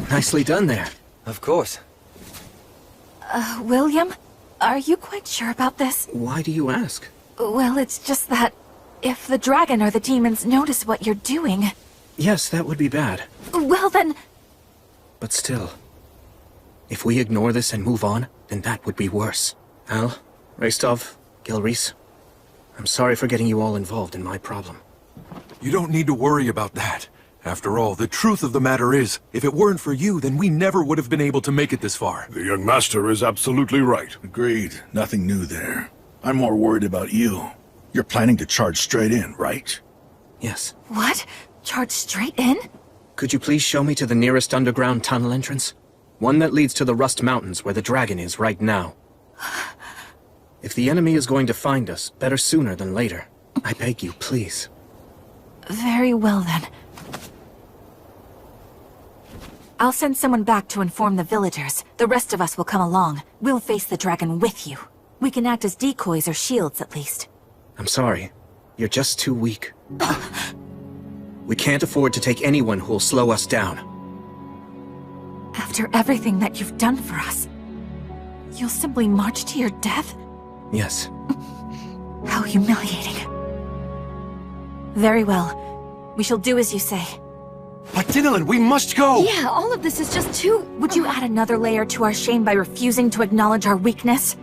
Nicely done there. Of course. William? Are you quite sure about this? Why do you ask? Well, it's just that if the dragon or the demons notice what you're doing... Yes, that would be bad. Well then... But still, if we ignore this and move on, then that would be worse. Al, Raystov, Gelreese, I'm sorry for getting you all involved in my problem. You don't need to worry about that. After all, the truth of the matter is, if it weren't for you, then we never would have been able to make it this far. The young master is absolutely right. Agreed. Nothing new there. I'm more worried about you. You're planning to charge straight in, right? Yes. What? Charge straight in? Could you please show me to the nearest underground tunnel entrance? One that leads to the Rust Mountains where the dragon is right now. If the enemy is going to find us, better sooner than later. I beg you, please. Very well then. I'll send someone back to inform the villagers. The rest of us will come along. We'll face the dragon with you. We can act as decoys or shields, at least. I'm sorry. You're just too weak. We can't afford to take anyone who'll slow us down. After everything that you've done for us, you'll simply march to your death? Yes. How humiliating. Very well. We shall do as you say. But Dinalin, we must go! Yeah, all of this is just too... Would you add another layer to our shame by refusing to acknowledge our weakness?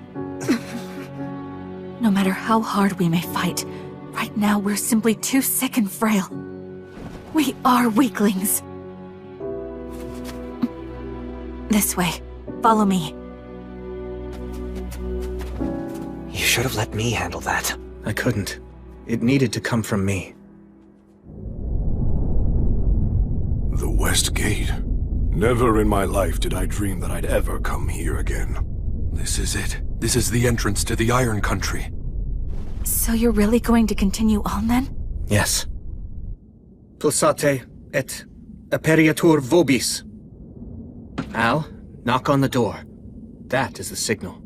No matter how hard we may fight, right now we're simply too sick and frail. We are weaklings. This way. Follow me. You should have let me handle that. I couldn't. It needed to come from me. The West Gate. Never in my life did I dream that I'd ever come here again. This is it. This is the entrance to the Iron Country. So you're really going to continue on then? Yes. Pulsate et aperiatur vobis. Al, knock on the door. That is the signal.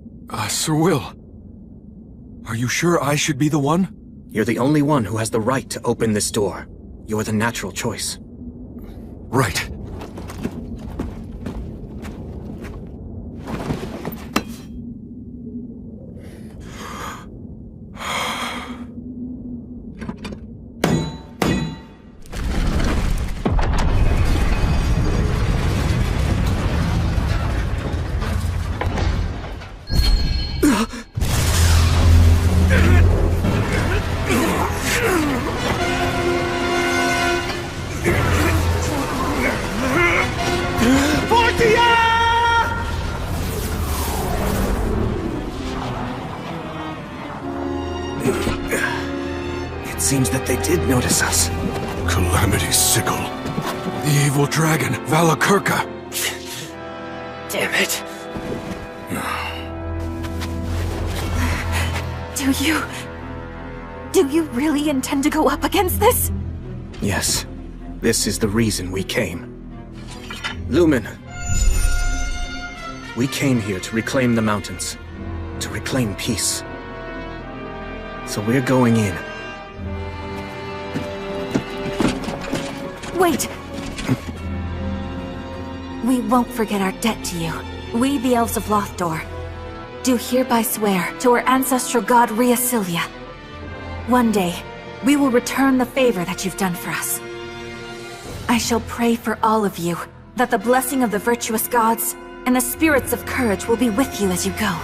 Sir Will. Are you sure I should be the one? You're the only one who has the right to open this door. You're the natural choice. Right. It seems that they did notice us. Calamity Sickle. The evil dragon, Valakirka. Damn it. Do you really intend to go up against this? Yes. This is the reason we came. Lumen. We came here to reclaim the mountains. To reclaim peace. So we're going in. Wait! We won't forget our debt to you. We, the Elves of Lothdor, do hereby swear to our ancestral god Rheasilia. One day, we will return the favor that you've done for us. I shall pray for all of you, that the blessing of the virtuous gods and the spirits of courage will be with you as you go.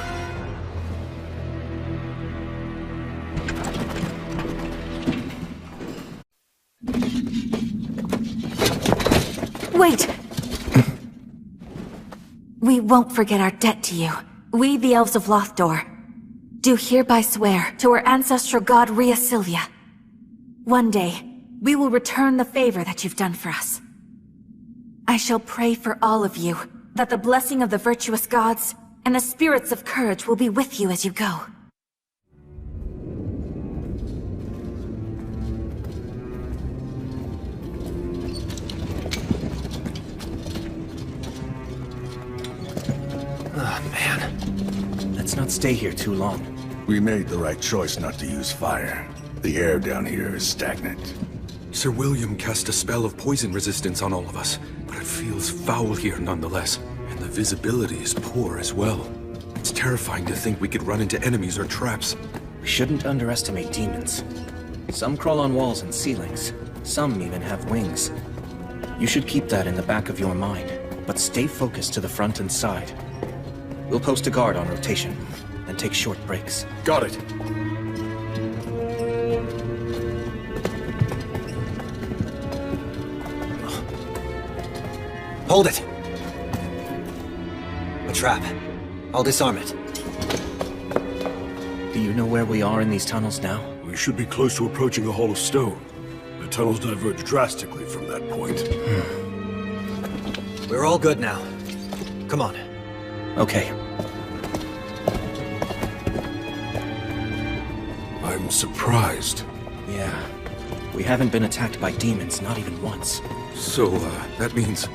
Wait! We won't forget our debt to you. We, the Elves of Lothdor, do hereby swear to our ancestral god Rheasilia. One day, we will return the favor that you've done for us. I shall pray for all of you, that the blessing of the virtuous gods and the spirits of courage will be with you as you go. Oh, man. Let's not stay here too long. We made the right choice not to use fire. The air down here is stagnant. Sir William cast a spell of poison resistance on all of us, but it feels foul here nonetheless. And the visibility is poor as well. It's terrifying to think we could run into enemies or traps. We shouldn't underestimate demons. Some crawl on walls and ceilings. Some even have wings. You should keep that in the back of your mind, but stay focused to the front and side. We'll post a guard on rotation, and take short breaks. Got it. Hold it! A trap. I'll disarm it. Do you know where we are in these tunnels now? We should be close to approaching a Hall of Stone. The tunnels diverge drastically from that point. We're all good now. Come on. Okay. I'm surprised. Yeah. We haven't been attacked by demons, not even once. So, that means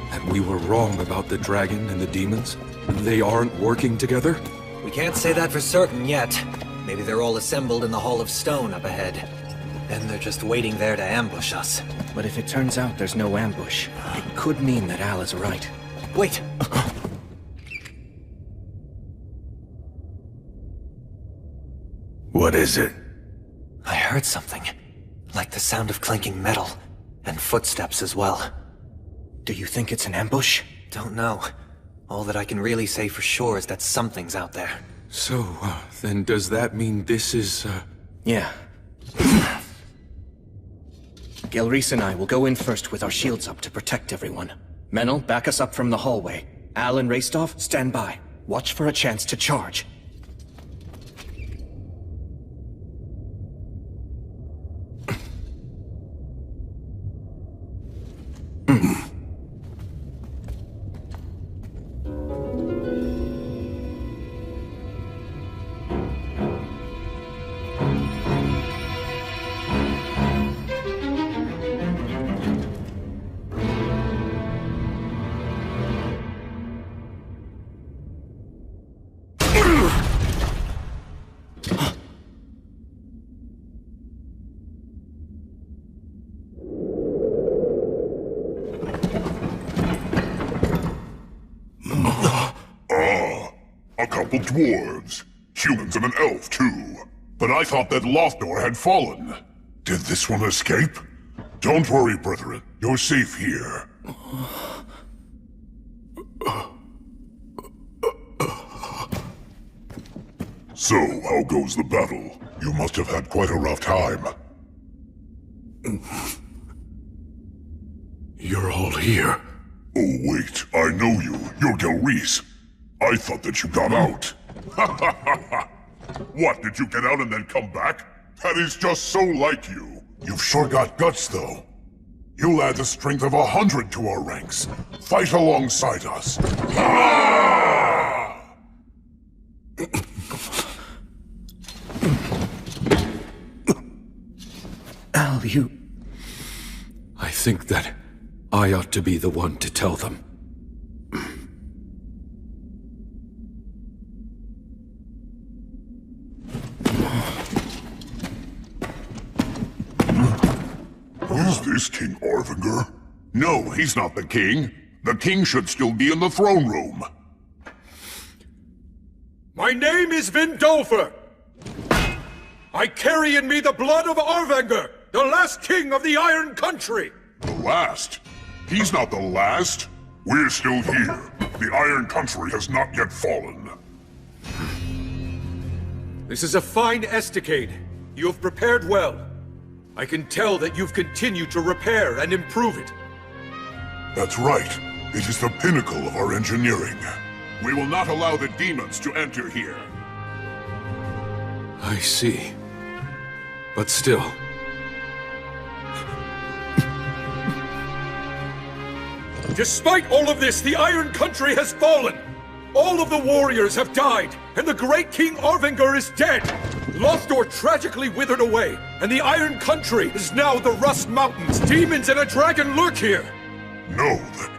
that we were wrong about the dragon and the demons? They aren't working together? We can't say that for certain yet. Maybe they're all assembled in the Hall of Stone up ahead. Then they're just waiting there to ambush us. But if it turns out there's no ambush, it could mean that Al is right. Wait! What is it? I heard something. Like the sound of clanking metal. And footsteps as well. Do you think it's an ambush? Don't know. All that I can really say for sure is that something's out there. So, then does that mean this is, Yeah. Gelreese and I will go in first with our shields up to protect everyone. Menel, back us up from the hallway. Al and Raistov, stand by. Watch for a chance to charge. Dwarves, humans and an elf too. But I thought that Lothdor had fallen. Did this one escape? Don't worry, brethren. You're safe here. So, how goes the battle? You must have had quite a rough time. You're all here. Oh wait, I know you. You're Gelreese. I thought that you got out. What, did you get out and then come back? That is just so like you. You've sure got guts, though. You'll add the strength of 100 to our ranks. Fight alongside us. Al, you... I think that I ought to be the one to tell them. Is this King Orvinger? No, he's not the king. The king should still be in the throne room. My name is Vindolfer. I carry in me the blood of Orvinger, the last king of the Iron Country. The last? He's not the last. We're still here. The Iron Country has not yet fallen. This is a fine estacade. You have prepared well. I can tell that you've continued to repair and improve it. That's right. It is the pinnacle of our engineering. We will not allow the demons to enter here. I see. But still... Despite all of this, the Iron Country has fallen! All of the warriors have died, and the great King Orvinger is dead! Lothdor tragically withered away, and the Iron Country is now the Rust Mountains. Demons and a dragon lurk here! No, that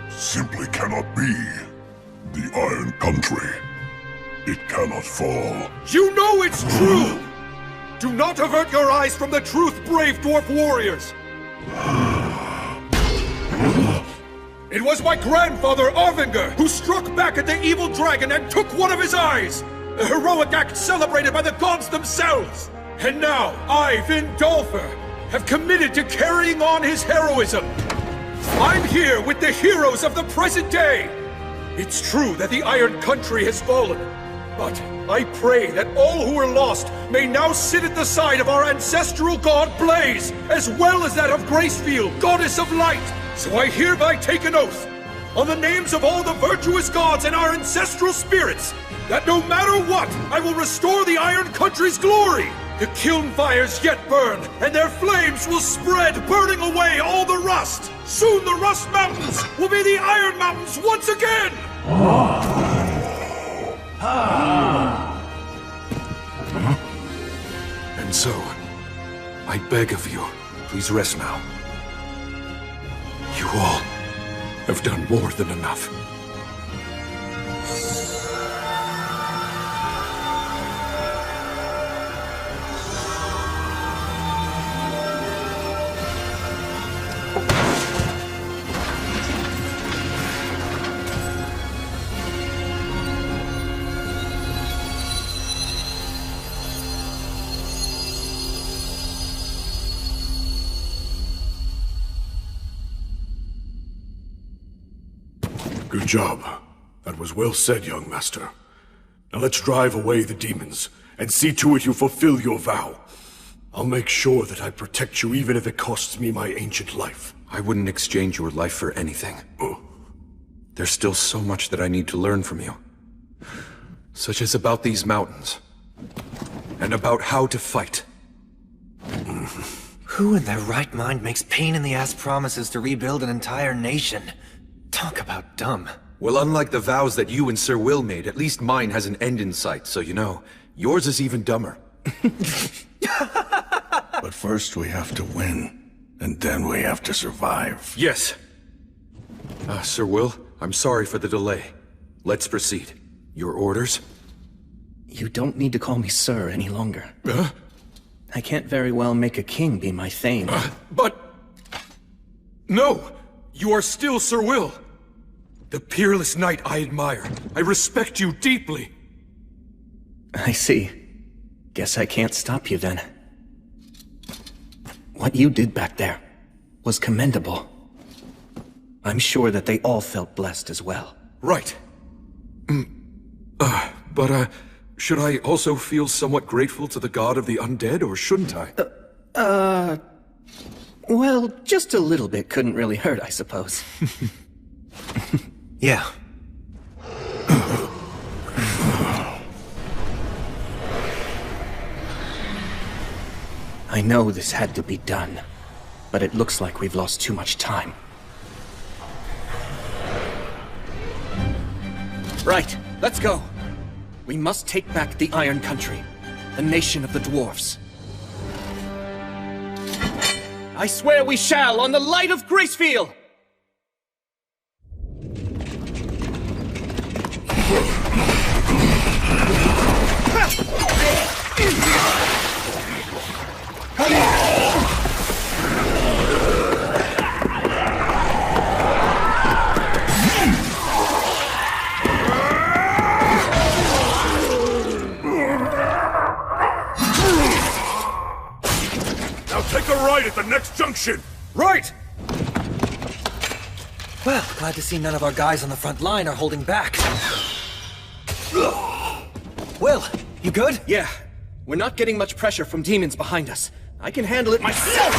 simply cannot be. The Iron Country. It cannot fall. You know it's true! Do not avert your eyes from the truth, brave dwarf warriors! It was my grandfather, Orvinger, who struck back at the evil dragon and took one of his eyes! A heroic act celebrated by the gods themselves! And now, I, Vindolfer, have committed to carrying on his heroism! I'm here with the heroes of the present day! It's true that the Iron Country has fallen, but I pray that all who are lost may now sit at the side of our ancestral god Blaze, as well as that of Gracefield, goddess of light! So I hereby take an oath, on the names of all the virtuous gods and our ancestral spirits, that no matter what, I will restore the Iron Country's glory! The kiln fires yet burn, and their flames will spread, burning away all the rust! Soon the Rust Mountains will be the Iron Mountains once again! And so, I beg of you, please rest now. You all have done more than enough. Good job. That was well said, young master. Now let's drive away the demons, and see to it you fulfill your vow. I'll make sure that I protect you even if it costs me my ancient life. I wouldn't exchange your life for anything. There's still so much that I need to learn from you. Such as about these mountains. And about how to fight. Who in their right mind makes pain-in-the-ass promises to rebuild an entire nation? Talk about dumb. Well, unlike the vows that you and Sir Will made, at least mine has an end in sight, so you know, yours is even dumber. But first we have to win, and then we have to survive. Yes. Sir Will, I'm sorry for the delay. Let's proceed. Your orders? You don't need to call me sir any longer. I can't very well make a king be my thane. But... No! You are still Sir Will! The peerless knight I admire. I respect you deeply. I see. Guess I can't stop you then. What you did back there was commendable. I'm sure that they all felt blessed as well. Right. But should I also feel somewhat grateful to the god of the undead, or shouldn't I? Well, just a little bit couldn't really hurt, I suppose. Yeah. I know this had to be done, but it looks like we've lost too much time. Right, let's go. We must take back the Iron Country, the nation of the dwarves. I swear we shall, on the light of Gracefield! Now take a right at the next junction! Right! Well, glad to see none of our guys on the front line are holding back. Will, you good? Yeah. We're not getting much pressure from demons behind us. I can handle it myself!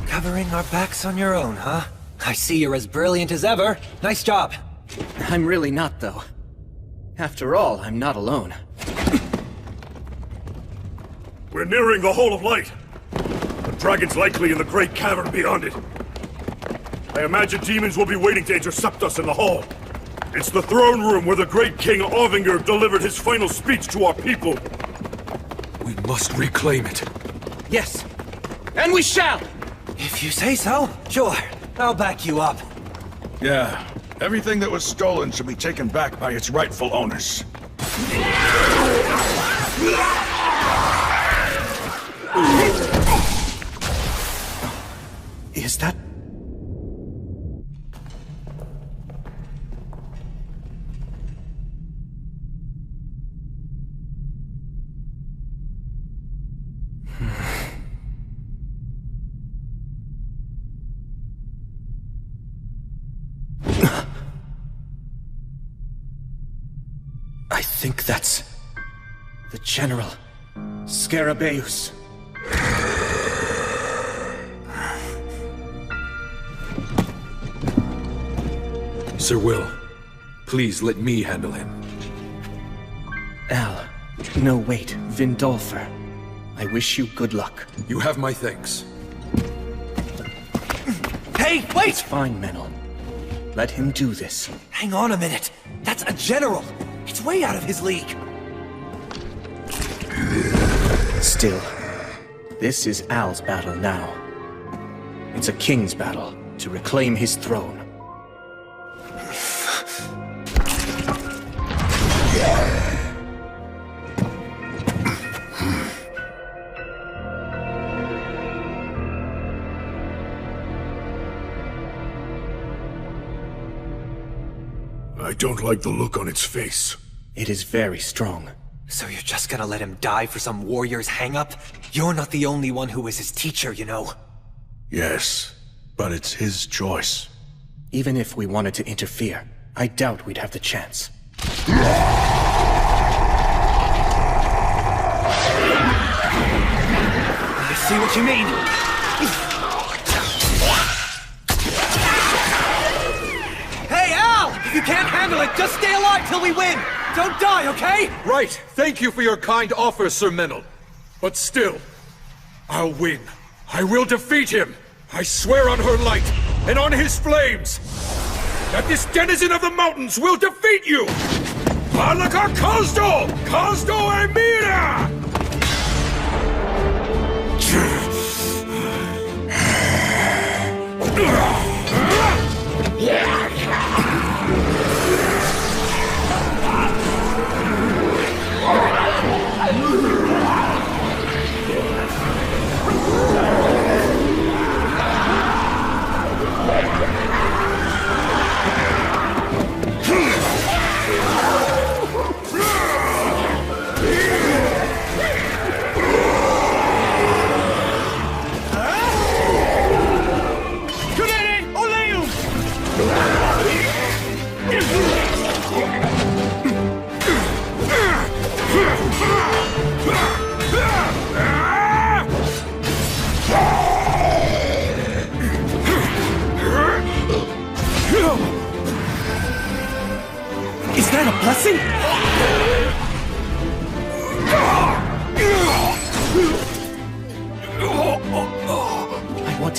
Covering our backs on your own, huh? I see you're as brilliant as ever. Nice job. I'm really not, though. After all, I'm not alone. We're nearing the Hall of Light. The dragon's likely in the great cavern beyond it. I imagine demons will be waiting to intercept us in the hall. It's the throne room where the great King Ovinger delivered his final speech to our people. We must reclaim it. Yes, and we shall! If you say so, sure. I'll back you up. Yeah, everything that was stolen should be taken back by its rightful owners. Is that... I think that's... the General Scarabaeus. Sir Will, please let me handle him. Al. No, wait. Vindolfer. I wish you good luck. You have my thanks. Hey, wait! It's fine, Menel. Let him do this. Hang on a minute. That's a general. It's way out of his league. Still, this is Al's battle now. It's a king's battle to reclaim his throne. I don't like the look on its face. It is very strong. So you're just gonna let him die for some warrior's hang-up? You're not the only one who is his teacher, you know. Yes, but it's his choice. Even if we wanted to interfere, I doubt we'd have the chance. I see what you mean. Hey, Al! If you can't handle it, just stay alive till we win! Don't die, okay? Right! Thank you for your kind offer, Sir Menel. But still, I'll win. I will defeat him! I swear on her light, and on his flames, that this denizen of the mountains will defeat you! Alakar Kazdo! Kazdo Emira!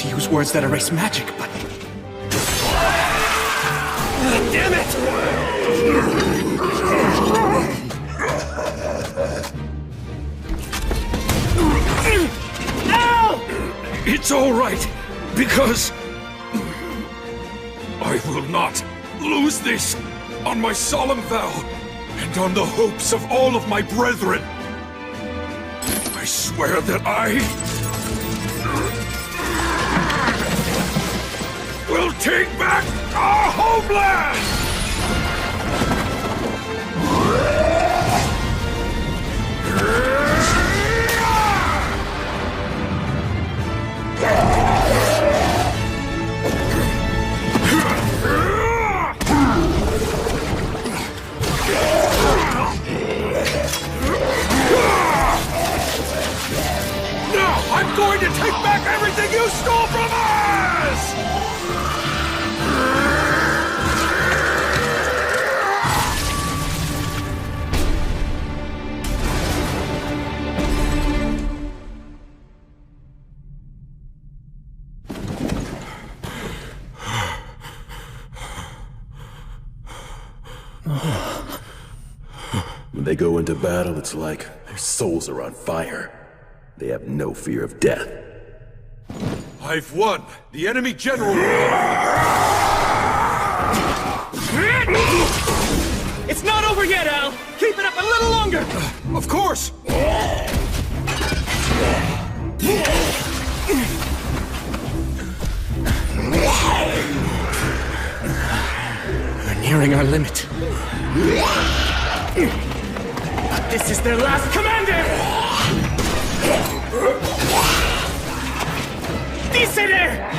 to use words that erase magic, but... Damn it! No! It's all right, because... I will not lose this on my solemn vow, and on the hopes of all of my brethren. I swear that I will take back our homeland! I'm going to take back everything you stole from us! When they go into battle, it's like their souls are on fire. They have no fear of death. I've won! The enemy general... It's not over yet, Al! Keep it up a little longer! Of course! We're nearing our limit. But this is their last commander! Dice there!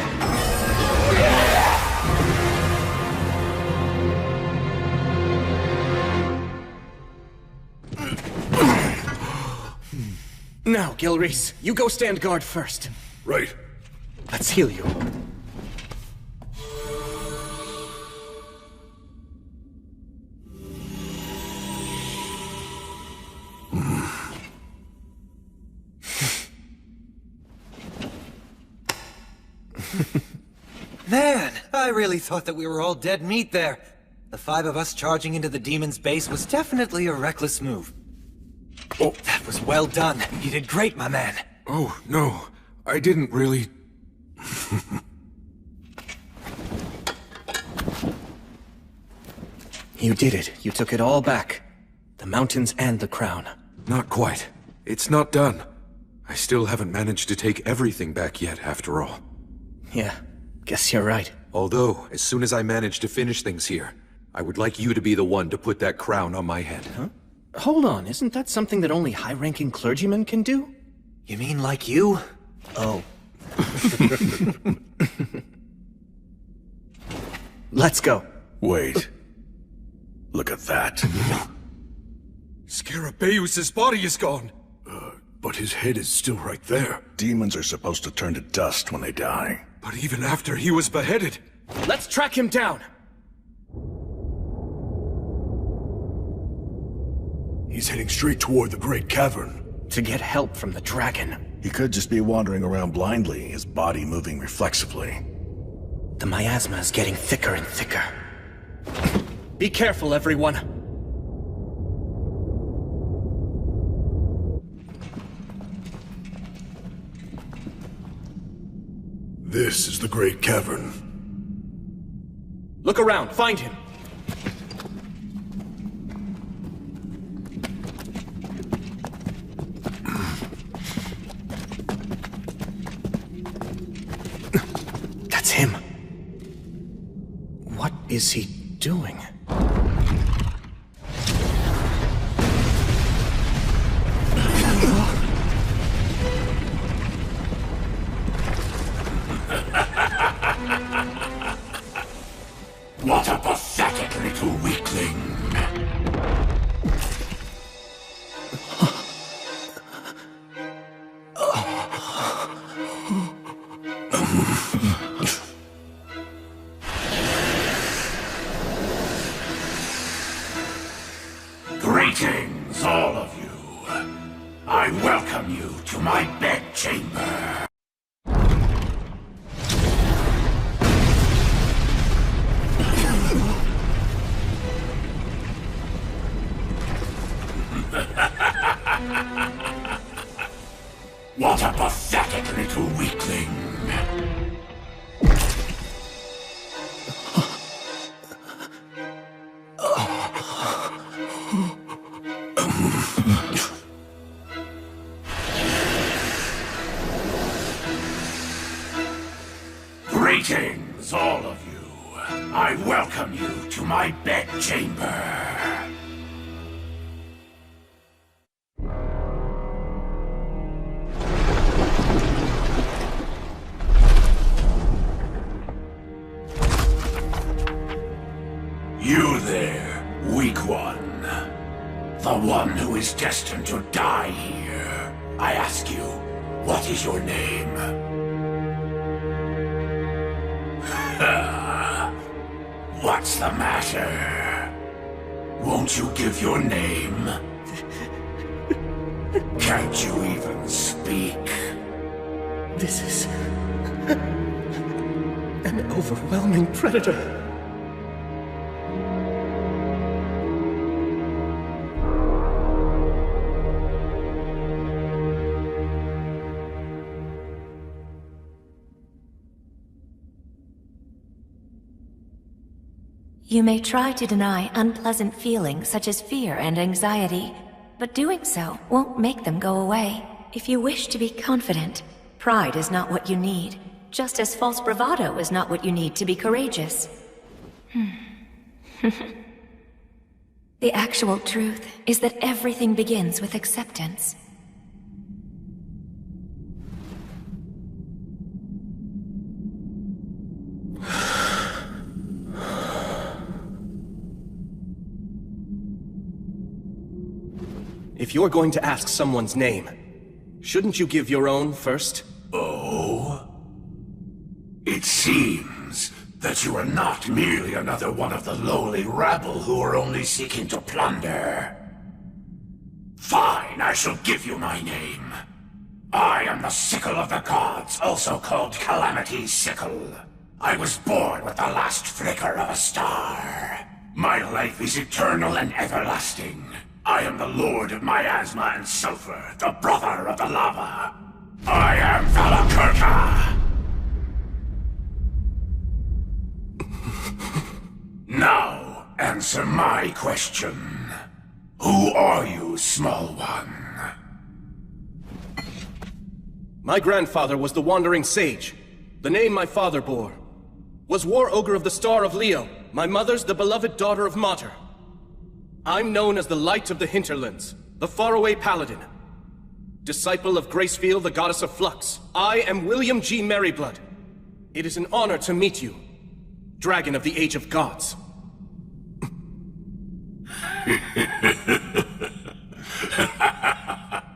Now, Gilreese, you go stand guard first. Right. Let's heal you. Man, I really thought that we were all dead meat there. The 5 of us charging into the demon's base was definitely a reckless move. Oh, that was well done. You did great, my man. Oh, no. I didn't really... You did it. You took it all back. The mountains and the crown. Not quite. It's not done. I still haven't managed to take everything back yet, after all. Yeah, guess you're right. Although, as soon as I manage to finish things here, I would like you to be the one to put that crown on my head. Huh? Hold on, isn't that something that only high-ranking clergymen can do? You mean like you? Oh. Let's go. Wait. Look at that. Scarabaeus' body is gone! But his head is still right there. Demons are supposed to turn to dust when they die. But even after he was beheaded... Let's track him down! He's heading straight toward the Great Cavern. To get help from the dragon. He could just be wandering around blindly, his body moving reflexively. The miasma is getting thicker and thicker. Be careful, everyone. This is the Great Cavern. Look around, find him. That's him. What is he doing? What a pathetic little weakling. Greetings, all of you. I welcome you to my bedchamber. What a pathetic little weakling. Greetings, all of you. I welcome you to my bedchamber. You there, weak one. The one who is destined to die here. I ask you, what is your name? What's the matter? Won't you give your name? Can't you even speak? This is... an overwhelming predator. You may try to deny unpleasant feelings such as fear and anxiety, but doing so won't make them go away. If you wish to be confident, pride is not what you need, just as false bravado is not what you need to be courageous. The actual truth is that everything begins with acceptance. If you're going to ask someone's name, shouldn't you give your own first? Oh? It seems that you are not merely another one of the lowly rabble who are only seeking to plunder. Fine, I shall give you my name. I am the Sickle of the Gods, also called Calamity's Sickle. I was born with the last flicker of a star. My life is eternal and everlasting. I am the Lord of Miasma and Sulfur, the brother of the lava. I am Valakirka! Now, answer my question. Who are you, small one? My grandfather was the Wandering Sage. The name my father bore was War Ogre of the Star of Leo. My mother's the beloved daughter of Mater. I'm known as the Light of the Hinterlands, the Faraway Paladin. Disciple of Gracefield, the Goddess of Flux. I am William G. Merryblood. It is an honor to meet you, Dragon of the Age of Gods.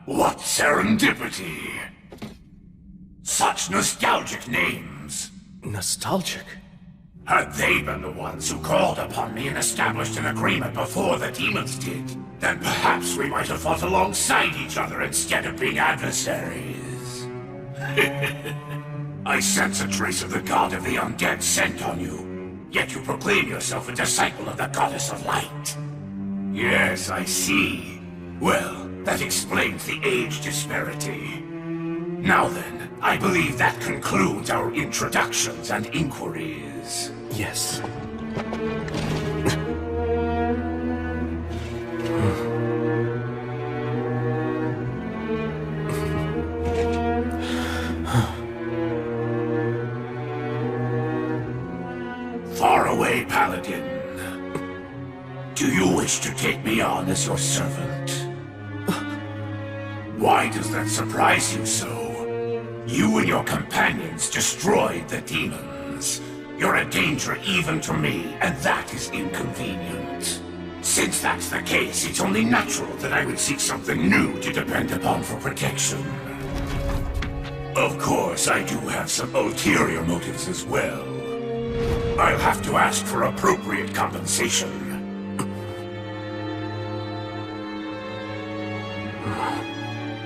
What serendipity! Such nostalgic names. Nostalgic? Had they been the ones who called upon me and established an agreement before the demons did, then perhaps we might have fought alongside each other instead of being adversaries. I sense a trace of the god of the undead scent on you, yet you proclaim yourself a disciple of the goddess of light. Yes, I see. Well, that explains the age disparity. Now then, I believe that concludes our introductions and inquiries. Yes. Faraway Paladin. Do you wish to take me on as your servant? Why does that surprise you so? You and your companions destroyed the demons. You're a danger even to me, and that is inconvenient. Since that's the case, it's only natural that I would seek something new to depend upon for protection. Of course, I do have some ulterior motives as well. I'll have to ask for appropriate compensation.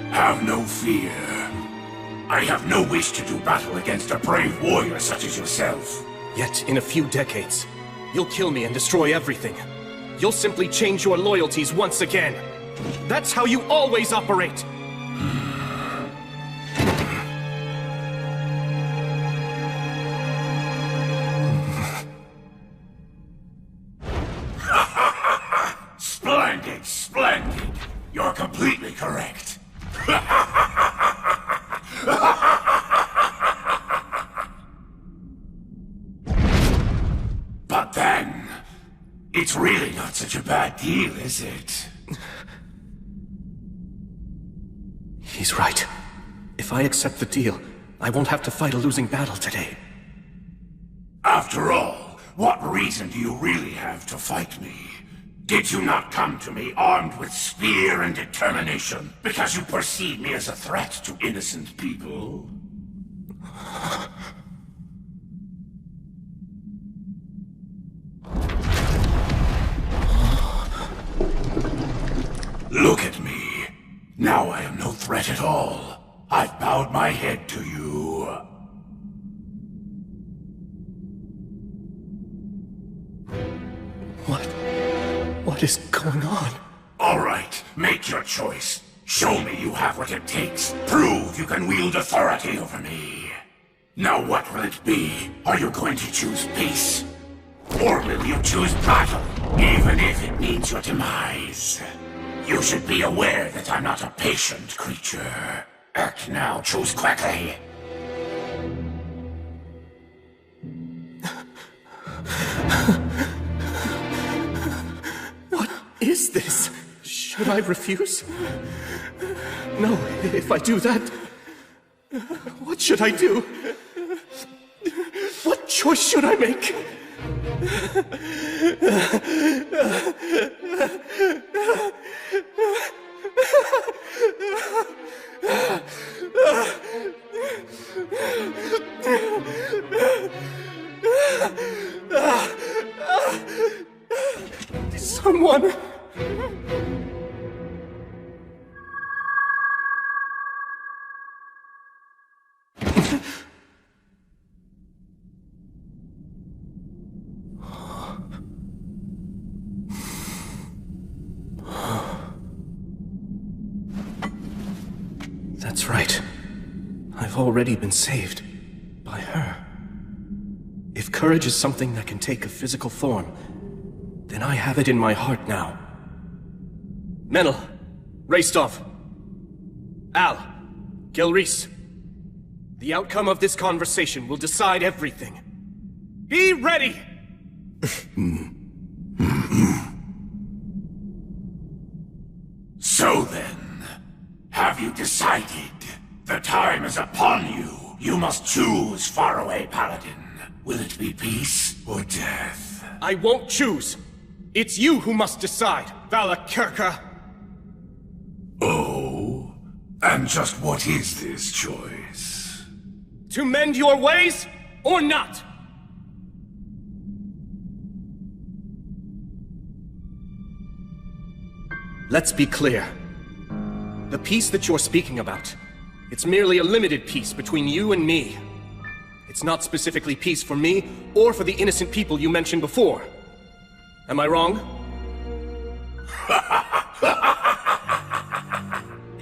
Have no fear. I have no wish to do battle against a brave warrior such as yourself. Yet, in a few decades, you'll kill me and destroy everything. You'll simply change your loyalties once again. That's how you always operate! But then, it's really not such a bad deal, is it? He's right. If I accept the deal, I won't have to fight a losing battle today. After all, what reason do you really have to fight me? Did you not come to me armed with spear and determination because you perceive me as a threat to innocent people? Look at me. Now I am no threat at all. I've bowed my head to you. What is going on? All right, make your choice. Show me you have what it takes. Prove you can wield authority over me. Now what will it be? Are you going to choose peace? Or will you choose battle, even if it means your demise? You should be aware that I'm not a patient creature. Act now, choose quickly. What is this? Should I refuse? No, if I do that, what should I do? What choice should I make? Someone... That's right. I've already been saved. By her. If courage is something that can take a physical form, then I have it in my heart now. Menel, Raistov, Al, Gilreese. The outcome of this conversation will decide everything. Be ready! So then, have you decided? The time is upon you. You must choose, faraway paladin. Will it be peace or death? I won't choose. It's you who must decide, Valakirka. Oh? And just what is this choice? To mend your ways, or not? Let's be clear. The peace that you're speaking about, it's merely a limited peace between you and me. It's not specifically peace for me, or for the innocent people you mentioned before. Am I wrong?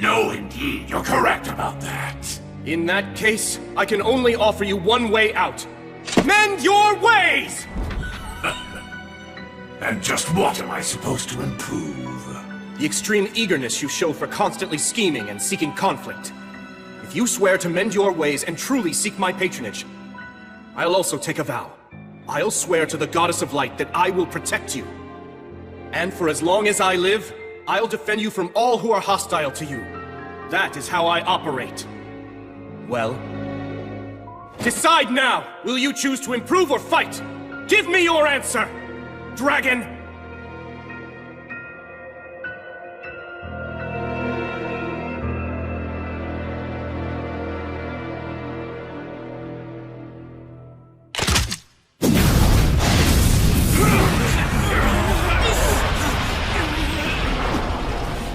No, indeed, you're correct about that. In that case, I can only offer you one way out. Mend your ways! And just what am I supposed to improve? The extreme eagerness you show for constantly scheming and seeking conflict. If you swear to mend your ways and truly seek my patronage, I'll also take a vow. I'll swear to the Goddess of Light that I will protect you. And for as long as I live, I'll defend you from all who are hostile to you. That is how I operate. Well, decide now! Will you choose to improve or fight? Give me your answer! Dragon!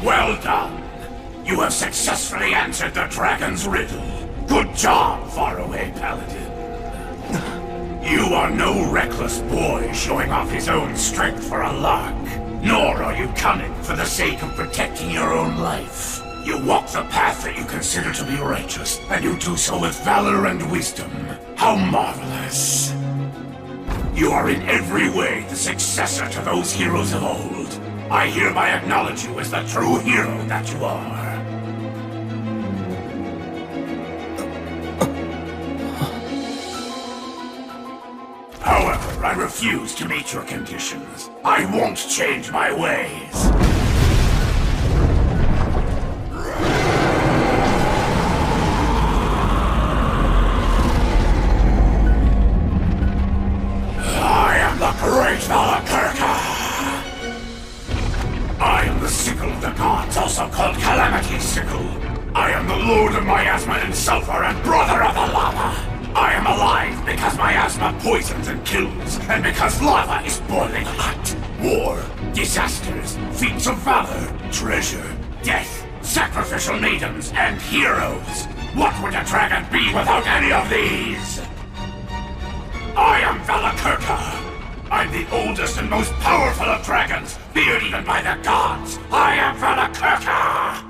Well done! You have successfully answered the dragon's riddle. Good job, faraway paladin. You are no reckless boy showing off his own strength for a lark. Nor are you cunning for the sake of protecting your own life. You walk the path that you consider to be righteous, and you do so with valor and wisdom. How marvelous! You are in every way the successor to those heroes of old. I hereby acknowledge you as the true hero that you are. refuse to meet your conditions. I won't change my ways. I am the great Valakirka! I am the sickle of the gods, also called Calamity's sickle. I am the lord of miasma and sulfur and brother of the lava. I am alive because miasma poisons and kills, and because lava is boiling hot. War, disasters, feats of valor, treasure, death, sacrificial maidens, and heroes. What would a dragon be without any of these? I am Valakirka. I'm the oldest and most powerful of dragons, feared even by the gods. I am Valakirka!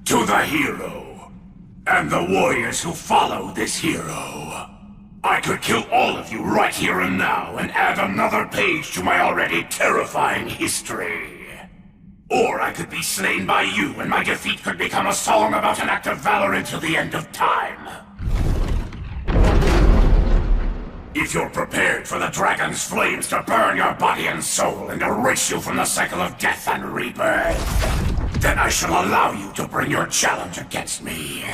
To the hero, and the warriors who follow this hero. I could kill all of you right here and now and add another page to my already terrifying history. Or I could be slain by you and my defeat could become a song about an act of valor until the end of time. If you're prepared for the dragon's flames to burn your body and soul and erase you from the cycle of death and rebirth, then I shall allow you to bring your challenge against me.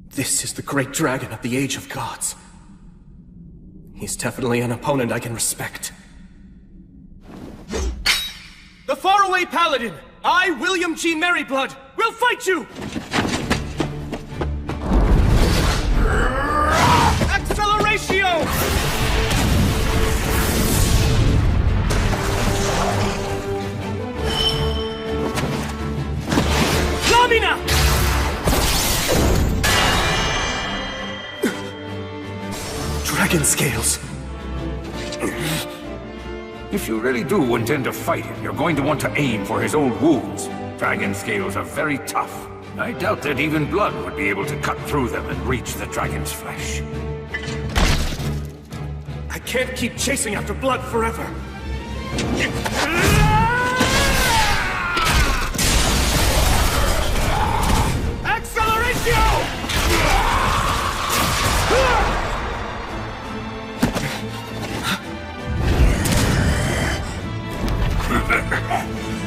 This is the great dragon of the Age of Gods. He's definitely an opponent I can respect. The faraway paladin, I, William G. Merryblood, will fight you! Acceleratio! Lamina! Dragon scales. If you really do intend to fight him, you're going to want to aim for his old wounds. Dragon scales are very tough. I doubt that even blood would be able to cut through them and reach the dragon's flesh. I can't keep chasing after blood forever. Acceleratio!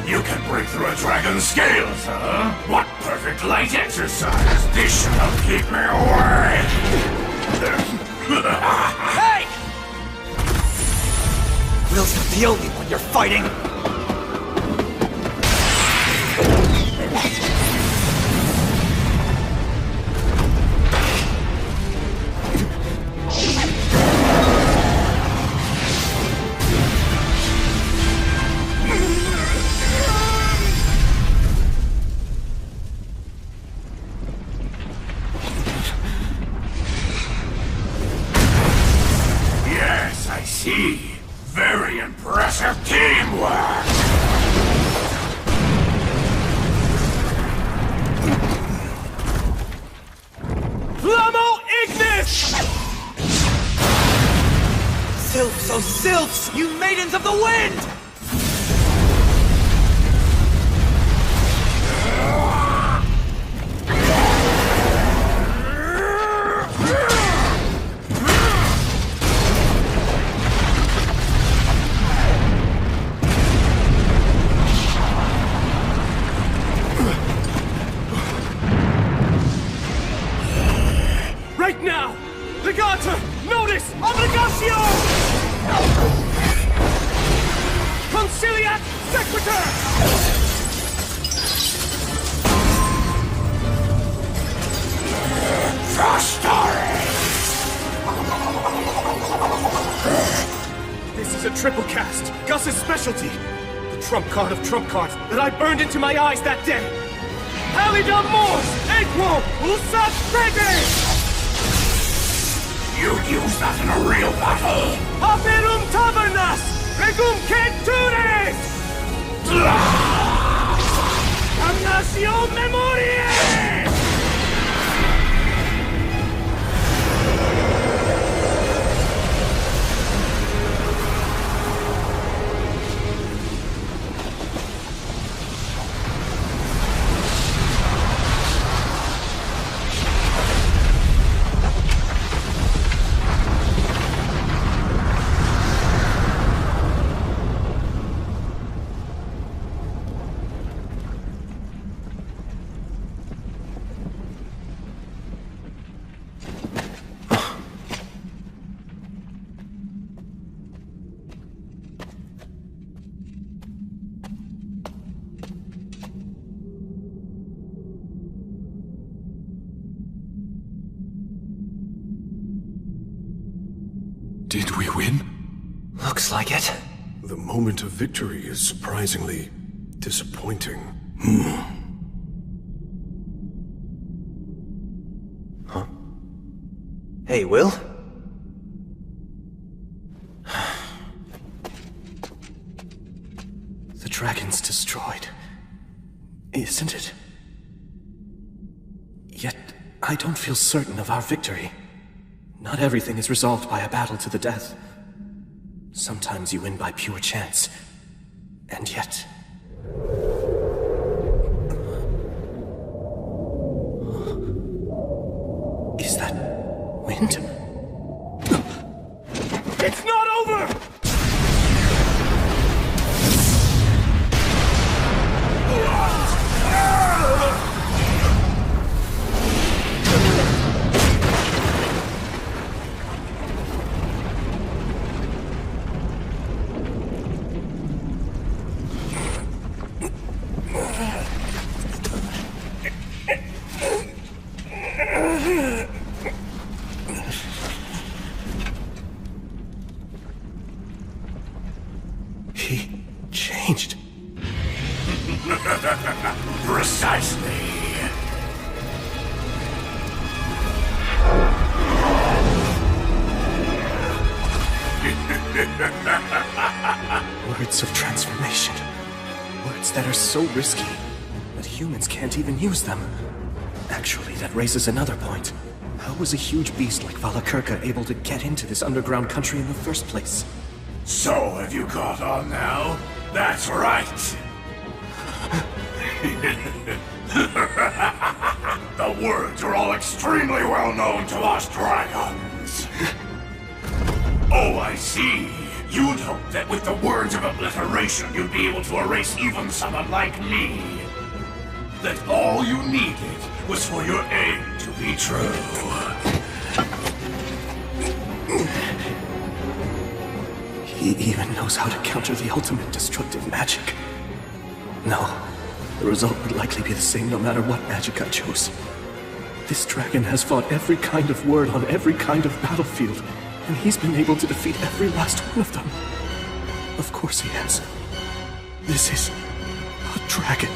You can break through a dragon's scales, huh? What perfect light exercise! This should help keep me away! Hey! Will's not the only one you're fighting! Very impressive teamwork! Flamo Ignis! Sylphs, oh sylphs, you maidens of the wind! Right now! Legata! Notice! Obligatio! Conciliat Sequitur! This is a triple cast, Gus's specialty. The trump card of trump cards that I burned into my eyes that day. Halidam Mors! Equo! Usat Fede! You'd use that in a real battle! Aperum tavernas! Regum Ketures! Damnatio Memoriae! Did we win? Looks like it. The moment of victory is surprisingly disappointing. Huh? Hey, Will? The dragon's destroyed, isn't it? Yet, I don't feel certain of our victory. Not everything is resolved by a battle to the death. Sometimes you win by pure chance. And yet... Is that wind? It's not over! He changed. Precisely. Words of transformation. Words that are so risky that humans can't even use them. Actually, that raises another point. How was a huge beast like Valakirka able to get into this underground country in the first place? So, have you caught on now? That's right! The words are all extremely well known to us dragons. Oh, I see. You'd hope that with the words of obliteration, you'd be able to erase even someone like me. That all you needed was for your aim to be true. He even knows how to counter the ultimate destructive magic. No, the result would likely be the same no matter what magic I chose. This dragon has fought every kind of word on every kind of battlefield, and he's been able to defeat every last one of them. Of course he has. This is a dragon.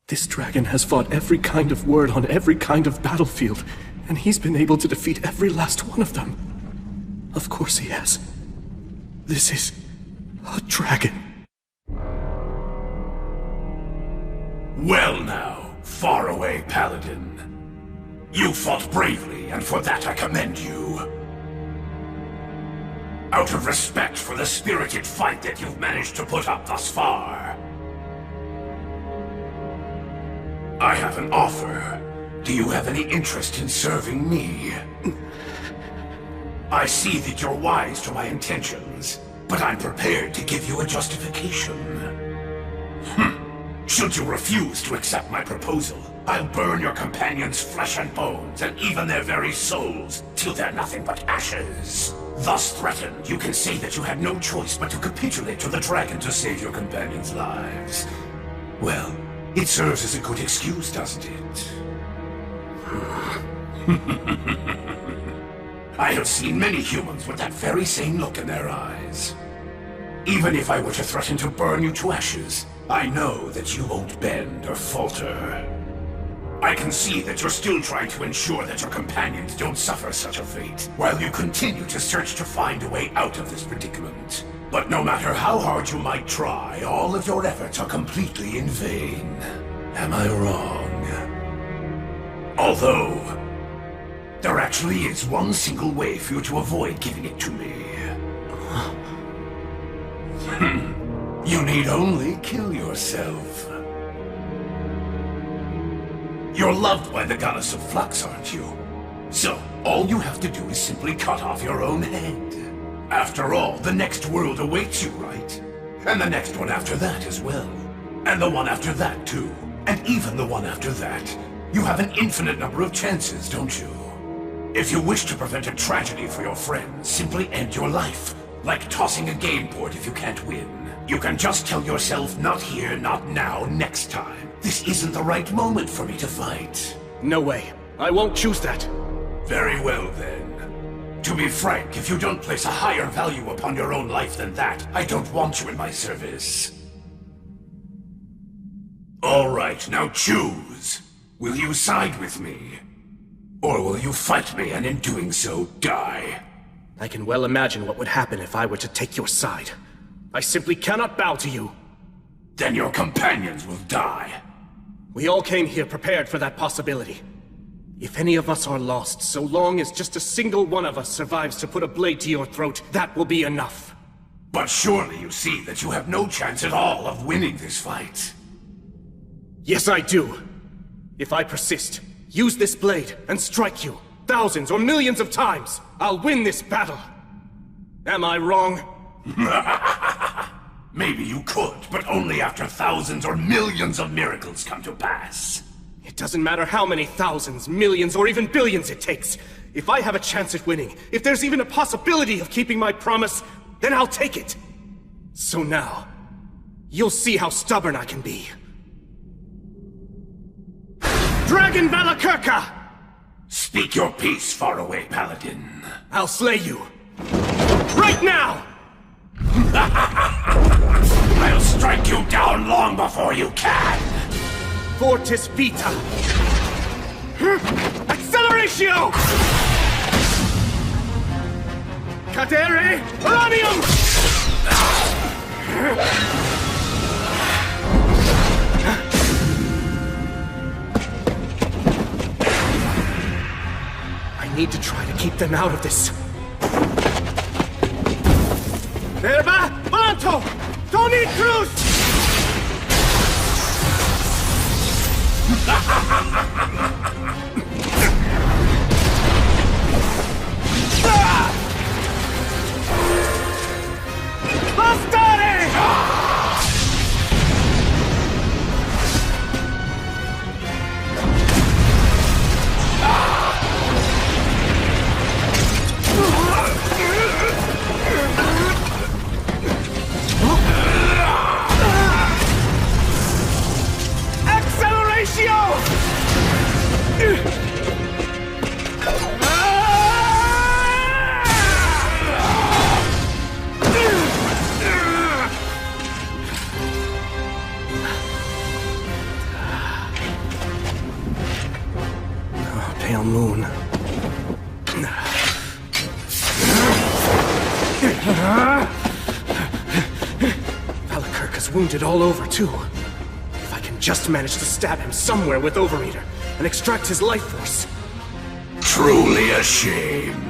This dragon has fought every kind of word on every kind of battlefield, and he's been able to defeat every last one of them. Of course he has. This is a dragon. Well now, faraway paladin. You fought bravely, and for that I commend you. Out of respect for the spirited fight that you've managed to put up thus far, I have an offer. Do you have any interest in serving me? I see that you're wise to my intentions, but I'm prepared to give you a justification. Should you refuse to accept my proposal, I'll burn your companions' flesh and bones, and even their very souls, till they're nothing but ashes. Thus threatened, you can say that you had no choice but to capitulate to the dragon to save your companions' lives. Well, it serves as a good excuse, doesn't it? I have seen many humans with that very same look in their eyes. Even if I were to threaten to burn you to ashes, I know that you won't bend or falter. I can see that you're still trying to ensure that your companions don't suffer such a fate, while you continue to search to find a way out of this predicament. But no matter how hard you might try, all of your efforts are completely in vain. Am I wrong? Although, there actually is one single way for you to avoid giving it to me. You need only kill yourself. You're loved by the goddess of flux, aren't you? So, all you have to do is simply cut off your own head. After all, the next world awaits you, right? And the next one after that as well. And the one after that, too. And even the one after that. You have an infinite number of chances, don't you? If you wish to prevent a tragedy for your friends, simply end your life. Like tossing a game board if you can't win. You can just tell yourself, not here, not now, next time. This isn't the right moment for me to fight. No way. I won't choose that. Very well, then. To be frank, if you don't place a higher value upon your own life than that, I don't want you in my service. All right, now choose. Will you side with me? Or will you fight me and in doing so, die? I can well imagine what would happen if I were to take your side. I simply cannot bow to you. Then your companions will die. We all came here prepared for that possibility. If any of us are lost, so long as just a single one of us survives to put a blade to your throat, that will be enough. But surely you see that you have no chance at all of winning this fight. Yes, I do. If I persist, use this blade, and strike you, thousands or millions of times, I'll win this battle. Am I wrong? Maybe you could, but only after thousands or millions of miracles come to pass. It doesn't matter how many thousands, millions, or even billions it takes. If I have a chance at winning, if there's even a possibility of keeping my promise, then I'll take it. So now, you'll see how stubborn I can be. Dragon Valakirka! Speak your peace, faraway paladin. I'll slay you. Right now! I'll strike you down long before you can! Fortis Vita! Acceleratio! Cadere Uranium! I need to try to keep them out of this. Verba Volanto! Tony Cruz! Pale moon. Valakirka's wounded all over, too. If I can just manage to stab him somewhere with Overeater and extract his life force. Truly a shame.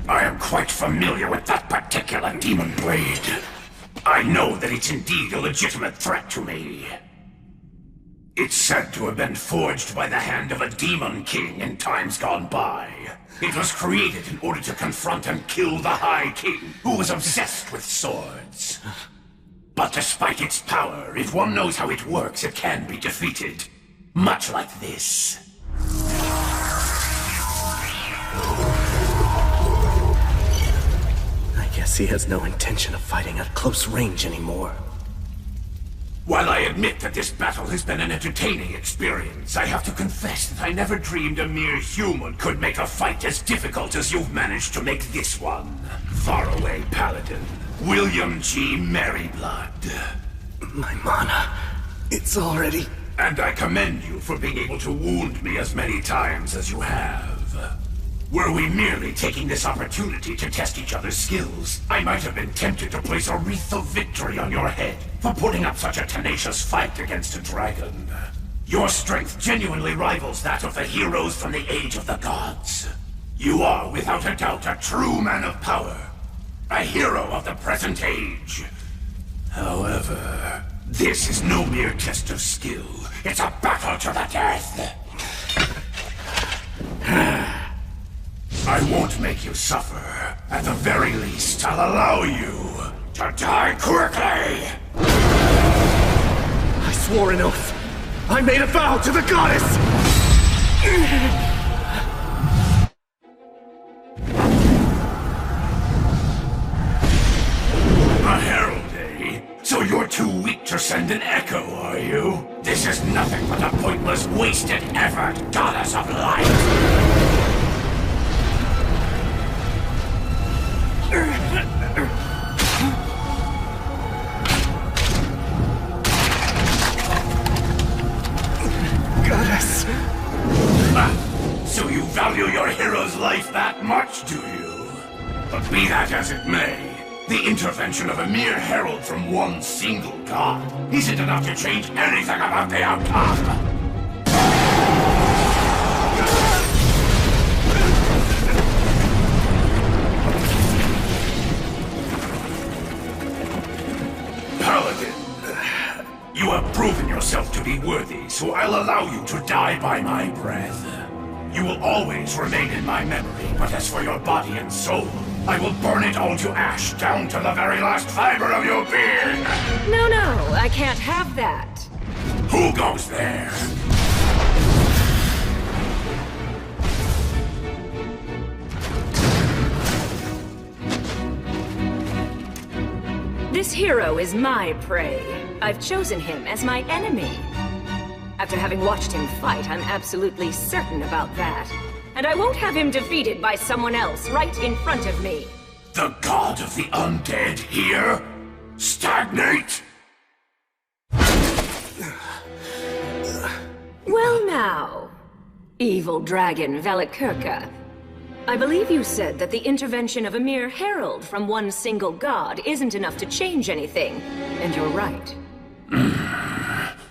I am quite familiar with that particular demon blade. I know that it's indeed a legitimate threat to me. It's said to have been forged by the hand of a demon king in times gone by. It was created in order to confront and kill the High King, who was obsessed with swords. But despite its power, if one knows how it works, it can be defeated. Much like this. I guess he has no intention of fighting at close range anymore. While I admit that this battle has been an entertaining experience, I have to confess that I never dreamed a mere human could make a fight as difficult as you've managed to make this one. Faraway Paladin, William G. Merryblood. My mana, it's already... And I commend you for being able to wound me as many times as you have. Were we merely taking this opportunity to test each other's skills, I might have been tempted to place a wreath of victory on your head for putting up such a tenacious fight against a dragon. Your strength genuinely rivals that of the heroes from the Age of the Gods. You are, without a doubt, a true man of power. A hero of the present age. However, this is no mere test of skill. It's a battle to the death. I won't make you suffer. At the very least, I'll allow you to die quickly! I swore an oath. I made a vow to the goddess! send an echo, are you? This is nothing but a pointless, wasted effort, goddess of light! Goddess! So you value your hero's life that much, do you? But be that as it may, the intervention of a mere herald from one single god isn't enough to change anything about the outcome. Paladin, you have proven yourself to be worthy, so I'll allow you to die by my breath. You will always remain in my memory, but as for your body and soul, I will burn it all to ash, down to the very last fiber of your being! No, I can't have that. Who goes there? This hero is my prey. I've chosen him as my enemy. After having watched him fight, I'm absolutely certain about that. And I won't have him defeated by someone else right in front of me. The god of the undead here? Stagnate? Well now, evil dragon Velikirka. I believe you said that the intervention of a mere herald from one single god isn't enough to change anything, and you're right.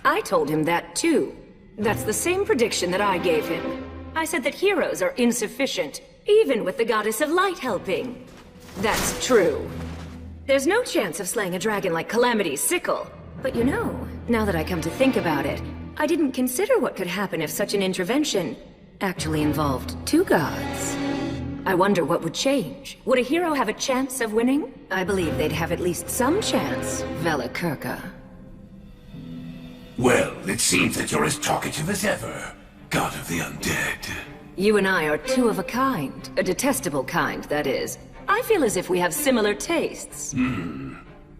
I told him that too. That's the same prediction that I gave him. I said that heroes are insufficient, even with the Goddess of Light helping. That's true. There's no chance of slaying a dragon like Calamity's sickle. But you know, now that I come to think about it, I didn't consider what could happen if such an intervention actually involved two gods. I wonder what would change. Would a hero have a chance of winning? I believe they'd have at least some chance, Velikirka. Well, it seems that you're as talkative as ever, god of the undead. You and I are two of a kind. A detestable kind, that is. I feel as if we have similar tastes.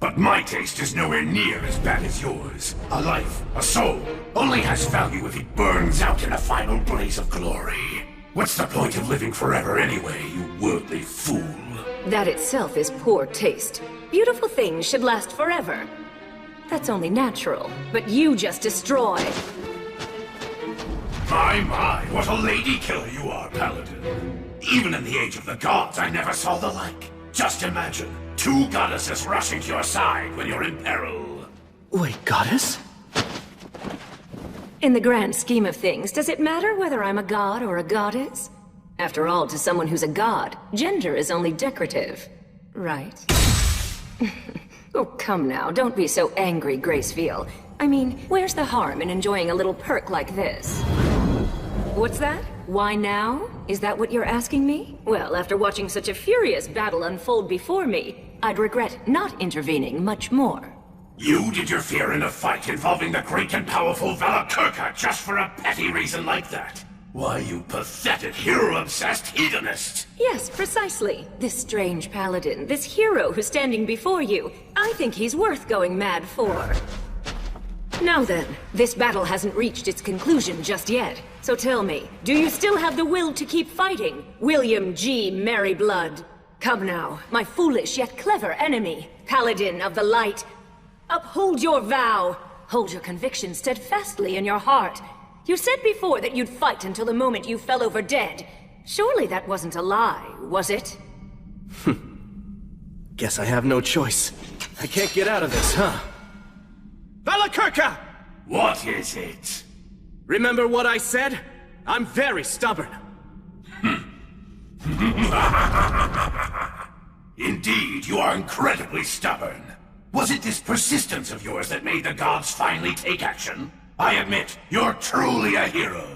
But my taste is nowhere near as bad as yours. A life, a soul, only has value if it burns out in a final blaze of glory. What's the point of living forever anyway, you worldly fool? That itself is poor taste. Beautiful things should last forever. That's only natural, but you just destroy. My, what a lady killer you are, Paladin. Even in the age of the gods, I never saw the like. Just imagine, two goddesses rushing to your side when you're in peril. Wait, goddess? In the grand scheme of things, does it matter whether I'm a god or a goddess? After all, to someone who's a god, gender is only decorative. Right? Oh, come now, don't be so angry, Gracefield. I mean, where's the harm in enjoying a little perk like this? What's that? Why now? Is that what you're asking me? Well, after watching such a furious battle unfold before me, I'd regret not intervening much more. You did your fear in a fight involving the great and powerful Velikirka just for a petty reason like that? Why, you pathetic, hero-obsessed hedonist! Yes, precisely. This strange paladin, this hero who's standing before you, I think he's worth going mad for. Now then, this battle hasn't reached its conclusion just yet. So tell me, do you still have the will to keep fighting, William G. Merryblood? Come now, my foolish yet clever enemy, Paladin of the Light. Uphold your vow. Hold your conviction steadfastly in your heart. You said before that you'd fight until the moment you fell over dead. Surely that wasn't a lie, was it? Guess I have no choice. I can't get out of this, huh? Velikirka! What is it? Remember what I said? I'm very stubborn. Indeed, you are incredibly stubborn. Was it this persistence of yours that made the gods finally take action? I admit, you're truly a hero.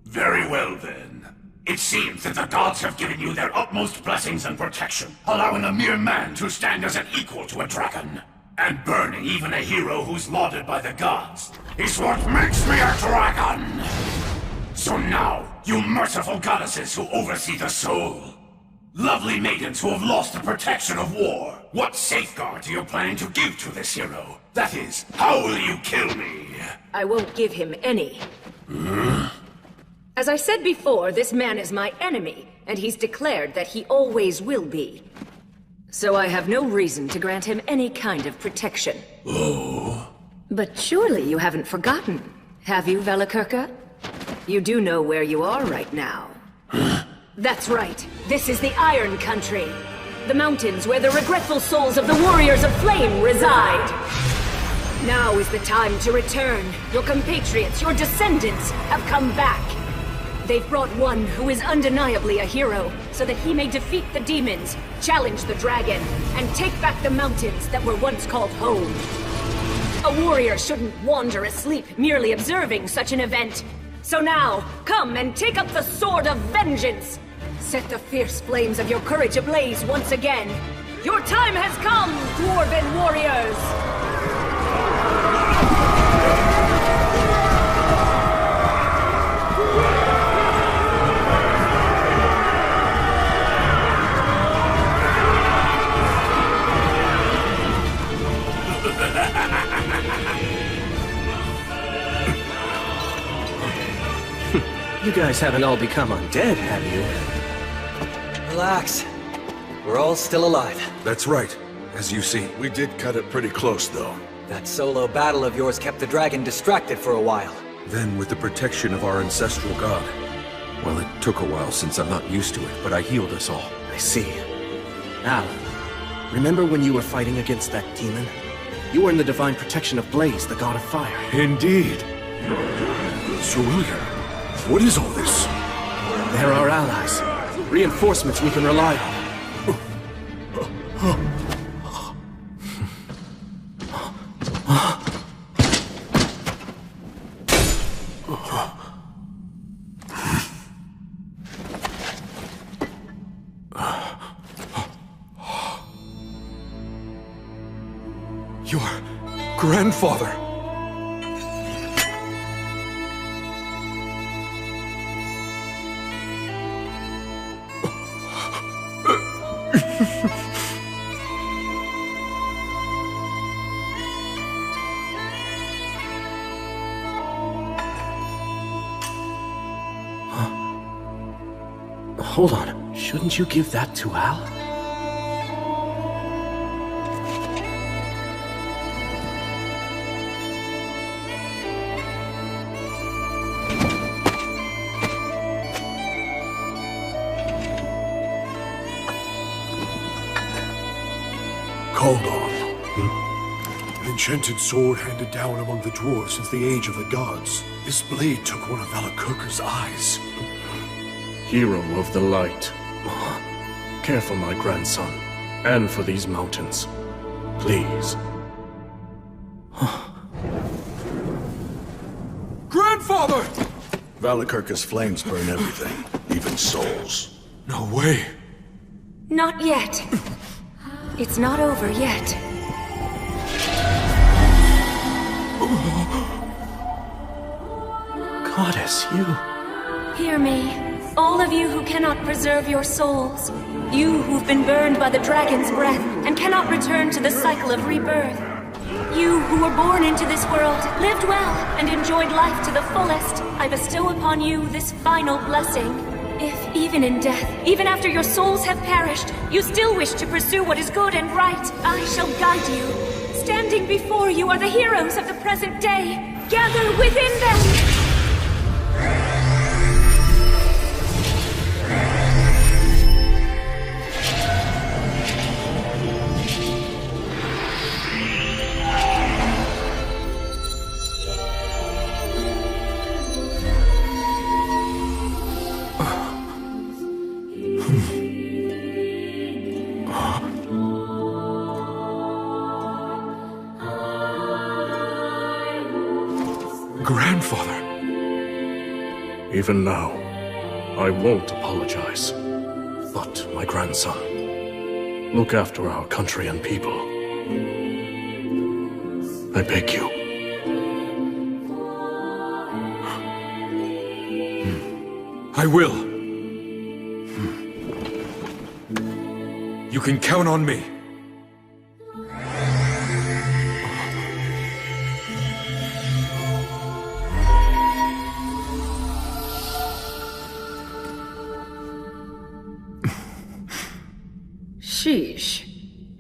Very well then. It seems that the gods have given you their utmost blessings and protection, allowing a mere man to stand as an equal to a dragon. And burning even a hero who's lauded by the gods is what makes me a dragon! So now, you merciful goddesses who oversee the soul, lovely maidens who have lost the protection of war, what safeguards are you planning to give to this hero? That is, how will you kill me? I won't give him any. As I said before, this man is my enemy, and he's declared that he always will be. So I have no reason to grant him any kind of protection. Oh. But surely you haven't forgotten, have you, Valakirka? You do know where you are right now. That's right. This is the Iron Country. The mountains where the regretful souls of the Warriors of Flame reside. Now is the time to return. Your compatriots, your descendants, have come back. They've brought one who is undeniably a hero, so that he may defeat the demons, challenge the dragon, and take back the mountains that were once called home. A warrior shouldn't wander asleep, merely observing such an event. So now, come and take up the sword of vengeance! Set the fierce flames of your courage ablaze once again. Your time has come, Dwarven warriors! You guys haven't all become undead, have you? Relax. We're all still alive. That's right. As you see. We did cut it pretty close, though. That solo battle of yours kept the dragon distracted for a while. Then, with the protection of our ancestral god. Well, it took a while since I'm not used to it, but I healed us all. I see. Al, remember when you were fighting against that demon? You were in the divine protection of Blaze, the god of fire. Indeed. Sir William, what is all this? They're our allies. Reinforcements we can rely on. Your grandfather! Hold on. Shouldn't you give that to Al? Called on. An enchanted sword handed down among the dwarves since the age of the gods. This blade took one of Valakirka's eyes. Hero of the light. Care for my grandson, and for these mountains. Please. Grandfather! Valakirka's flames burn everything, even souls. No way. Not yet. It's not over yet. Goddess, you... Hear me, all of you who cannot preserve your souls. You who've been burned by the dragon's breath and cannot return to the cycle of rebirth. You who were born into this world, lived well, and enjoyed life to the fullest. I bestow upon you this final blessing. If, even in death, even after your souls have perished, you still wish to pursue what is good and right, I shall guide you. Standing before you are the heroes of the present day. Gather within them! Grandfather! Even now, I won't apologize. But, my grandson, look after our country and people. I beg you. I will. You can count on me. Sheesh.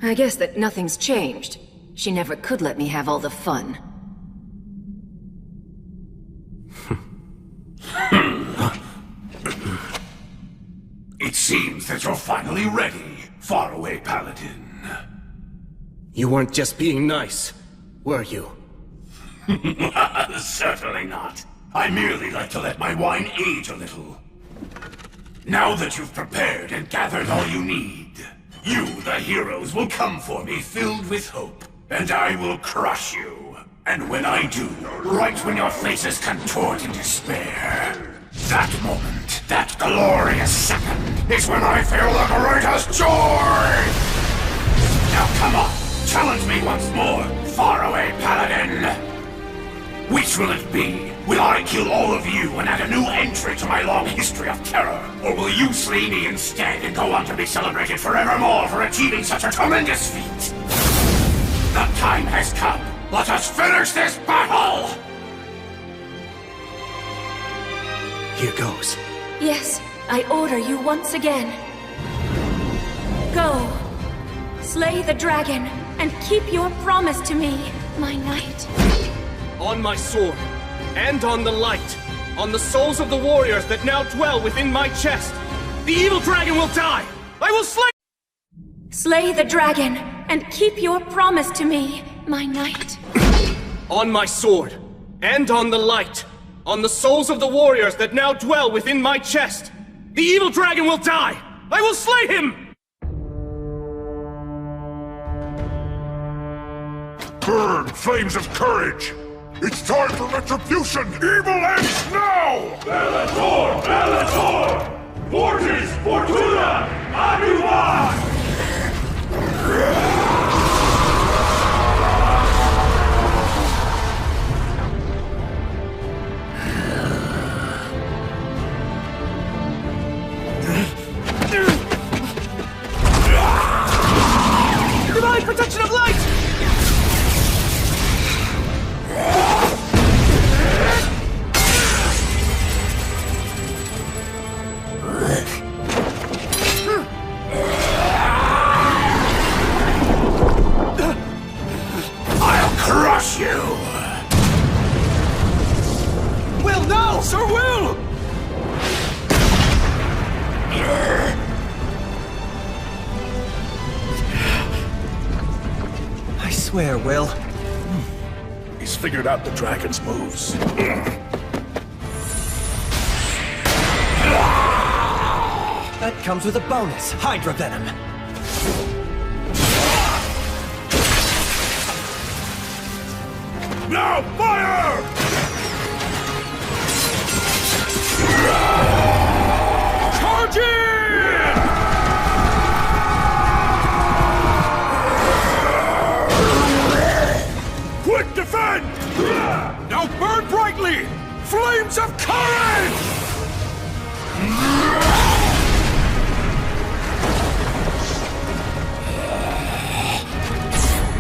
I guess that nothing's changed. She never could let me have all the fun. It seems that you're finally ready, faraway paladin. You weren't just being nice, were you? Certainly not. I merely like to let my wine age a little. Now that you've prepared and gathered all you need, you, the heroes, will come for me filled with hope, and I will crush you. And when I do, right when your faces contort in despair, that moment, that glorious second, is when I feel the greatest joy! Now come on, challenge me once more, faraway paladin! Which will it be? Will I kill all of you and add a new entry to my long history of terror? Or will you slay me instead and go on to be celebrated forevermore for achieving such a tremendous feat? The time has come. Let us finish this battle! Here goes. Yes, I order you once again. Go. Slay the dragon and keep your promise to me, my knight. On my sword, and on the light, on the souls of the warriors that now dwell within my chest, the evil dragon will die! I will slay— Slay the dragon, and keep your promise to me, my knight. On my sword, and on the light, on the souls of the warriors that now dwell within my chest, the evil dragon will die! I will slay him! Burn, flames of courage! It's time for retribution! Evil ends now! Bellator! Bellator! Fortis! Fortuna! Anuva! Divine protection of light! I'll crush you! Will, no! Sir Will! I swear, Will. He's figured out the dragon's moves. That comes with a bonus, Hydra Venom. Now fire! Charge in! Quick defend! Now burn brightly! Flames of courage!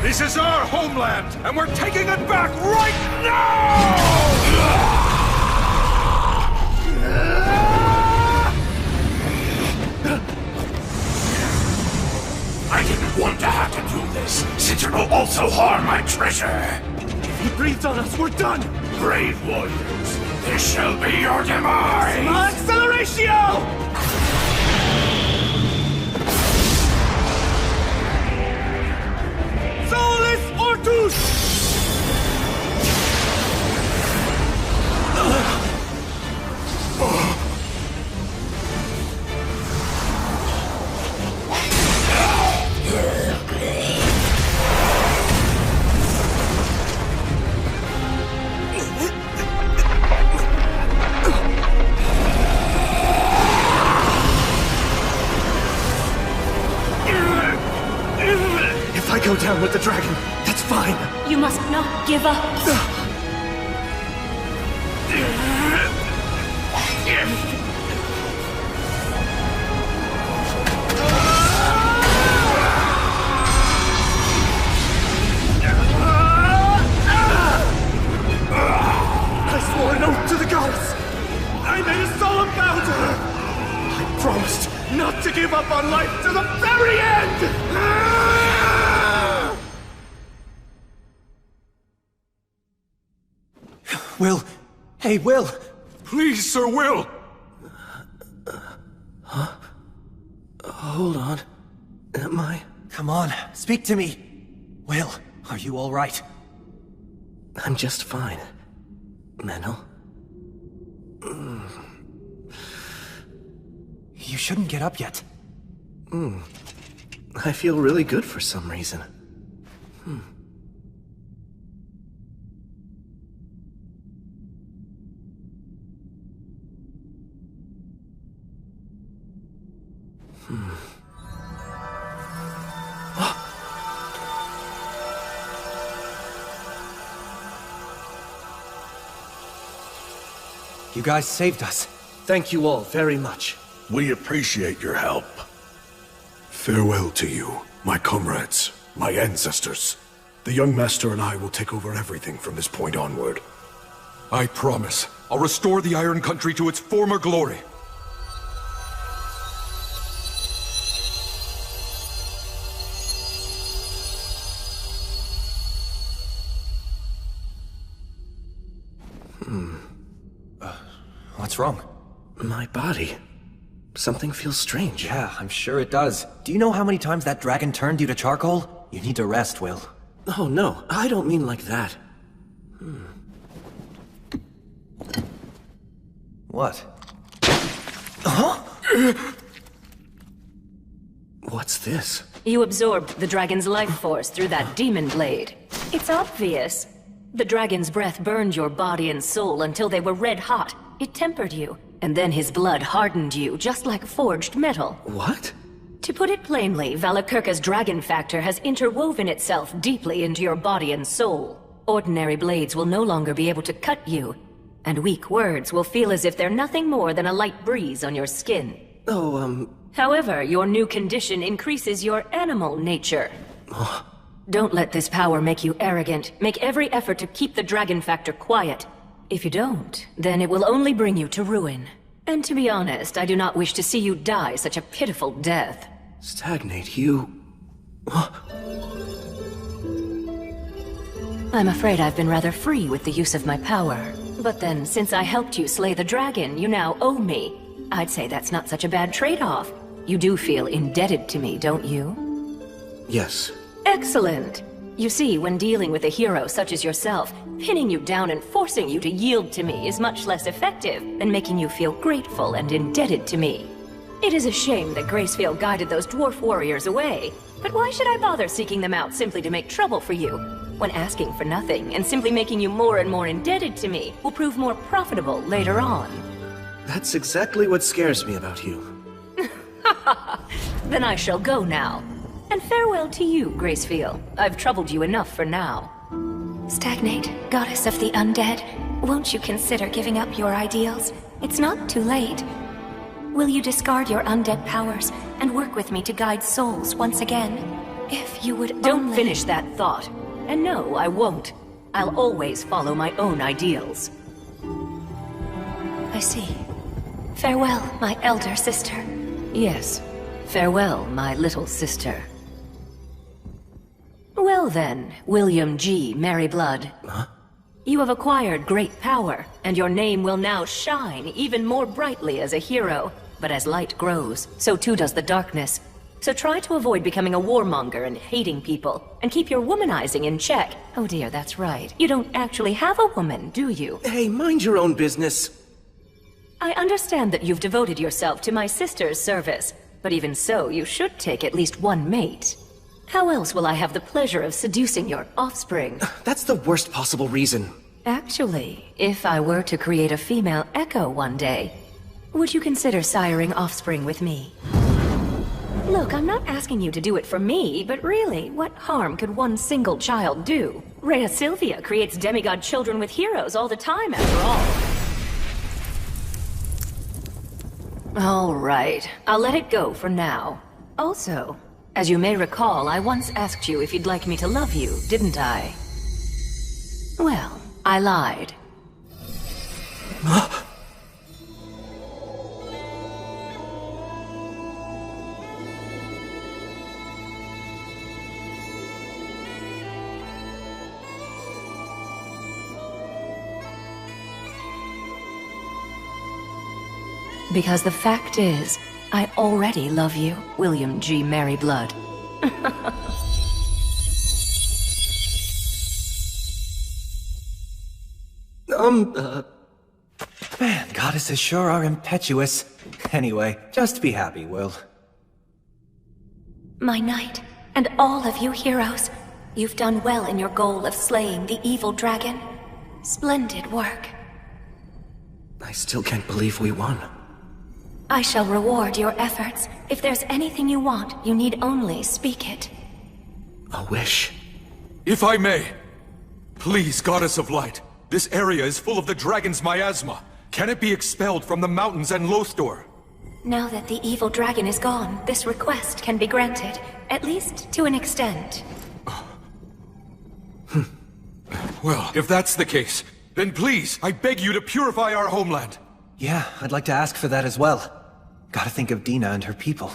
This is our homeland, and we're taking it back right now! I didn't want to have to do this, since it will also harm my treasure. If he breathes on us, we're done! Brave warriors, this shall be your demise! Acceleratio! Solus Ortus! If I go down with the dragon, that's fine. You must not give up. I swore an oath to the gods! I made a solemn vow to her! I promised not to give up on life to the very end! Will! Hey, Will! Please, Sir Will! Huh? Hold on. Am I? Come on, speak to me! Will, are you alright? I'm just fine. Menel? You shouldn't get up yet. I feel really good for some reason. You guys saved us. Thank you all very much. We appreciate your help. Farewell to you, my comrades, my ancestors. The young master and I will take over everything from this point onward. I promise. I'll restore the Iron Country to its former glory. What's wrong? My body. Something feels strange. Yeah, I'm sure it does. Do you know how many times that dragon turned you to charcoal? You need to rest, Will. Oh no, I don't mean like that. What? Huh? What's this? You absorbed the dragon's life force through that demon blade. It's obvious. The dragon's breath burned your body and soul until they were red hot. It tempered you, and then his blood hardened you, just like forged metal. What? To put it plainly, Valakirka's dragon factor has interwoven itself deeply into your body and soul. Ordinary blades will no longer be able to cut you, and weak words will feel as if they're nothing more than a light breeze on your skin. However, your new condition increases your animal nature. Don't let this power make you arrogant. Make every effort to keep the dragon factor quiet. If you don't, then it will only bring you to ruin. And to be honest, I do not wish to see you die such a pitiful death. Stagnate, you... I'm afraid I've been rather free with the use of my power. But then, since I helped you slay the dragon, you now owe me. I'd say that's not such a bad trade-off. You do feel indebted to me, don't you? Yes. Excellent! You see, when dealing with a hero such as yourself, pinning you down and forcing you to yield to me is much less effective than making you feel grateful and indebted to me. It is a shame that Gracefield guided those dwarf warriors away, but why should I bother seeking them out simply to make trouble for you, when asking for nothing and simply making you more and more indebted to me will prove more profitable later on? That's exactly what scares me about you. Then I shall go now. And farewell to you, Gracefield. I've troubled you enough for now. Stagnate, goddess of the undead, won't you consider giving up your ideals? It's not too late. Will you discard your undead powers and work with me to guide souls once again? If you would Don't finish that thought. And no, I won't. I'll always follow my own ideals. I see. Farewell, my elder sister. Yes. Farewell, my little sister. Well then, William G. Merryblood. Huh? You have acquired great power, and your name will now shine even more brightly as a hero. But as light grows, so too does the darkness. So try to avoid becoming a warmonger and hating people, and keep your womanizing in check. Oh dear, that's right. You don't actually have a woman, do you? Hey, mind your own business. I understand that you've devoted yourself to my sister's service, but even so, you should take at least one mate. How else will I have the pleasure of seducing your offspring? That's the worst possible reason. Actually, if I were to create a female echo one day, would you consider siring offspring with me? Look, I'm not asking you to do it for me, but really, what harm could one single child do? Rhea Sylvia creates demigod children with heroes all the time, after all. All right, I'll let it go for now. Also, as you may recall, I once asked you if you'd like me to love you, didn't I? Well, I lied. Because the fact is, I already love you, William G. Merryblood. Man, goddesses sure are impetuous. Anyway, just be happy, Will. My knight, and all of you heroes, you've done well in your goal of slaying the evil dragon. Splendid work. I still can't believe we won. I shall reward your efforts. If there's anything you want, you need only speak it. A wish? If I may, please, Goddess of Light, this area is full of the dragon's miasma. Can it be expelled from the mountains and Lothdor? Now that the evil dragon is gone, this request can be granted, at least to an extent. Well, if that's the case, then please, I beg you to purify our homeland. Yeah, I'd like to ask for that as well. Gotta think of Dina and her people.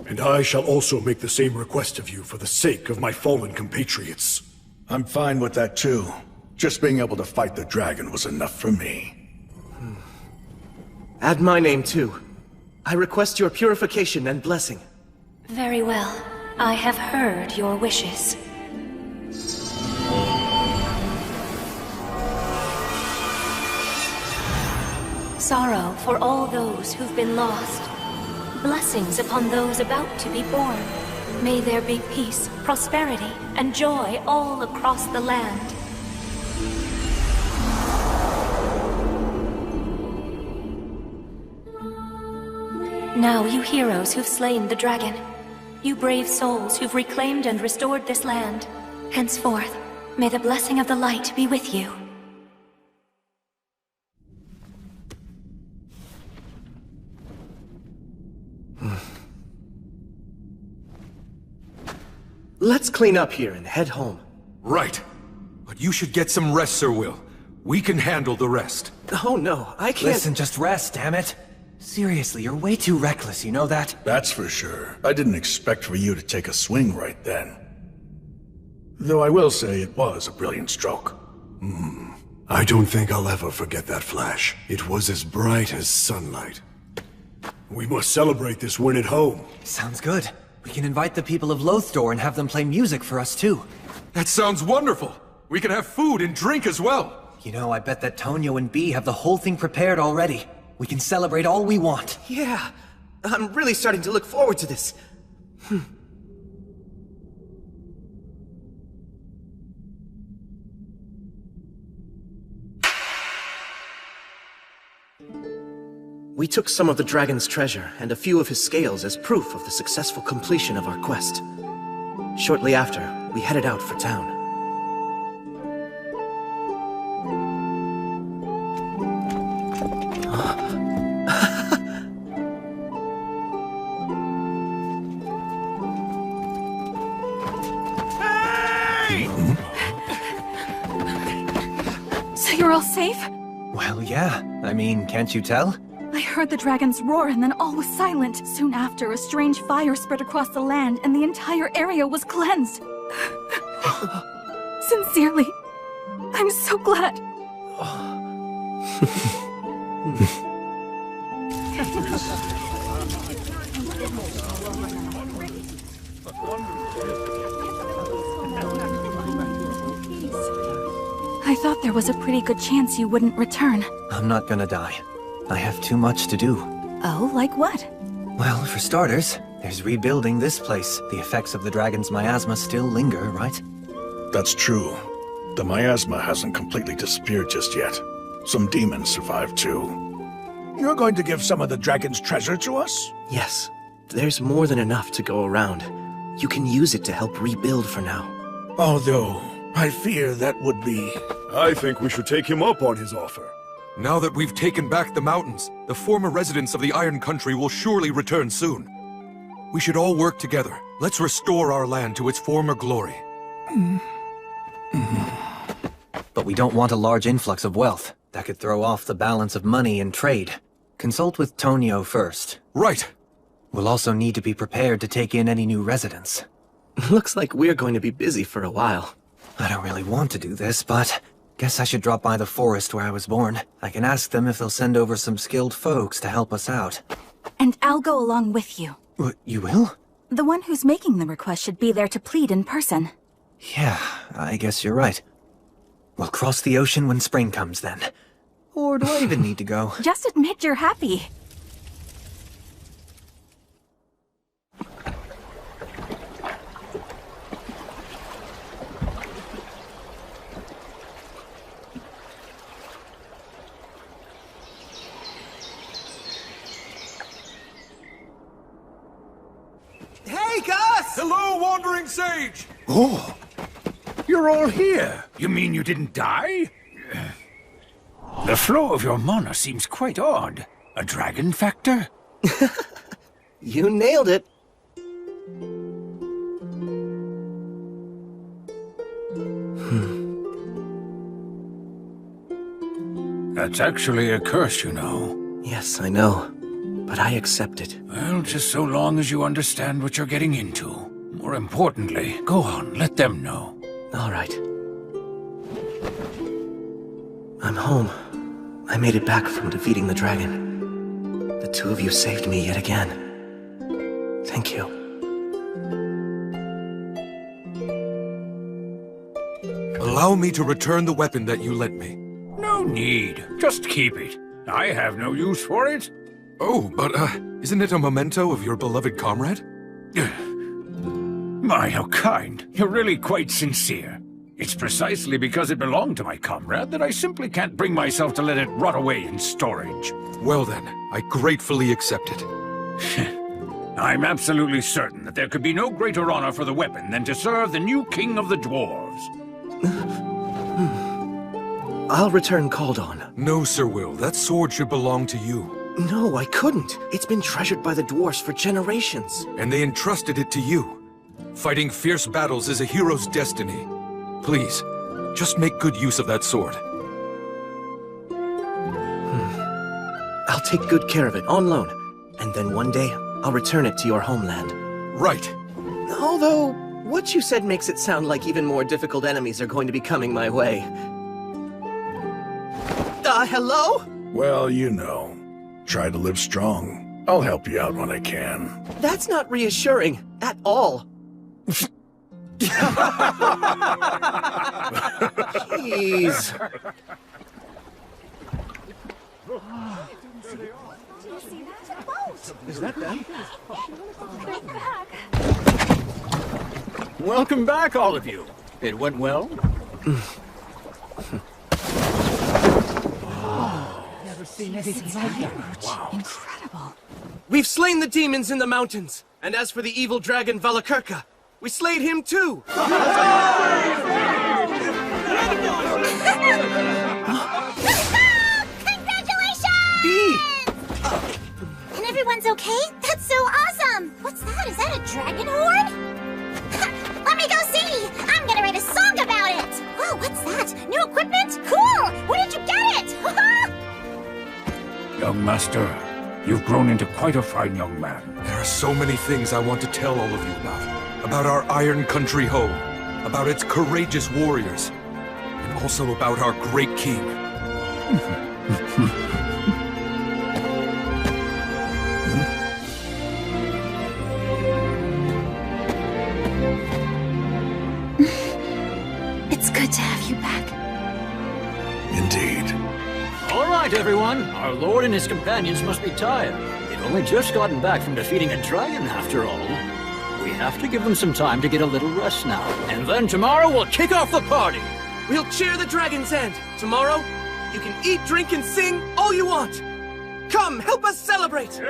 And I shall also make the same request of you for the sake of my fallen compatriots. I'm fine with that too. Just being able to fight the dragon was enough for me. Add my name too. I request your purification and blessing. Very well. I have heard your wishes. Sorrow for all those who've been lost. Blessings upon those about to be born. May there be peace, prosperity, and joy all across the land. Now, you heroes who've slain the dragon, you brave souls who've reclaimed and restored this land, henceforth, may the blessing of the light be with you. Let's clean up here and head home. Right. But you should get some rest, Sir Will. We can handle the rest. Oh no, I can't— Listen, just rest, damn it. Seriously, you're way too reckless, you know that? That's for sure. I didn't expect for you to take a swing right then. Though I will say it was a brilliant stroke. I don't think I'll ever forget that flash. It was as bright as sunlight. We must celebrate this win at home. Sounds good. We can invite the people of Lothdor and have them play music for us too. That sounds wonderful. We can have food and drink as well. You know, I bet that Tonio and Bee have the whole thing prepared already. We can celebrate all we want. Yeah, I'm really starting to look forward to this. We took some of the dragon's treasure and a few of his scales as proof of the successful completion of our quest. Shortly after, we headed out for town. So you're all safe? Well, yeah. I mean, can't you tell? I heard the dragon's roar and then all was silent. Soon after, a strange fire spread across the land and the entire area was cleansed. Sincerely, I'm so glad. I thought there was a pretty good chance you wouldn't return. I'm not gonna die. I have too much to do. Oh, like what? Well, for starters, there's rebuilding this place. The effects of the dragon's miasma still linger, right? That's true. The miasma hasn't completely disappeared just yet. Some demons survived too. You're going to give some of the dragon's treasure to us? Yes, there's more than enough to go around. You can use it to help rebuild for now. Although, I fear that would be... I think we should take him up on his offer. Now that we've taken back the mountains, the former residents of the Iron Country will surely return soon. We should all work together. Let's restore our land to its former glory. But we don't want a large influx of wealth. That could throw off the balance of money and trade. Consult with Tonio first. Right. We'll also need to be prepared to take in any new residents. Looks like we're going to be busy for a while. I don't really want to do this, but Guess I should drop by the forest where I was born. I can ask them if they'll send over some skilled folks to help us out. And I'll go along with you. What, you will? The one who's making the request should be there to plead in person. Yeah, I guess you're right. We'll cross the ocean when spring comes then. Or do I even need to go? Just admit you're happy. Hey, Gus! Hello, Wandering Sage! Oh, you're all here. You mean you didn't die? The flow of your mana seems quite odd. A dragon factor? You nailed it. That's actually a curse, you know. Yes, I know. But I accept it. Well, just so long as you understand what you're getting into. More importantly, go on, let them know. All right. I'm home. I made it back from defeating the dragon. The two of you saved me yet again. Thank you. Allow me to return the weapon that you lent me. No need. Just keep it. I have no use for it. Oh, but, isn't it a memento of your beloved comrade? My, how kind. You're really quite sincere. It's precisely because it belonged to my comrade that I simply can't bring myself to let it rot away in storage. Well then, I gratefully accept it. I'm absolutely certain that there could be no greater honor for the weapon than to serve the new king of the dwarves. I'll return called on. No, Sir Will. That sword should belong to you. No, I couldn't. It's been treasured by the dwarves for generations. And they entrusted it to you. Fighting fierce battles is a hero's destiny. Please, just make good use of that sword. I'll take good care of it, on loan. And then one day, I'll return it to your homeland. Right. Although, what you said makes it sound like even more difficult enemies are going to be coming my way. Hello? Well, you know. Try to live strong. I'll help you out when I can. That's not reassuring, at all. Jeez. Is that them? Welcome back, all of you. It went well? Never seen anything like that. Wow. Incredible. We've slain the demons in the mountains. And as for the evil dragon Valakirka, we slayed him too. Congratulations! Bee! And everyone's okay? That's so awesome! What's that? Is that a dragon horn? Let me go see! I'm gonna write a song about it! Whoa, what's that? New equipment? Cool! Where did you get it? Young master, you've grown into quite a fine young man. There are so many things I want to tell all of you about. About our Iron Country home. About its courageous warriors. And also about our great king. It's good to have you back. Indeed. All right, everyone. Our lord and his companions must be tired. They've only just gotten back from defeating a dragon, after all. We have to give them some time to get a little rest now. And then tomorrow we'll kick off the party. We'll cheer the dragon's end. Tomorrow, you can eat, drink, and sing all you want. Come, help us celebrate!